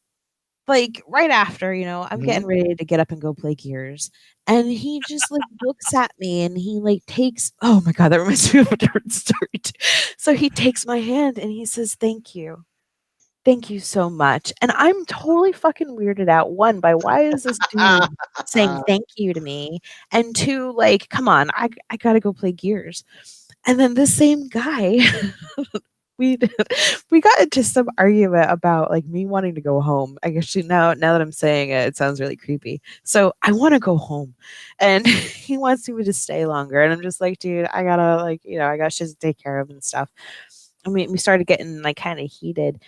like right after, I'm getting Mhm. ready to get up and go play Gears. And he just like looks at me and he like takes, oh my God, that reminds me of a different story too. So he takes my hand and he says, "Thank you. Thank you so much." And I'm totally fucking weirded out. One, by why is this dude saying thank you to me? And two, like, come on, I gotta go play Gears. And then this same guy we we got into some argument about like me wanting to go home. I guess now that I'm saying it, it sounds really creepy. So I want to go home, and he wants me to stay longer, and I'm just like, dude, I gotta like I got shit to take care of and stuff. I mean, we started getting like kind of heated,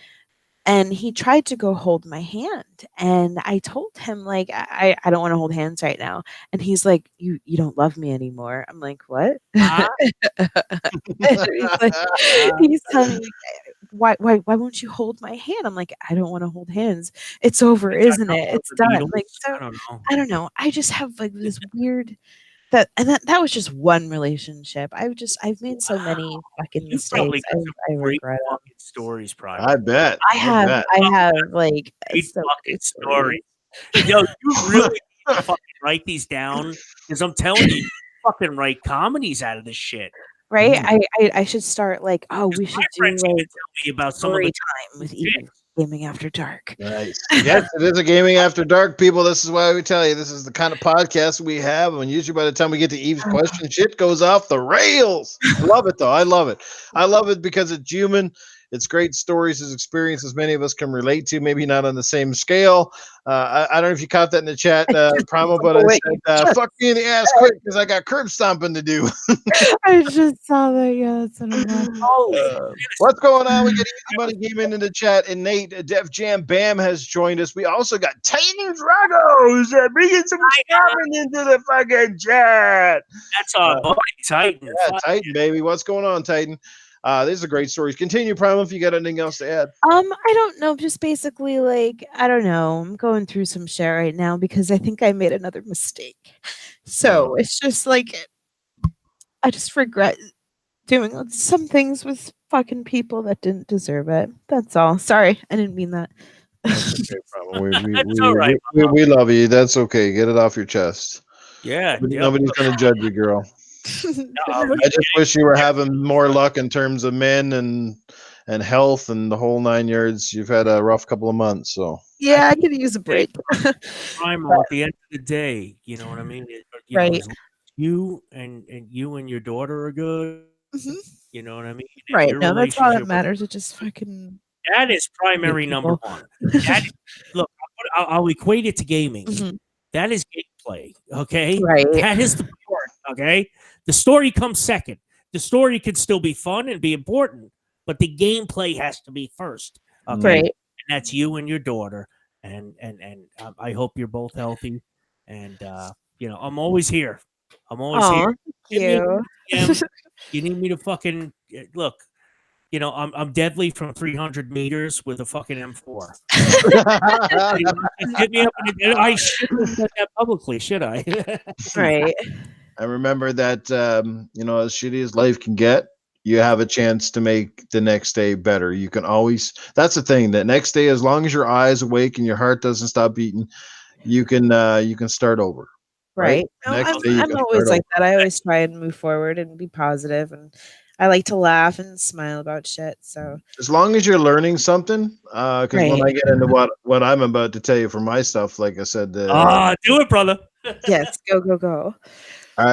and he tried to go hold my hand, and I told him like I don't want to hold hands right now, and he's like, you don't love me anymore. I'm like, what? huh? He's like, he's telling me why won't you hold my hand? I'm like, I don't want to hold hands. It's over, It's got isn't it? nothing It's but done. Like, needles. so I don't know. I don't know. I just have like this weird that was just one relationship. I've made so Wow. many fucking You probably mistakes. got some I great regret them. fucking stories, I Primal. bet. I bet. I have like Great so fucking many stories, stories. Yo, you really need to fucking write these down because I'm telling you, you fucking write comedies out of this shit. right? Mm. I should start like, oh, 'Cause we my should do friends even like tell me about some of the story time with Eve, chicks. gaming after dark. Nice. Yes, it is a gaming after dark, people. This is why we tell you this is the kind of podcast we have. And usually by the time we get to Eve's question, shit goes off the rails. I love it though. I love it. I love it because it's human. It's great stories, it's experiences many of us can relate to, maybe not on the same scale. I don't know if you caught that in the chat, Primal, but I Wait, said, fuck me in the ass quick because I got curb stomping to do. I just saw that. Yeah, that's what it was. Holy What's going on? We got Easy Money Gaming in the chat, and Nate, Def Jam Bam has joined us. We also got Titan Dragos bringing some coming into the fucking chat. that's our buddy Titan. Yeah, Titan, baby. What's going on, Titan? These are great stories. Continue, Primal, if you got anything else to add. I don't know. Just basically, like, I don't know. I'm going through some shit right now because I think I made another mistake. So it's just like I just regret doing some things with fucking people that didn't deserve it. That's all. Sorry, I didn't mean that. That's okay, Primal. That's all right. We love you. That's okay. Get it off your chest. Yeah. Nobody's going to judge you, girl. No, I just wish you were having more luck in terms of men and health and the whole nine yards. You've had a rough couple of months, so Yeah, I could use a break. Primal, at the end of the day, you know what I mean? Right. As long as you and your daughter are good, Mhm. you know what I mean? And Right. your No, that's all that relationship with matters. It just fucking that is primary number people. one. That is, look, I'll equate it to gaming. Mhm. That is gameplay, okay? Right. That is the part, okay? The story comes second. The story could still be fun and be important, but the gameplay has to be first, okay? Right. And that's you and your daughter, and I hope you're both healthy. And I'm always here. I'm always here. Oh, Hit me up you. in the DM. You need me to fucking look. I'm deadly from 300 meters with a fucking M4. Just hit me up. I shouldn't have said that publicly, should I? Right. And remember that, you know, as shitty as life can get, you have a chance to make the next day better. You can always, that's the thing, that next day, as long as your eyes awake and your heart doesn't stop beating, you can start over. Right? Right. No, Next I'm day you I'm can always start like over. that. I always try and move forward and be positive, and I like to laugh and smile about shit. So As long as you're learning something, because when right. I get into what I'm about to tell you for my stuff, like I said, Do it, brother. Yes. Go go go.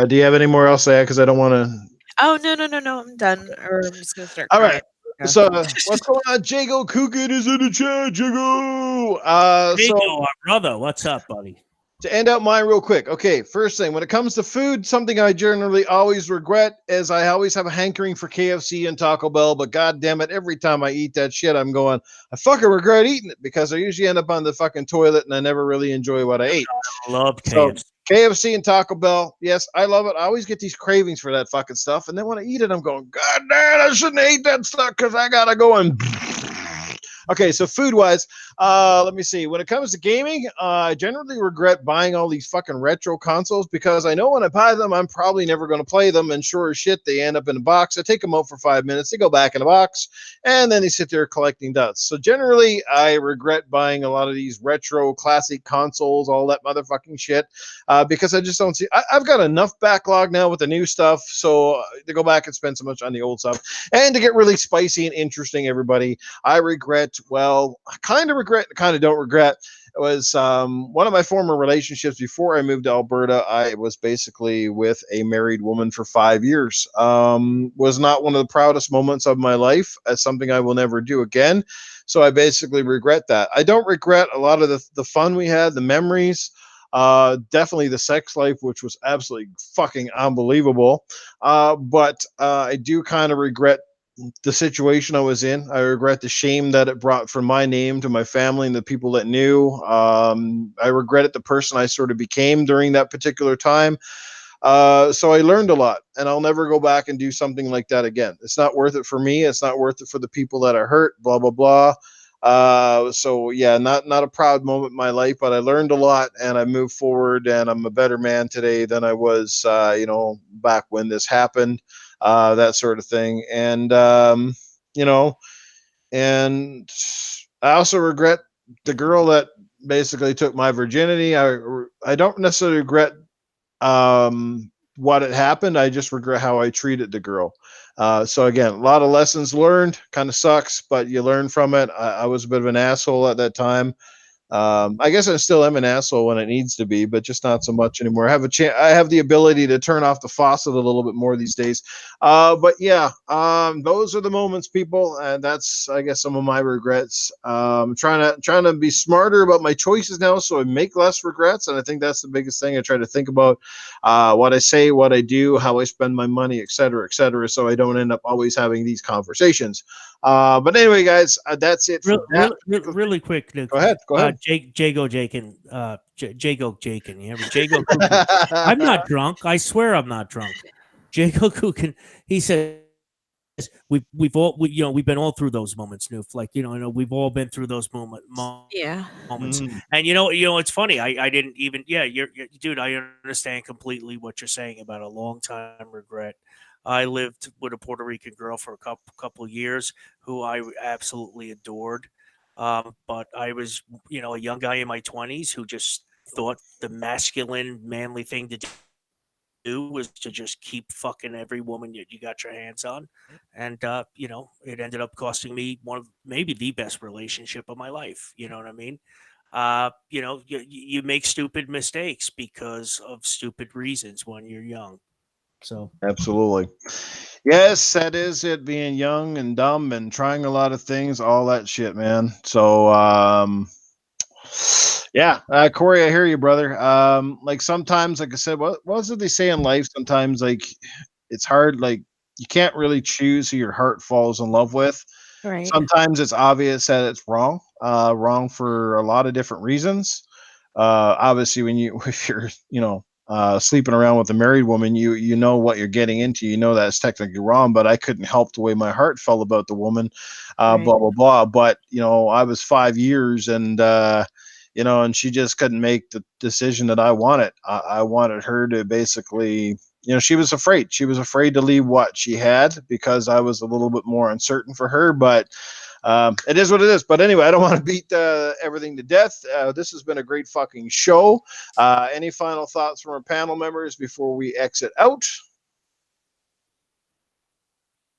do you have any more else to add? Because I don't want to. Oh no no no no! I'm done, or I'm just gonna start All right. crying. Yeah. So what's going on? Jago Cookin is in the chat. Jago. So Jago, our brother. What's up, buddy? to end out mine real quick. Okay, first thing, when it comes to food, something I generally always regret is I always have a hankering for KFC and Taco Bell, but god damn it, every time I eat that shit, I'm going, I fucking regret eating it because I usually end up on the fucking toilet and I never really enjoy what I ate. Love So KFC. KFC and Taco Bell, yes, I love it. I always get these cravings for that fucking stuff, and then when I eat it, I'm going, God damn, I shouldn't eat that stuff because I gotta go and. Okay, so food wise, let me see. When it comes to gaming, I generally regret buying all these fucking retro consoles because I know when I buy them, I'm probably never going to play them. And sure as shit, they end up in a box. I take them out for 5 minutes, they go back in a box, and then they sit there collecting dust. So generally, I regret buying a lot of these retro classic consoles, all that motherfucking shit, because I just don't see. I've got enough backlog now with the new stuff, so to go back and spend so much on the old stuff, and to get really spicy and interesting, everybody. I regret, well, I kind of regret, kind of don't regret. It was one of my former relationships before I moved to Alberta. I was basically with a married woman for 5 years. Was not one of the proudest moments of my life. It's something I will never do again. So I basically regret that. I don't regret a lot of the fun we had, the memories. Definitely the sex life, which was absolutely fucking unbelievable. But I do kind of regret the situation I was in. I regret the shame that it brought from my name to my family and the people that knew. I regretted the person I sort of became during that particular time. So I learned a lot, and I'll never go back and do something like that again. It's not worth it for me. It's not worth it for the people that are hurt. Blah blah blah. So yeah, not a proud moment in my life, but I learned a lot, and I moved forward, and I'm a better man today than I was, back when this happened. That sort of thing, and you know, and I also regret the girl that basically took my virginity. I don't necessarily regret what had happened. I just regret how I treated the girl. So again, a lot of lessons learned. Kind of sucks, but you learn from it. I was a bit of an asshole at that time. I guess I still am an asshole when it needs to be, but just not so much anymore. I have a chance. I have the ability to turn off the faucet a little bit more these days. But yeah, those are the moments, people, and that's, I guess, some of my regrets. Trying to be smarter about my choices now, so I make less regrets, and I think that's the biggest thing. I try to think about what I say, what I do, how I spend my money, et cetera, so I don't end up always having these conversations. But anyway, guys, that's it for that. Really quick, Nick. Go ahead. Go ahead. Jago Jakin, Jago Jakin. You ever Jago Kukin? I'm not drunk. I swear I'm not drunk. Jago Kukin. He says we've been all through those moments, Noof. Like we've all been through those moments. Yeah. And it's funny. I didn't even. Yeah, dude. I understand completely what you're saying about a long time regret. I lived with a Puerto Rican girl for a couple of years who I absolutely adored. But I was, a young guy in my 20s who just thought the masculine, manly thing to do was to just keep fucking every woman you got your hands on. And, it ended up costing me one of maybe the best relationship of my life. You know what I mean? You make stupid mistakes because of stupid reasons when you're young. So Absolutely. Yes, that is it, being young and dumb and trying a lot of things, all that shit, man. So, yeah, Corey, I hear you, brother. Like sometimes, like I said, what did they say in life? Sometimes, like, it's hard, like, you can't really choose who your heart falls in love with. Right. Sometimes it's obvious that it's wrong, wrong for a lot of different reasons. Obviously, if you're, sleeping around with a married woman, you know what you're getting into. You know that's technically wrong, but I couldn't help the way my heart felt about the woman. Right. Blah blah blah. But I was 5 years, and and she just couldn't make the decision that I wanted. I wanted her to basically she was afraid. She was afraid to leave what she had because I was a little bit more uncertain for her. But it is what it is. But anyway, I don't want to beat everything to death. This has been a great fucking show. Any final thoughts from our panel members before we exit out?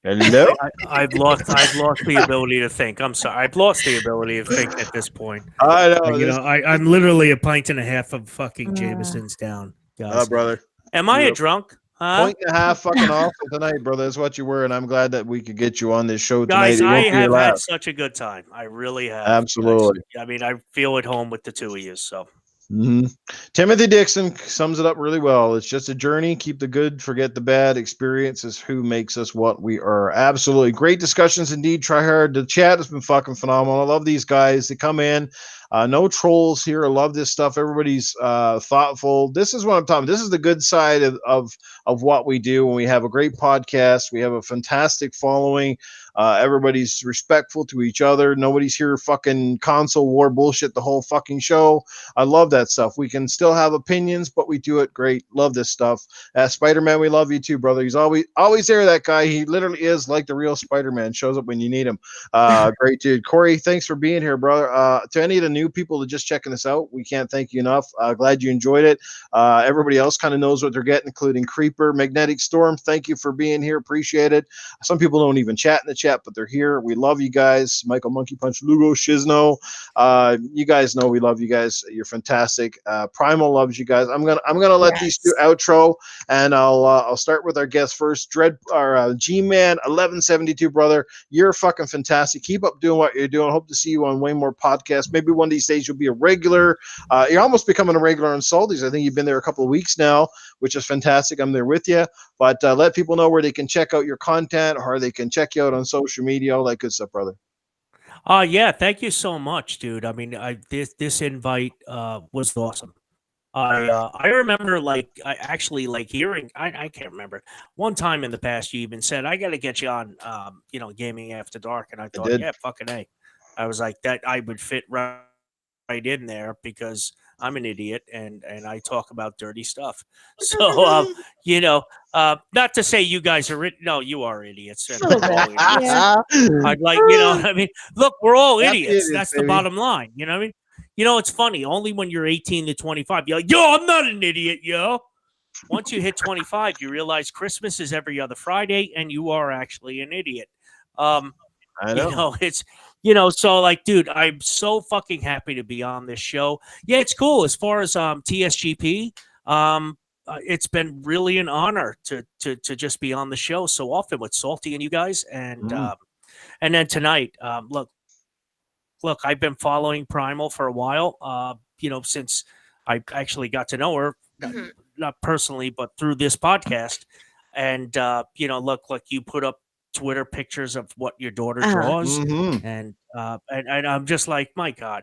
Hello? I've lost the ability to think. I'm sorry. I've lost the ability to think at this point. I know. I'm literally a pint and a half of fucking Jameson's down, guys. Brother. Am I a drunk? Huh? Point and a half fucking off tonight, brother. That's what you were, and I'm glad that we could get you on this show tonight. Guys, I have had such a good time. I really have. Absolutely. I mean, I feel at home with the two of you, so. Mm-hmm. Timothy Dixon sums it up really well. It's just a journey. Keep the good, forget the bad. Experience is who makes us what we are. Absolutely. Great discussions indeed. Try hard. The chat has been fucking phenomenal. I love these guys. They come in. No trolls here. I love this stuff. Everybody's thoughtful. This is what I'm talking about. This is the good side of what we do when we have a great podcast. We have a fantastic following. Everybody's respectful to each other. Nobody's here fucking console war bullshit the whole fucking show. I love that stuff. We can still have opinions, but we do it great. Love this stuff. Spider-Man, we love you too, brother. He's always there, that guy. He literally is like the real Spider-Man. Shows up when you need him. Great dude. Corey, thanks for being here, brother. To any of the new people that just checking this out, we can't thank you enough. Glad you enjoyed it. Everybody else kind of knows what they're getting, including Creeper, Magnetic Storm. Thank you for being here. Appreciate it. Some people don't even chat in the chat, but they're here. We love you guys. Michael Monkey Punch, Lugo, Shizno. You guys know we love you guys. You're fantastic. Primal loves you guys. I'm gonna let these two outro, and I'll start with our guest first. Gman 1172, brother. You're fucking fantastic. Keep up doing what you're doing. Hope to see you on way more podcasts. Maybe one of these days you'll be a regular. You're almost becoming a regular on Salties. I think you've been there a couple of weeks now, which is fantastic. I'm there with you. But let people know where they can check out your content, or they can check you out on social media, all that good stuff, brother. Yeah, thank you so much, dude. I mean, this invite was awesome. I remember I actually hearing, I can't remember, one time in the past you even said I got to get you on Gaming After Dark, and I thought, yeah, fucking A. I was like, that I would fit right in there because I'm an idiot and I talk about dirty stuff. So not to say you guys are no, you are idiots. And we're all idiots. Yeah. I'd like, what I mean, look, we're all idiots. That's baby. the bottom line. You know what I mean? It's funny. Only when you're 18 to 25, you're like, yo, I'm not an idiot, yo. Once you hit 25, you realize Christmas is every other Friday, and you are actually an idiot. I know. It's so dude, I'm so fucking happy to be on this show. Yeah, it's cool. As far as TSGP, it's been really an honor to just be on the show so often with Salty and you guys, and then tonight, look, I've been following Primal for a while. Since I actually got to know her, not personally, but through this podcast. And look, you put up Twitter pictures of what your daughter draws, and I'm just like, my God,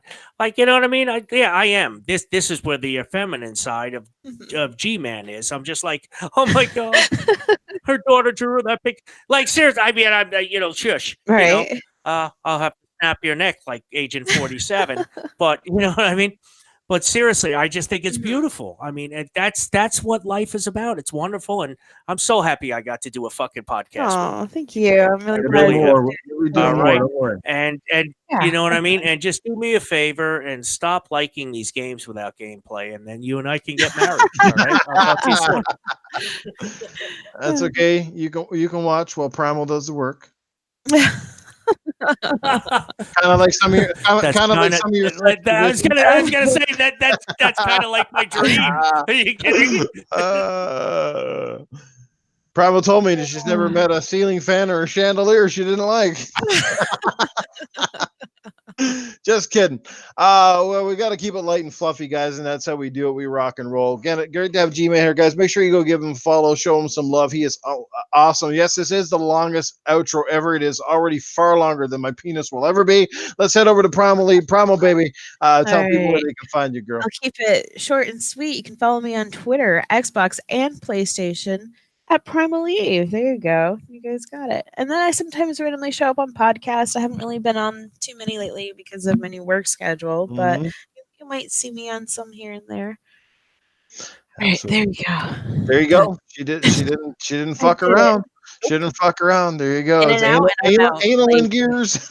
you know what I mean? I am. This is where the feminine side of G-Man is. I'm just like, oh my God, her daughter drew that pic. Seriously, I mean, I'm shush, right? I'll have to snap your neck like Agent 47, but you know what I mean. But seriously, I just think it's beautiful. I mean, that's what life is about. It's wonderful, and I'm so happy I got to do a fucking podcast. Oh, thank you. I'm really All right, and you know what I mean. And just do me a favor and stop liking these games without gameplay, and then you and I can get married. All right, I'll talk to you soon. That's okay. You can watch while Primal does the work. Kind of like some of your. I was gonna say that's kind of like my dream. Are you kidding? Primal told me that she's never met a ceiling fan or a chandelier she didn't like. Just kidding. Well, we got to keep it light and fluffy, guys, and that's how we do it. We rock and roll. Again, great to have G-Man here, guys. Make sure you go give him a follow, show him some love. He is awesome. Yes, this is the longest outro ever. It is already far longer than my penis will ever be. Let's head over to Primal Lead. Primal, baby. Tell people where they can find you, girl. I'll keep it short and sweet. You can follow me on Twitter, Xbox, and PlayStation at Primal Eve. There you go. You guys got it. And then I sometimes randomly show up on podcasts. I haven't really been on too many lately because of my new work schedule, but you might see me on some here and there. Right, So, there you go. there you go. She didn't fuck did it. around. She didn't fuck around. There you go. In It's and out, in and out. anal in Like, gears.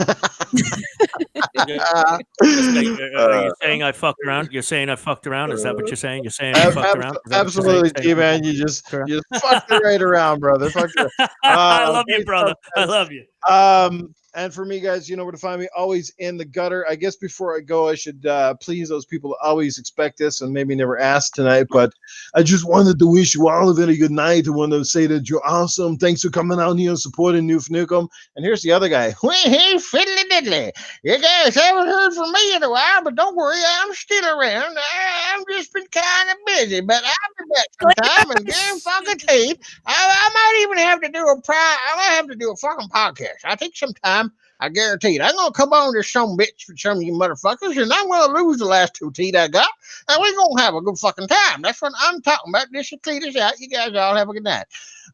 Are you saying I fucked around? You're saying I fucked around? Is that what you're saying? You're saying I fucked around? Is that what you're Absolutely, saying? Gman. You just fucked it right around, brother. Fucked it. I love you, Great brother. stuff, I guys. love you. And for me, guys, you know where to find me. Always in the gutter. I guess before I go, I should please those people that always expect this and maybe never asked tonight. But I just wanted to wish you all a very good night. I want to say that you're awesome. Thanks for coming out here and supporting New Nukem. And here's the other guy. Hey, fiddly diddly. You guys haven't heard from me in a while, but don't worry, I'm still around. I've just been kind of busy, but I'll be back sometime and game fucking teeth. I might even have to do I might have to do a fucking podcast. I think sometime. I guarantee it. I'm gonna come on this some bitch for some of you motherfuckers, and I'm gonna lose the last 2 teeth I got, and we're gonna have a good fucking time. That's what I'm talking about. This should Cletus out. You guys all have a good night.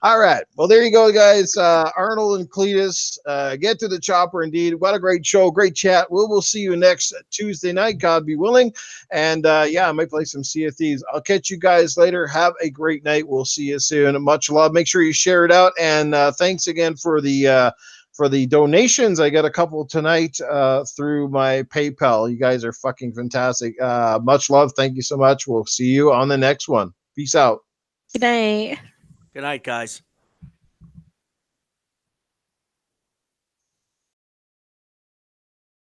All right. Well, there you go, guys. Arnold and Cletus, get to the chopper. Indeed, what a great show, great chat. We'll see you next Tuesday night, God be willing. And yeah, I might play some Sea of Thieves. I'll catch you guys later. Have a great night. We'll see you soon. Much love. Make sure you share it out. And thanks again for the donations. I got a couple tonight through my PayPal. You guys are fucking fantastic. Much love. Thank you so much. We'll see you on the next one. Peace out. good night. Good night, guys.